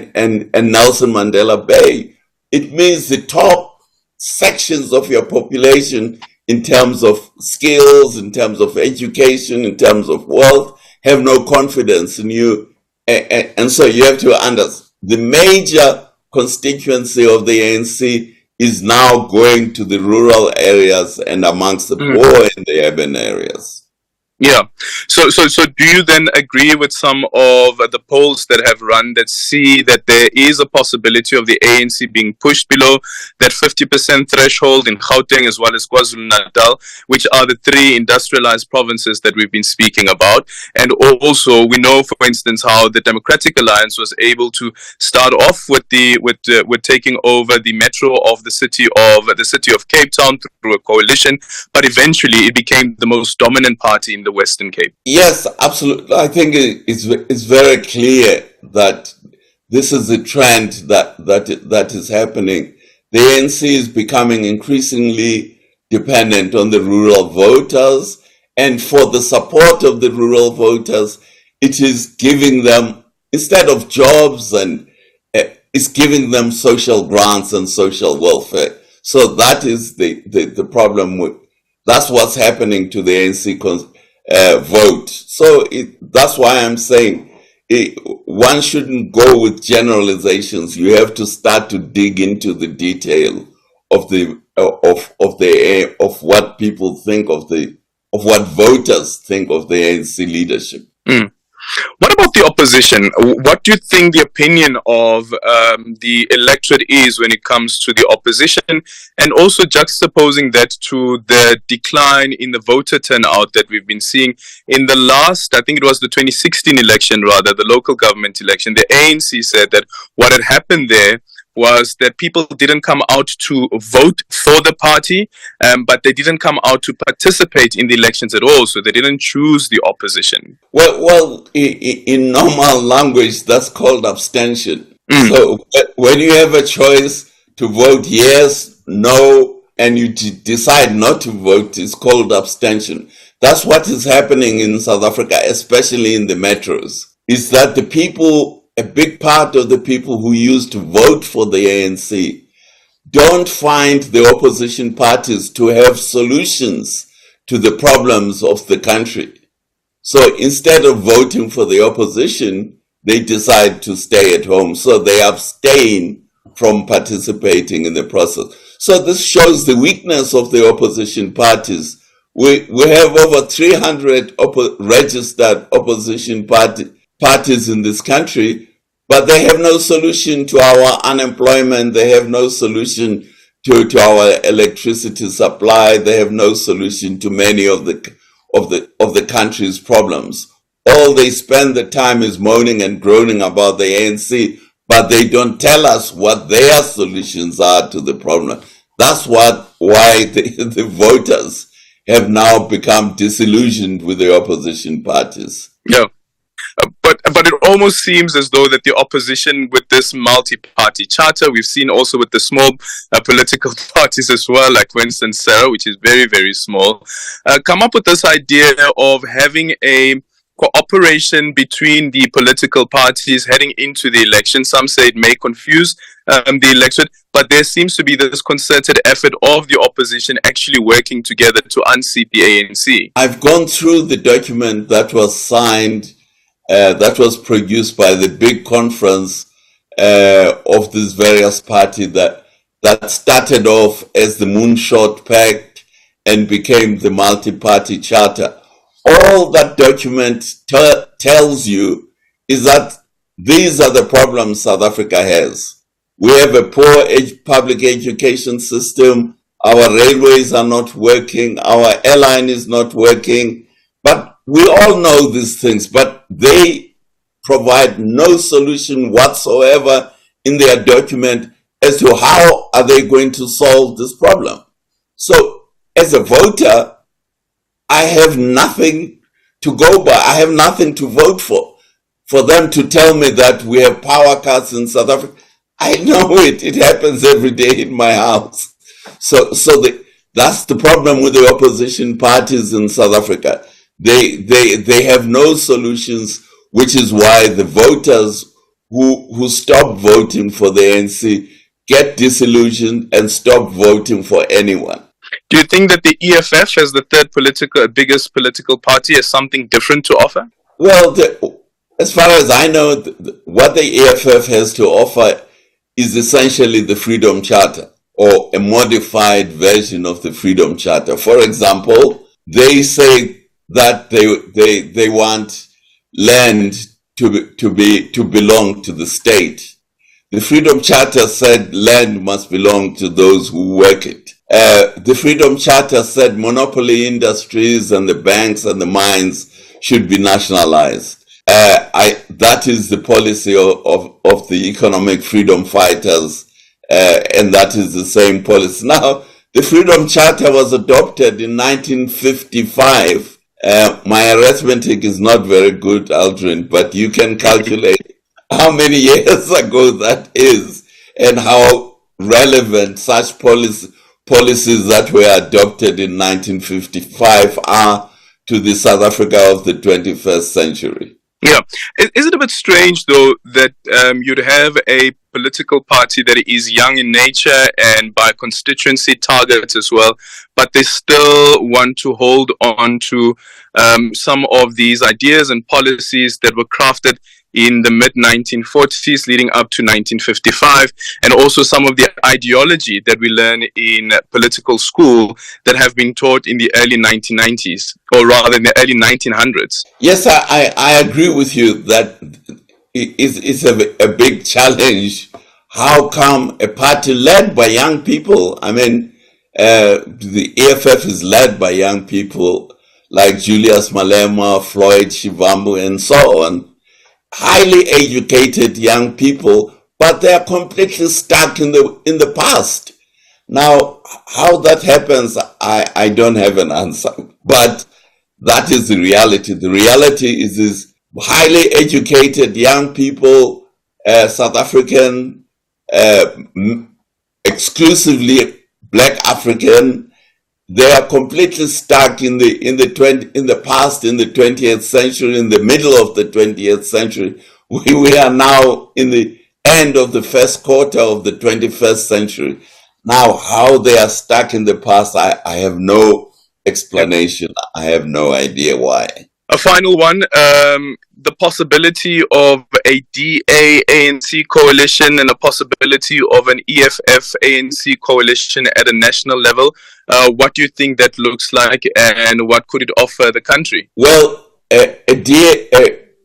Nelson Mandela Bay, it means the top sections of your population in terms of skills, in terms of education, in terms of wealth, have no confidence in you. And so you have to understand the major constituency of the ANC is now going to the rural areas and amongst the poor in the urban areas. Yeah. So do you then agree with some of the polls that have run that see that there is a possibility of the ANC being pushed below that 50% threshold in Gauteng as well as KwaZulu-Natal, which are the three industrialized provinces that we've been speaking about? And also we know, for instance, how the Democratic Alliance was able to start off with taking over the metro of the city of Cape Town through a coalition, but eventually it became the most dominant party in the Western Cape. Yes, absolutely. I think it's very clear that this is a trend that is happening. The ANC is becoming increasingly dependent on the rural voters, and for the support of the rural voters, it is giving them, instead of jobs, and it's giving them social grants and social welfare. So that is the problem. That's what's happening to the ANC vote. So that's why I'm saying one shouldn't go with generalizations. You have to start to dig into the detail of what people think of what voters think of the ANC leadership. What about the opposition? What do you think the opinion of the electorate is when it comes to the opposition, and also juxtaposing that to the decline in the voter turnout that we've been seeing in the last, I think it was the 2016 election, rather, the local government election? The ANC said that what had happened there was that people didn't come out to vote for the party, but they didn't come out to participate in the elections at all, so they didn't choose the opposition. Well, in normal language, that's called abstention. So when you have a choice to vote yes, no, and you decide not to vote, it's called abstention. That's what is happening in South Africa, especially in the metros, is that the people, a big part of the people who used to vote for the ANC don't find the opposition parties to have solutions to the problems of the country. So instead of voting for the opposition, they decide to stay at home. So they abstain from participating in the process. So this shows the weakness of the opposition parties. We have over 300 registered opposition parties in this country, but they have no solution to our unemployment. They have no solution to our electricity supply. They have no solution to many of the country's problems. All they spend the time is moaning and groaning about the ANC, but they don't tell us what their solutions are to the problem. That's why the voters have now become disillusioned with the opposition parties. Yeah. But it almost seems as though that the opposition with this multi-party charter, we've seen also with the small political parties as well, like for instance Sarah, which is very, very small, come up with this idea of having a cooperation between the political parties heading into the election. Some say it may confuse the election, but there seems to be this concerted effort of the opposition actually working together to unseat the ANC. I've gone through the document that was signed, that was produced by the big conference of these various parties that started off as the Moonshot Pact and became the multi-party charter. All that document tells you is that these are the problems South Africa has. We have a poor public education system. Our railways are not working. Our airline is not working. But we all know these things, but they provide no solution whatsoever in their document as to how are they going to solve this problem. So as a voter, I have nothing to go by. I have nothing to vote for. For them to tell me that we have power cuts in South Africa, I know it. It happens every day in my house. So that's the problem with the opposition parties in South Africa. They have no solutions, which is why the voters who stop voting for the ANC get disillusioned and stop voting for anyone. Do you think that the EFF, as the third biggest political party, has something different to offer? Well, as far as I know, what the EFF has to offer is essentially the Freedom Charter, or a modified version of the Freedom Charter. For example, they say that they want land to belong to the state. The Freedom Charter said land must belong to those who work it. The Freedom Charter said monopoly industries and the banks and the mines should be nationalized. That is the policy of the economic freedom fighters, and that is the same policy. Now, the Freedom Charter was adopted in 1955. My arithmetic is not very good, Aldrin, but you can calculate how many years ago that is and how relevant such policies that were adopted in 1955 are to the South Africa of the 21st century. Yeah. Is it a bit strange, though, that you'd have a political party that is young in nature and by constituency targets as well, but they still want to hold on to some of these ideas and policies that were crafted in the mid-1940s leading up to 1955, and also some of the ideology that we learn in political school that have been taught in the early 1990s, or rather in the early 1900s. Yes, I agree with you that it's a big challenge. How come a party led by young people, I mean, the EFF is led by young people like Julius Malema, Floyd Shivambu, and so on, highly educated young people, but they are completely stuck in the past. Now, how that happens, I don't have an answer, but that is the reality. The reality is highly educated young people, South African, exclusively Black African. They are completely stuck in the past, in the 20th century, in the middle of the 20th century. We are now in the end of the first quarter of the 21st century. Now, how they are stuck in the past, I have no explanation. I have no idea why. A final one, the possibility of a DA-ANC coalition and a possibility of an EFF-ANC coalition at a national level. What do you think that looks like, and what could it offer the country? Well, an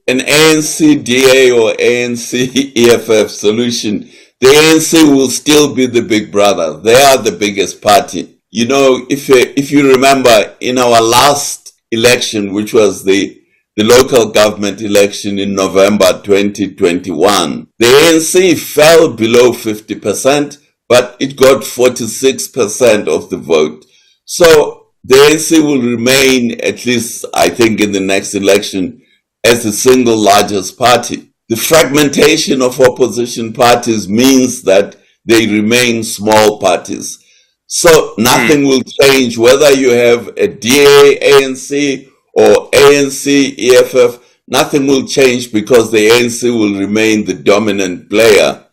ANC DA or ANC EFF solution, the ANC will still be the big brother. They are the biggest party. You know, if you remember, in our last election, which was the local government election in November 2021, the ANC fell below 50%, but it got 46% of the vote. So the ANC will remain, at least I think in the next election, as the single largest party. The fragmentation of opposition parties means that they remain small parties. So nothing will change whether you have a DA, ANC, or ANC, EFF. Nothing will change because the ANC will remain the dominant player.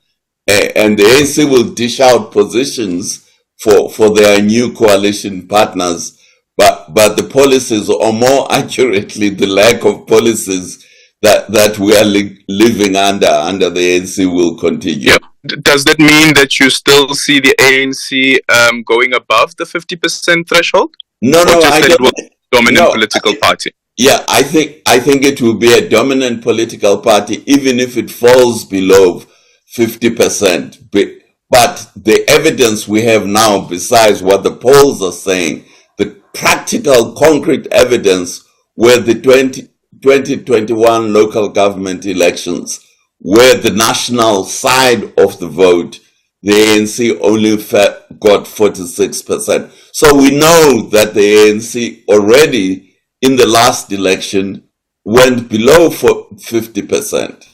And the ANC will dish out positions for their new coalition partners. But the policies, or more accurately, the lack of policies that we are living under the ANC will continue. Yeah. Does that mean that you still see the ANC going above the 50% threshold? No, I don't. It will be a dominant political party. Yeah, I think it will be a dominant political party, even if it falls below 50%. But the evidence we have now, besides what the polls are saying, the practical, concrete evidence were the 2021 local government elections, where the national side of the vote, the ANC only got 46%. So we know that the ANC already in the last election went below 50%.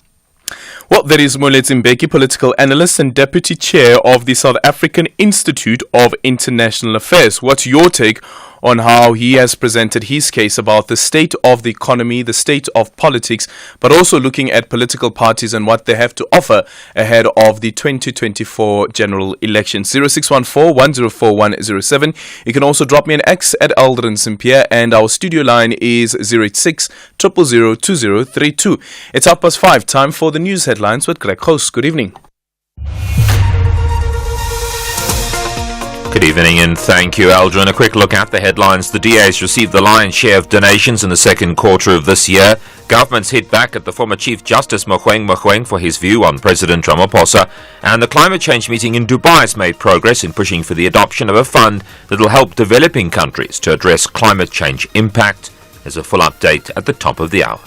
Well, there is Moletsi Mbeki, political analyst and deputy chair of the South African Institute of International Affairs. What's your take on how he has presented his case about the state of the economy, the state of politics, but also looking at political parties and what they have to offer ahead of the 2024 general elections? 0614-104-107. You can also drop me an X at Aldrin Sampear, and our studio line is 086 000 2032. It's 5:30. Time for the news headlines with Greg Host. Good evening. Good evening and thank you, Aldrin. A quick look at the headlines. The DA has received the lion's share of donations in the second quarter of this year. Government's hit back at the former Chief Justice Mogoeng for his view on President Ramaphosa. And the climate change meeting in Dubai has made progress in pushing for the adoption of a fund that will help developing countries to address climate change impact. There's a full update at the top of the hour.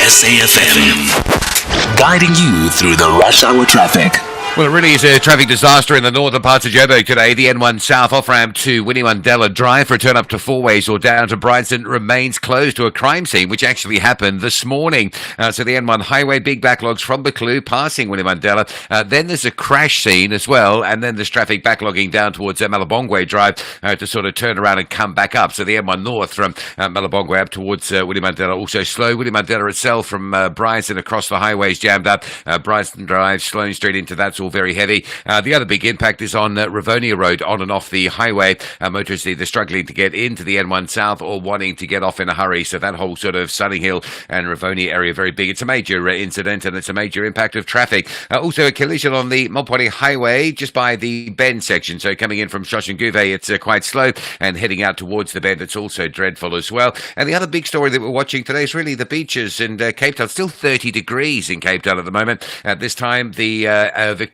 SAFM, guiding you through the rush hour traffic. Well, it really is a traffic disaster in the northern parts of Joburg today. The N1 South off-ramp to Winnie Mandela Drive for a turn up to Four Ways or down to Bryanston remains closed to a crime scene, which actually happened this morning. So the N1 highway, big backlogs from Buccleuch passing Winnie Mandela. Then there's a crash scene as well, and then there's traffic backlogging down towards Malabongwe Drive to sort of turn around and come back up. So the N1 north from Malabongwe up towards Winnie Mandela also slow. Winnie Mandela itself from Bryanston across the highways jammed up. Bryanston Drive, Sloane Street into that's all very heavy. The other big impact is on Rivonia Road on and off the highway. Motorists either struggling to get into the N1 South or wanting to get off in a hurry. So that whole sort of Sunny Hill and Rivonia area very big. It's a major incident and it's a major impact of traffic. Also a collision on the Mopani Highway just by the Bend section. So coming in from Shoshanguve, it's quite slow, and heading out towards the Bend, it's also dreadful as well. And the other big story that we're watching today is really the beaches in Cape Town. Still 30 degrees in Cape Town at the moment. At this time, the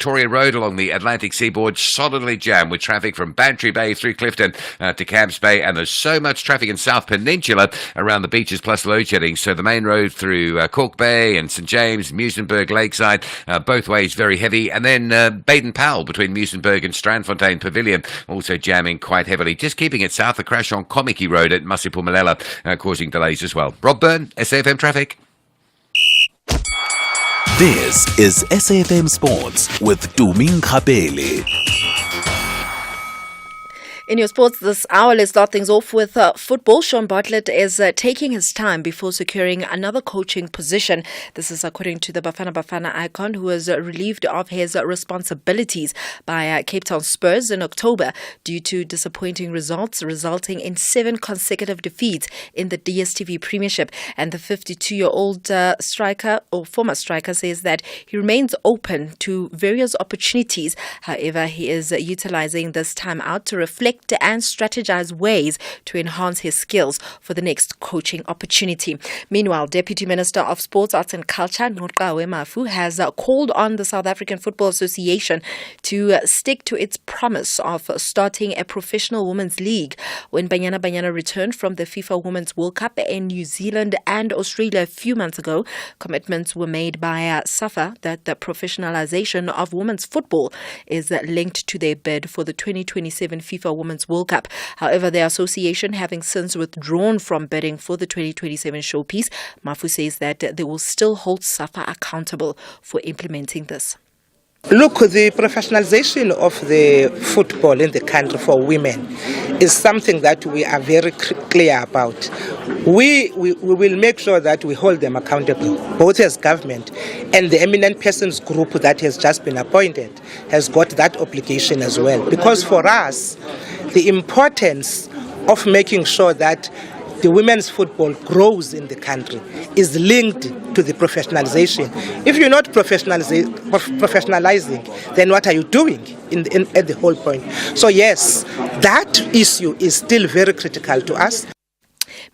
Victoria Road along the Atlantic seaboard solidly jammed with traffic from Bantry Bay through Clifton to Camps Bay, and there's so much traffic in South Peninsula around the beaches plus load shedding. So the main road through Cork Bay and St James, Muizenberg Lakeside, both ways very heavy, and then Baden Powell between Muizenberg and Strandfontein Pavilion also jamming quite heavily. Just keeping it south, a crash on Komiki Road at Masipumalala causing delays as well. Rob Byrne, SAFM Traffic. This is SAFM Sports with Tuming Khapele. In your sports this hour, let's start things off with football. Sean Bartlett is taking his time before securing another coaching position. This is according to the Bafana Bafana icon, who was relieved of his responsibilities by Cape Town Spurs in October due to disappointing results, resulting in 7 consecutive defeats in the DStv Premiership. And the 52-year-old striker or former striker says that he remains open to various opportunities. However, he is utilizing this time out to reflect select and strategize ways to enhance his skills for the next coaching opportunity. Meanwhile, Deputy Minister of Sports, Arts and Culture, Nqawe Mafu, has called on the South African Football Association to stick to its promise of starting a professional women's league. When Banyana returned from the FIFA Women's World Cup in New Zealand and Australia a few months ago, commitments were made by SAFA that the professionalization of women's football is linked to their bid for the 2027 FIFA Women's World Cup. However, the association, having since withdrawn from bidding for the 2027 showpiece, Mafu says that they will still hold SAFA accountable for implementing this. Look, the professionalization of the football in the country for women is something that we are very clear about. We will make sure that we hold them accountable, both as government and the eminent persons group that has just been appointed has got that obligation as well. Because for us, the importance of making sure that the women's football grows in the country is linked to the professionalization. If you're not professionalizing, then what are you doing at the whole point? So yes, that issue is still very critical to us.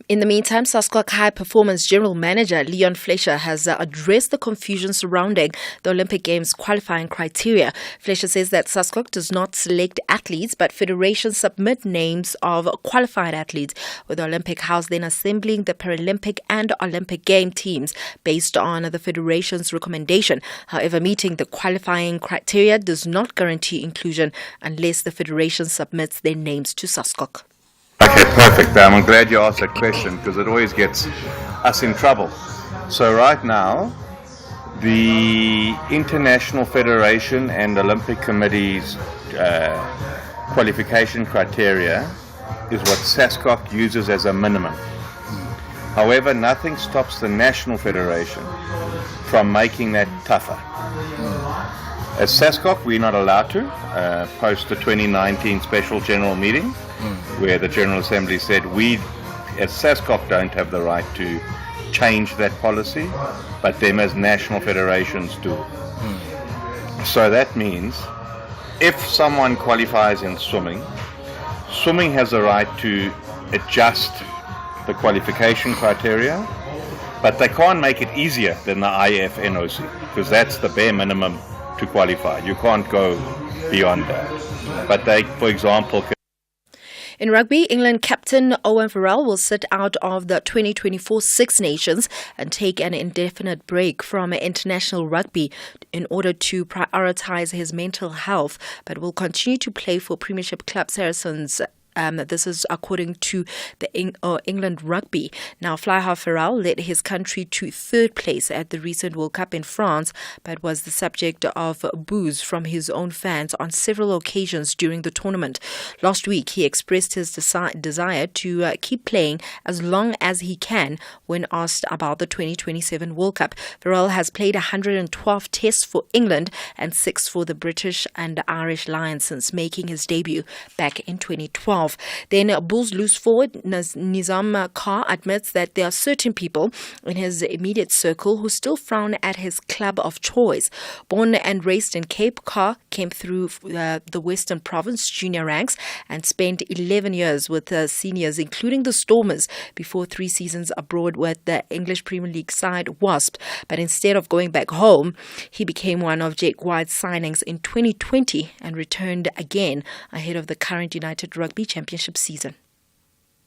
In the meantime, SASCOC High Performance General Manager Leon Fleischer has addressed the confusion surrounding the Olympic Games qualifying criteria. Fleischer says that SASCOC does not select athletes, but federations submit names of qualified athletes, with the Olympic House then assembling the Paralympic and Olympic game teams based on the federation's recommendation. However, meeting the qualifying criteria does not guarantee inclusion unless the federation submits their names to SASCOC. Okay, perfect. I'm glad you asked that question because it always gets us in trouble. So right now, the International Federation and Olympic Committee's qualification criteria is what SASCOC uses as a minimum. However, nothing stops the National Federation from making that tougher. As SASCOC, we're not allowed to post the 2019 special general meeting, where the General Assembly said we, as SASCOC, don't have the right to change that policy, but them as national federations do. So that means if someone qualifies in swimming, swimming has a right to adjust the qualification criteria, but they can't make it easier than the IFNOC, because that's the bare minimum to qualify. You can't go beyond that. But they, for example, in rugby, England captain Owen Farrell will sit out of the 2024 Six Nations and take an indefinite break from international rugby in order to prioritise his mental health, but will continue to play for Premiership club Saracens. This is according to the England Rugby. Now, Fly Half Farrell led his country to third place at the recent World Cup in France, but was the subject of boos from his own fans on several occasions during the tournament. Last week, he expressed his desire to keep playing as long as he can when asked about the 2027 World Cup. Farrell has played 112 tests for England and 6 for the British and Irish Lions since making his debut back in 2012. Then Bulls loose forward Nizam Kar admits that there are certain people in his immediate circle who still frown at his club of choice. Born and raised in Cape, Kar came through the Western Province junior ranks and spent 11 years with seniors, including the Stormers, before 3 seasons abroad with the English Premier League side Wasps. But instead of going back home, he became one of Jake White's signings in 2020 and returned again ahead of the current United Rugby Championship season.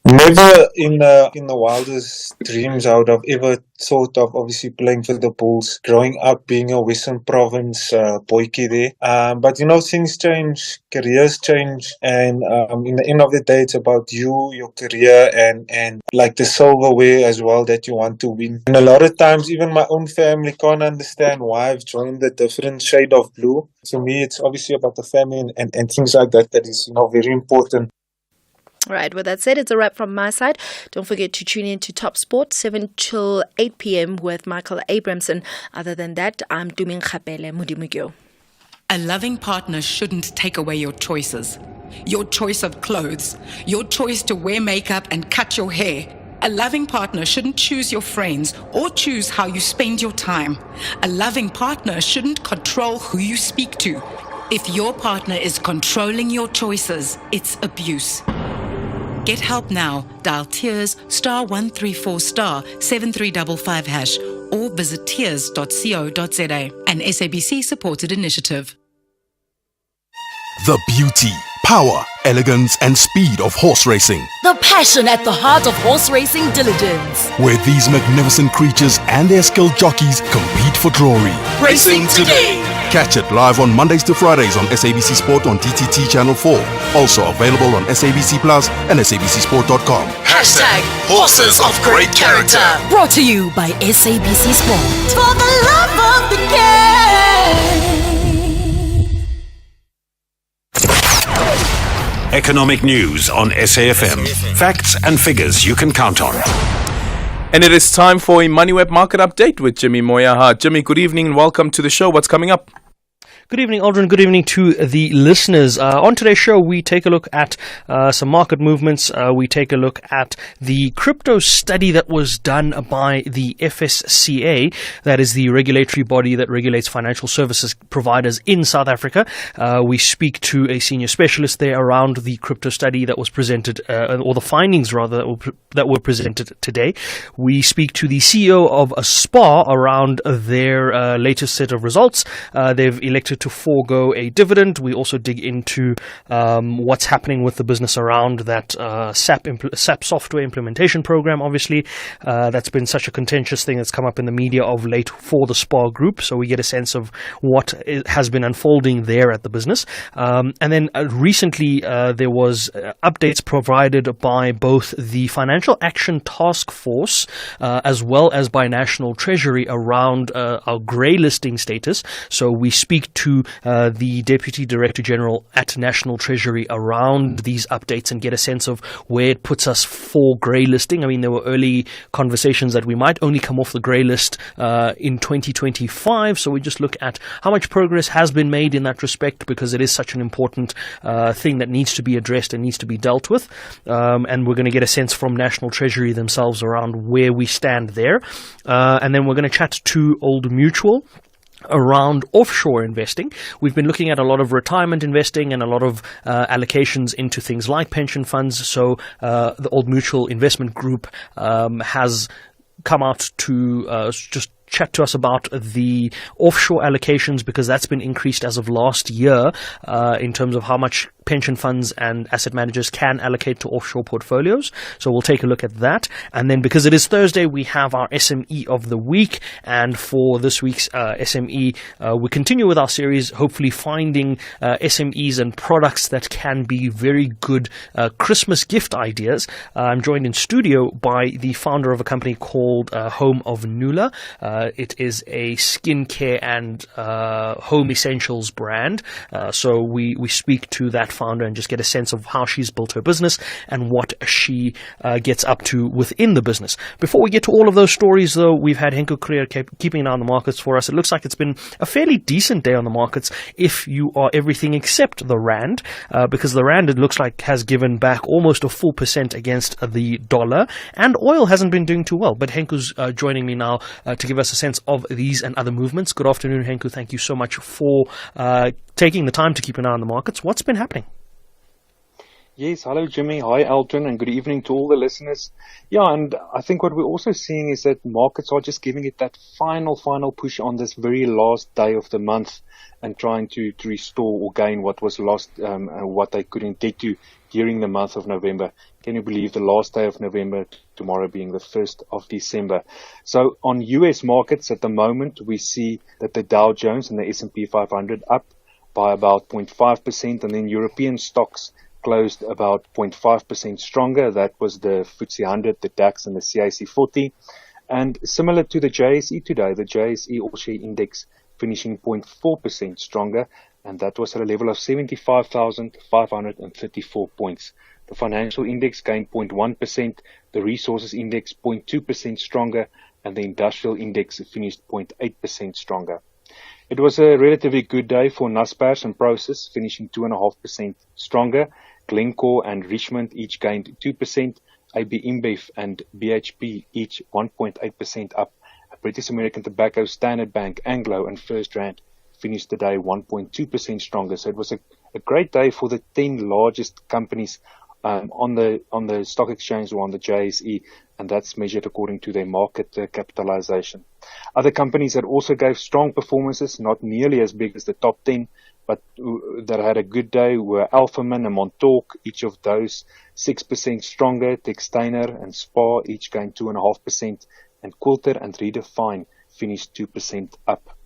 Never in the wildest dreams I would have ever thought of obviously playing for the Bulls, growing up being a Western Province boykie there. But you know, things change, careers change, and in the end of the day, it's about you, your career, and like the silverware as well that you want to win. And a lot of times, even my own family can't understand why I've joined the different shade of blue. For me, it's obviously about the family and things like that is, you know, very important. All right, with that said, it's a wrap from my side. Don't forget to tune in to Top Sport, 7 till 8 p.m. with Michael Abramson. Other than that, I'm Duming Khapele Mudimugyo. A loving partner shouldn't take away your choices. Your choice of clothes, your choice to wear makeup and cut your hair. A loving partner shouldn't choose your friends or choose how you spend your time. A loving partner shouldn't control who you speak to. If your partner is controlling your choices, it's abuse. Get help now. Dial Tears *134*7355# or visit tears.co.za. An SABC supported initiative. The beauty, power, elegance and speed of horse racing. The passion at the heart of horse racing diligence. Where these magnificent creatures and their skilled jockeys compete for glory. Racing today. Catch it live on Mondays to Fridays on SABC Sport on DTT Channel 4. Also available on SABC Plus and SABCSport.com. #Horses of Great Character. Brought to you by SABC Sport. For the love of the game. Economic news on SAFM. Facts and figures you can count on. And it is time for a MoneyWeb market update with Jimmy Moyaha. Jimmy, good evening and welcome to the show. What's coming up? Good evening, Aldrin. Good evening to the listeners. On today's show, we take a look at some market movements. We take a look at the crypto study that was done by the FSCA, that is the regulatory body that regulates financial services providers in South Africa. We speak to a senior specialist there around the crypto study that was presented, or the findings rather, that were presented today. We speak to the CEO of a SPAR around their latest set of results. They've elected to forego a dividend. We also dig into what's happening with the business around that SAP software implementation program. Obviously, that's been such a contentious thing that's come up in the media of late for the SPAR group. So we get a sense of what has been unfolding there at the business. And then recently there was updates provided by both the Financial Action Task Force as well as by National Treasury around our grey listing status. So we speak to the Deputy Director General at National Treasury around these updates and get a sense of where it puts us for grey listing. I mean, there were early conversations that we might only come off the grey list in 2025. So we just look at how much progress has been made in that respect, because it is such an important thing that needs to be addressed and needs to be dealt with. And we're going to get a sense from National Treasury themselves around where we stand there. And then we're going to chat to Old Mutual around offshore investing. We've been looking at a lot of retirement investing and a lot of allocations into things like pension funds. So the Old Mutual Investment Group has come out to just chat to us about the offshore allocations, because that's been increased as of last year in terms of how much pension funds and asset managers can allocate to offshore portfolios. So we'll take a look at that. And then, because it is Thursday, we have our SME of the week. And for this week's SME, we continue with our series, hopefully finding SMEs and products that can be very good Christmas gift ideas. I'm joined in studio by the founder of a company called Home of Nula. It is a skincare and home essentials brand. So we speak to that founder and just get a sense of how she's built her business and what she gets up to within the business. Before we get to all of those stories, though, we've had Henko Creer keeping an eye on the markets for us. It looks like it's been a fairly decent day on the markets if you are everything except the rand, because the rand, it looks like, has given back almost a full % against the dollar, and oil hasn't been doing too well. But Henko's joining me now to give us a sense of these and other movements. Good afternoon, Henko. Thank you so much for taking the time to keep an eye on the markets. What's been happening? Yes, hello Jimmy, hi Aldrin, and good evening to all the listeners. Yeah, and I think what we're also seeing is that markets are just giving it that final push on this very last day of the month and trying to restore or gain what was lost, what they couldn't get to during the month of November. Can you believe the last day of November, tomorrow being the 1st of December? So on US markets at the moment, we see that the Dow Jones and the S&P 500 up by about 0.5%, and then European stocks closed about 0.5% stronger. That was the FTSE 100, the DAX, and the CAC 40. And similar to the JSE today, the JSE All-Share Index finishing 0.4% stronger, and that was at a level of 75,534 points. The financial index gained 0.1%, the resources index 0.2% stronger, and the industrial index finished 0.8% stronger. It was a relatively good day for Naspers and Prosus, finishing 2.5% stronger. Glencore and Richmond each gained 2%. AB InBev and BHP each 1.8% up. British American Tobacco, Standard Bank, Anglo and First Rand finished the day 1.2% stronger. So it was a great day for the 10 largest companies on the stock exchange or on the JSE, and that's measured according to their market capitalization. Other companies that also gave strong performances, not nearly as big as the top 10, but that had a good day were Alphamin and Montauk, each of those 6% stronger. Textainer and Spar each gained 2.5%, and Quilter and Redefine finished 2% up.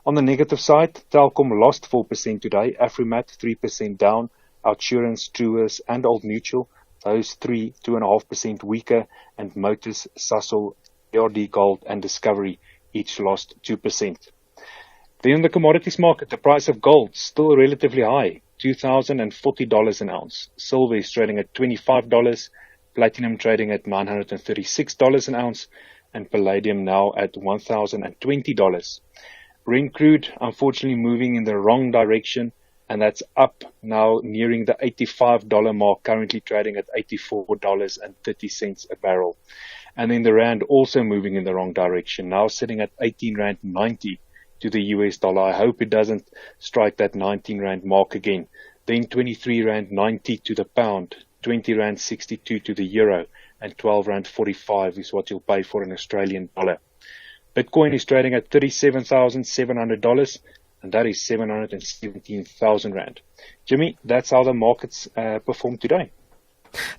On the negative side, Telkom lost 4% today, Afrimat 3% down, Outsurance, Truworths and Old Mutual, those three 2.5% weaker, and Motors, Sasol, ARD Gold and Discovery each lost 2%. Then in the commodities market, the price of gold still relatively high, $2,040 an ounce. Silver is trading at $25, platinum trading at $936 an ounce, and palladium now at $1,020. Brent crude, unfortunately, moving in the wrong direction, and that's up now nearing the $85 mark, currently trading at $84.30 a barrel. And then the rand also moving in the wrong direction, now sitting at 18 Rand 90 to the US dollar. I hope it doesn't strike that 19 Rand mark again. Then 23 Rand 90 to the pound, 20 Rand 62 to the euro, and 12 Rand 45 is what you'll pay for an Australian dollar. Bitcoin is trading at $37,700, and that is 717,000 Rand. Jimmy, that's how the markets performed today.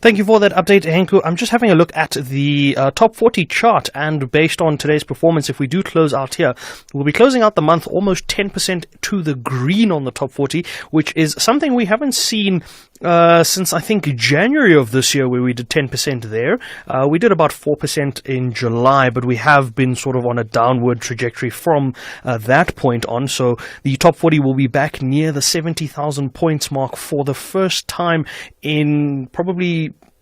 Thank you for that update, Henku. I'm just having a look at the top 40 chart, and based on today's performance, if we do close out here, we'll be closing out the month almost 10% to the green on the top 40, which is something we haven't seen since I think January of this year, where we did 10% there. We did about 4% in July, but we have been sort of on a downward trajectory from that point on. So the top 40 will be back near the 70,000 points mark for the first time in probably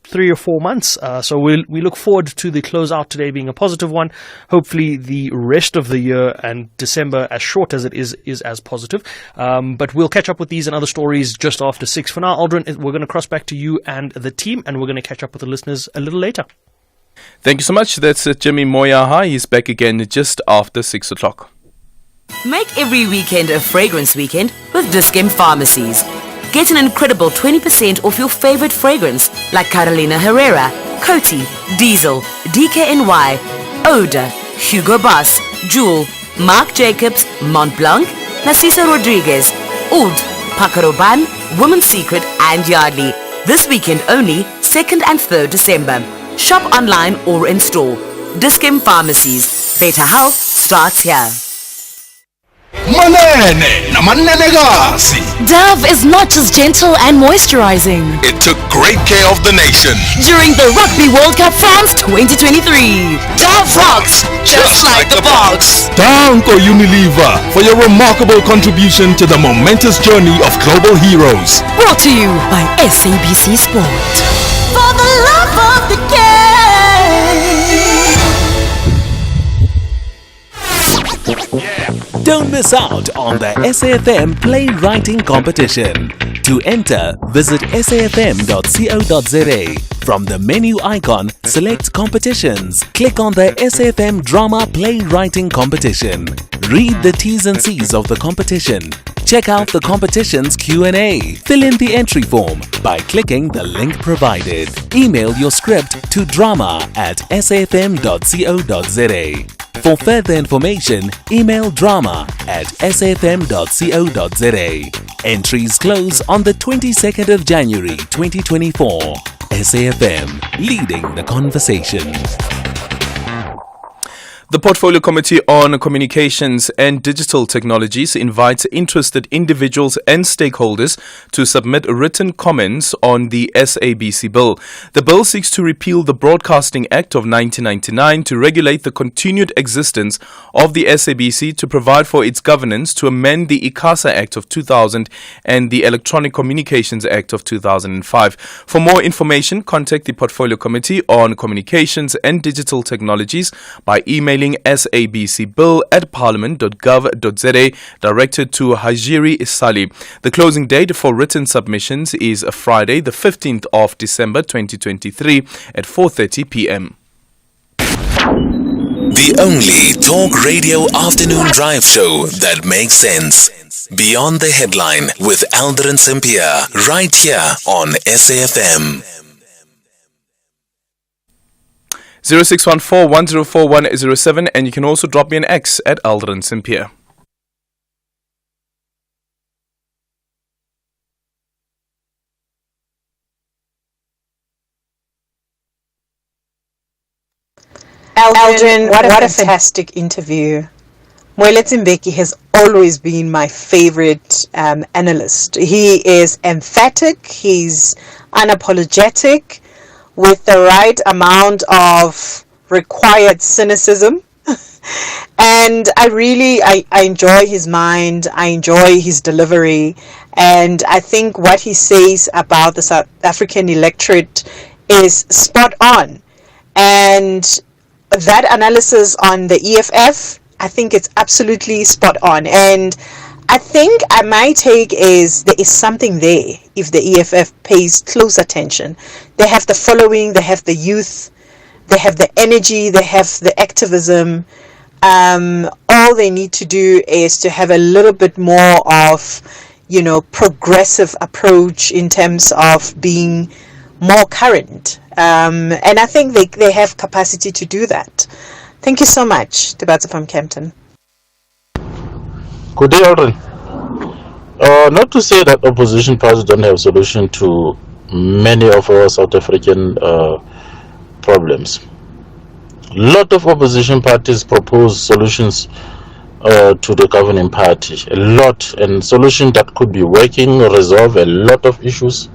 3 or 4 months. So we look forward to the closeout today being a positive one. Hopefully the rest of the year and December, as short as it is as positive. But we'll catch up with these and other stories just after 6. For now, Aldrin, we're going to cross back to you and the team, and we're going to catch up with the listeners a little later. Thank you so much. That's Jimmy Moyaha. He's back again just after 6 o'clock. Make every weekend a fragrance weekend with Dis-Chem Pharmacies. Get an incredible 20% off your favorite fragrance like Carolina Herrera, Coty, Diesel, DKNY, Oda, Hugo Boss, Jewel, Marc Jacobs, Mont Blanc, Narciso Rodriguez, Oud, Paco Rabanne, Woman's Secret and Yardley. This weekend only, 2nd and 3rd December. Shop online or in store. Dis-Chem Pharmacies. Better health starts here. Manene namanenekazi. Dove is not just gentle and moisturizing. It took great care of the nation During the Rugby World Cup France 2023. Dove rocks just like the box. Danko Unilever for your remarkable contribution to the momentous journey of global heroes. Brought to you by SABC Sport. For the love of the game. Don't miss out on the SAFM Playwriting Competition. To enter, visit safm.co.za. From the menu icon, select Competitions. Click on the SAFM Drama Playwriting Competition. Read the T's and C's of the competition. Check out the competition's Q&A. Fill in the entry form by clicking the link provided. Email your script to drama@safm.co.za. For further information, email drama@safm.co.za. Entries close on the 22nd of January 2024. SAFM, leading the conversation. The Portfolio Committee on Communications and Digital Technologies invites interested individuals and stakeholders to submit written comments on the SABC bill. The bill seeks to repeal the Broadcasting Act of 1999 to regulate the continued existence of the SABC, to provide for its governance, to amend the ICASA Act of 2000 and the Electronic Communications Act of 2005. For more information, contact the Portfolio Committee on Communications and Digital Technologies by emailing sabcbill@parliament.gov.za, directed to Hajiri Isali. The closing date for written submissions is Friday, the 15th of December 2023 at 4:30 p.m. The only talk radio afternoon drive show that makes sense. Beyond the Headline with Aldrin Sampear, right here on SAFM. 0614-104107, and you can also drop me an X at Aldrin Sampear. Aldrin, what a fantastic interview. Moeletsi Mbeki has always been my favorite analyst. He is emphatic, he's unapologetic, with the right amount of required cynicism. And I enjoy his mind, I enjoy his delivery, and I think what he says about the South African electorate is spot on. And that analysis on the EFF, I think it's absolutely spot on. And I think my take is there is something there if the EFF pays close attention. They have the following, they have the youth, they have the energy, they have the activism. All they need to do is to have a little bit more of, progressive approach in terms of being more current. And I think they have capacity to do that. Thank you so much, Debatsa from Kempton. Good day, Aldrin. Not to say that opposition parties don't have solution to many of our South African problems. A lot of opposition parties propose solutions to the governing party. A lot, and solutions that could be working, resolve a lot of issues.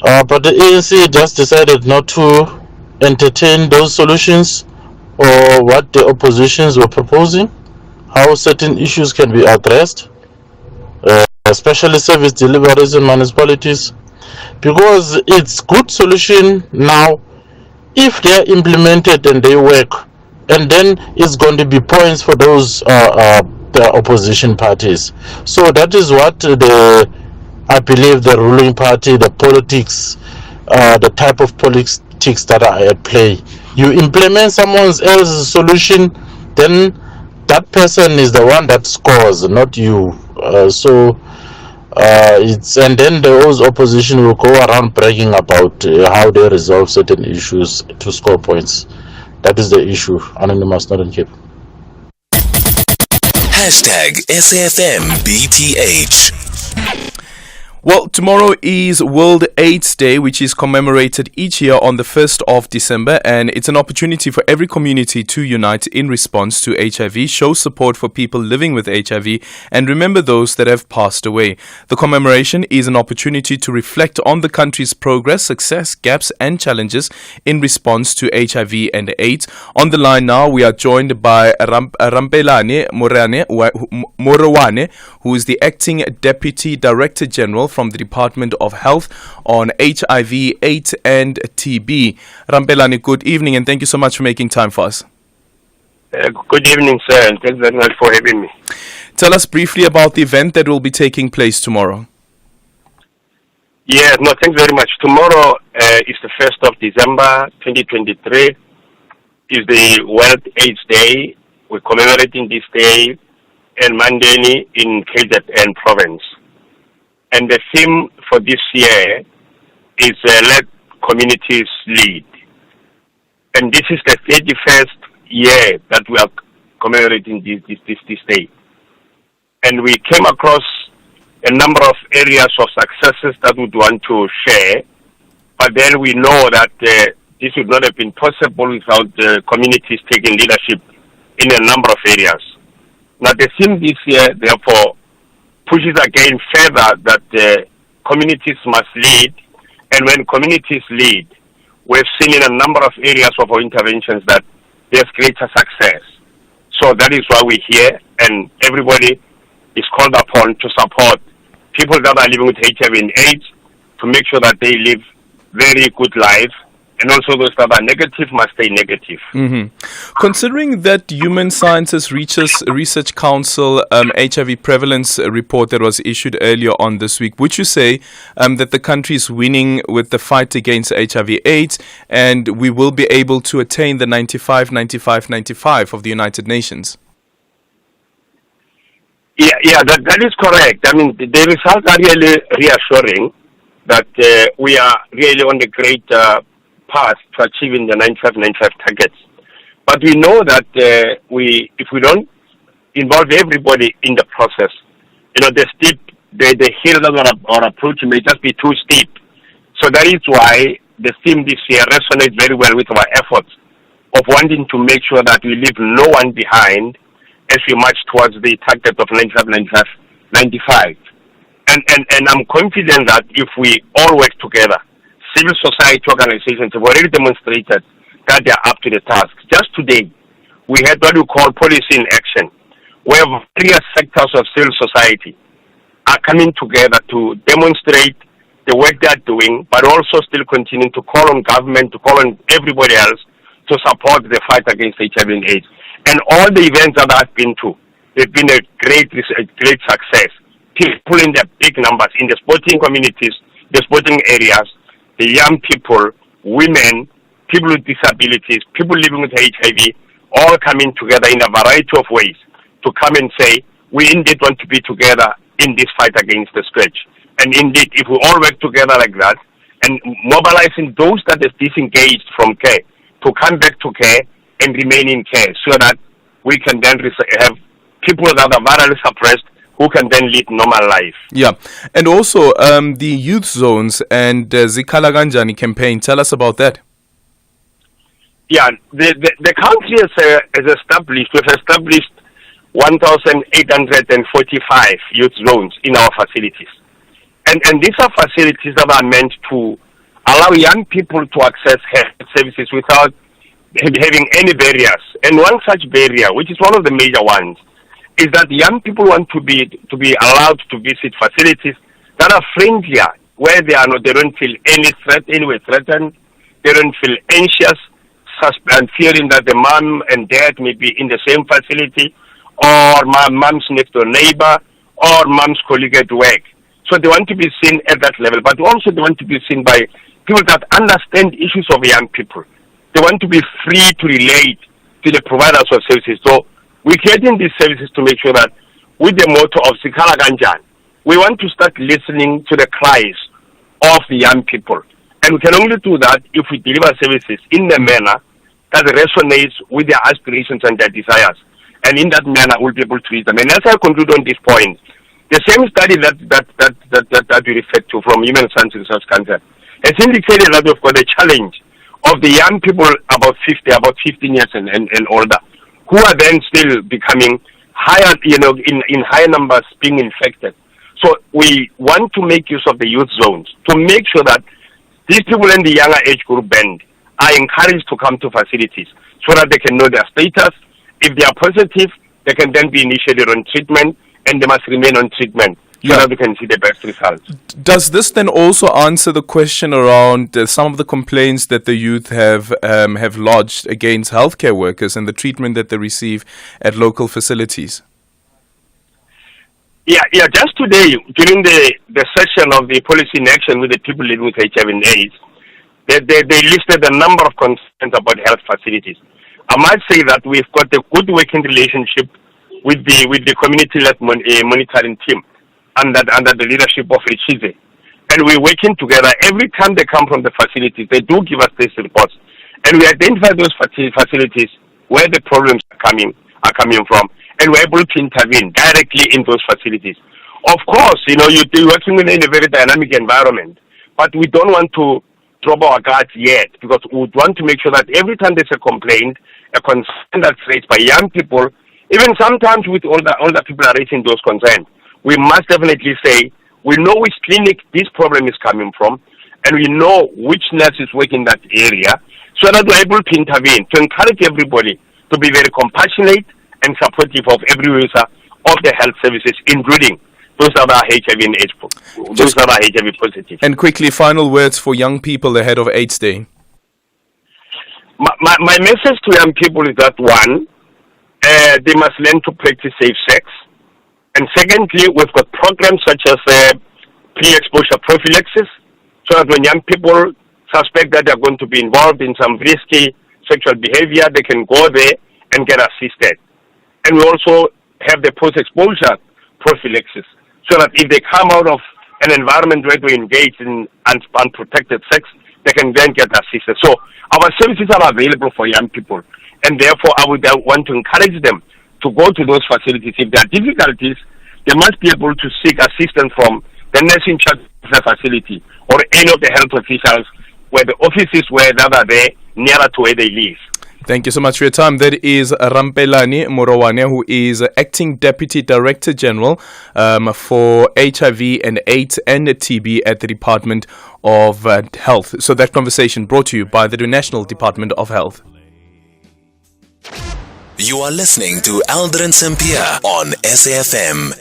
But the ANC just decided not to entertain those solutions or what the oppositions were proposing, how certain issues can be addressed, especially service deliveries in municipalities, because it's good solution now if they are implemented and they work, and then it's going to be points for those the opposition parties. So that is what I believe the ruling party, the politics, the type of politics that are at play. You implement someone else's solution, then that person is the one that scores, not you. And then those opposition will go around bragging about how they resolve certain issues to score points. That is the issue. Anonymous, not in Cape. #SAFMBTH. Well, tomorrow is World AIDS Day, which is commemorated each year on the 1st of December, and it's an opportunity for every community to unite in response to HIV, show support for people living with HIV, and remember those that have passed away. The commemoration is an opportunity to reflect on the country's progress, success, gaps, and challenges in response to HIV and AIDS. On the line now, we are joined by Rampelane Morowane, who is the Acting Deputy Director General from the Department of Health on HIV, AIDS and TB. Rampelane, good evening and thank you so much for making time for us. Good evening, sir, and thanks very much for having me. Tell us briefly about the event that will be taking place tomorrow. Yeah, no, thanks very much. Tomorrow is the 1st of December 2023. Is the World AIDS Day. We're commemorating this day in Mandeni in KZN province. And the theme for this year is let communities lead. And this is the 31st year that we are commemorating this day. And we came across a number of areas of successes that we would want to share. But then we know that this would not have been possible without the communities taking leadership in a number of areas. Now the theme this year, therefore, pushes again further that communities must lead, and when communities lead, we've seen in a number of areas of our interventions that there's greater success. So that is why we're here, and everybody is called upon to support people that are living with HIV and AIDS to make sure that they live very good lives and also those that are negative must stay negative. Considering that Human Sciences Research Council HIV prevalence report that was issued earlier on this week, would you say that the country is winning with the fight against HIV/AIDS, and we will be able to attain the 95 of the United Nations? Yeah, that is correct. I mean, the results are really reassuring that we are really on the great path to achieving the 95 targets. But we know that if we don't involve everybody in the process, the hill that we're approaching may just be too steep. So that is why the theme this year resonates very well with our efforts of wanting to make sure that we leave no one behind as we march towards the target of 95. And I'm confident that if we all work together, civil society organizations have already demonstrated that they are up to the task. Just today, we had what we call policy in action, where various sectors of civil society are coming together to demonstrate the work they are doing, but also still continuing to call on government, to call on everybody else to support the fight against HIV and AIDS. And all the events that I've been to, they've been a great success. People in their big numbers in the sporting communities, the sporting areas, the young people, women, people with disabilities, people living with HIV, all coming together in a variety of ways to come and say, we indeed want to be together in this fight against the scourge. And indeed, if we all work together like that, and mobilizing those that are disengaged from care to come back to care and remain in care, so that we can then have people that are virally suppressed who can then lead normal life. Yeah. And also the youth zones and Zikhala Kanjani campaign. Tell us about that. Yeah, the country has established 1,845 youth zones in our facilities. And these are facilities that are meant to allow young people to access health services without having any barriers. And one such barrier, which is one of the major ones, is that young people want to be allowed to visit facilities that are friendlier, where they don't feel anywhere threatened, they don't feel anxious, and fearing that the mom and dad may be in the same facility, or mom's next door neighbor, or mom's colleague at work. So they want to be seen at that level, but also they want to be seen by people that understand issues of young people. They want to be free to relate to the providers of services. So we're creating these services to make sure that with the motto of Zikhala Kanjani, we want to start listening to the cries of the young people. And we can only do that if we deliver services in a manner that resonates with their aspirations and their desires. And in that manner, we'll be able to reach them. And as I conclude on this point, the same study that we referred to from Human Sciences Research Council has indicated that we've got a challenge of the young people about 15 years and older, who are then still becoming higher, in higher numbers being infected. So we want to make use of the youth zones to make sure that these people in the younger age group band are encouraged to come to facilities so that they can know their status. If they are positive, they can then be initiated on treatment, and they must remain on treatment so that we can see the best results. Does this then also answer the question around some of the complaints that the youth have lodged against healthcare workers and the treatment that they receive at local facilities? Yeah. Just today, during the session of the policy in action with the people living with HIV and AIDS, they listed a number of concerns about health facilities. I might say that we've got a good working relationship with the community-led monitoring team under the leadership of Richize. And we're working together. Every time they come from the facilities, they do give us these reports. And we identify those facilities where the problems are coming from, and we're able to intervene directly in those facilities. Of course, you're working in a very dynamic environment, but we don't want to drop our guards yet, because we would want to make sure that every time there's a complaint, a concern that's raised by young people, even sometimes with older people are raising those concerns, we must definitely say, we know which clinic this problem is coming from, and we know which nurse is working in that area, so that we're able to intervene, to encourage everybody to be very compassionate and supportive of every user of the health services, including those that are HIV and AIDS, those that are HIV positive. And quickly, final words for young people ahead of AIDS Day. My message to young people is that one, they must learn to practice safe sex. And secondly, we've got programs such as pre-exposure prophylaxis, so that when young people suspect that they're going to be involved in some risky sexual behavior, they can go there and get assisted. And we also have the post-exposure prophylaxis, so that if they come out of an environment where they engage in unprotected sex, they can then get assisted. So our services are available for young people, and therefore I would want to encourage them to go to those facilities. If there are difficulties, they must be able to seek assistance from the nurse in charge of the facility or any of the health officials where the offices that are there nearer to where they live. Thank you so much for your time. That is Rampelani Morowane, who is Acting Deputy Director General for HIV and AIDS and TB at the Department of Health. So that conversation brought to you by the National Department of Health. You are listening to Aldrin Sampear on SAFM.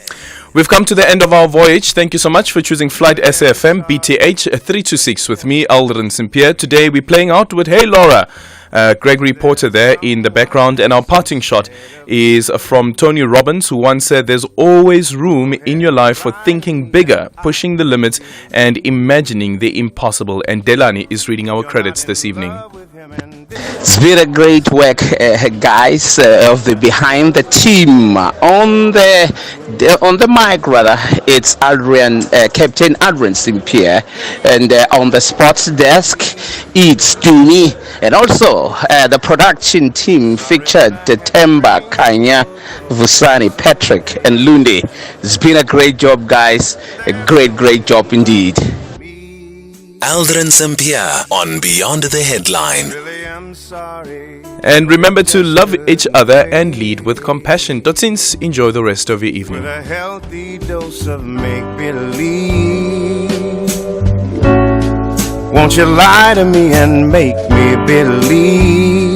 We've come to the end of our voyage. Thank you so much for choosing Flight SAFM BTH 326 with me, Aldrin Sampear. Today we're playing out with Hey Laura. Gregory Porter there in the background, and our parting shot is from Tony Robbins, who once said there's always room in your life for thinking bigger, pushing the limits and imagining the impossible. And Delani is reading our credits this evening. It's been a great work, guys, of the behind the team. On the mic, rather, it's Captain Aldrin Sampear, and on the sports desk, it's Dumi, and also the production team featured Temba, Kanya, Vusani, Patrick, and Lunde. It's been a great job, guys. A great job indeed. Aldrin Sampear on Beyond the Headline. And remember to love each other and lead with compassion. Totsins, enjoy the rest of your evening. With a healthy dose of make-believe. Won't you lie to me and make me believe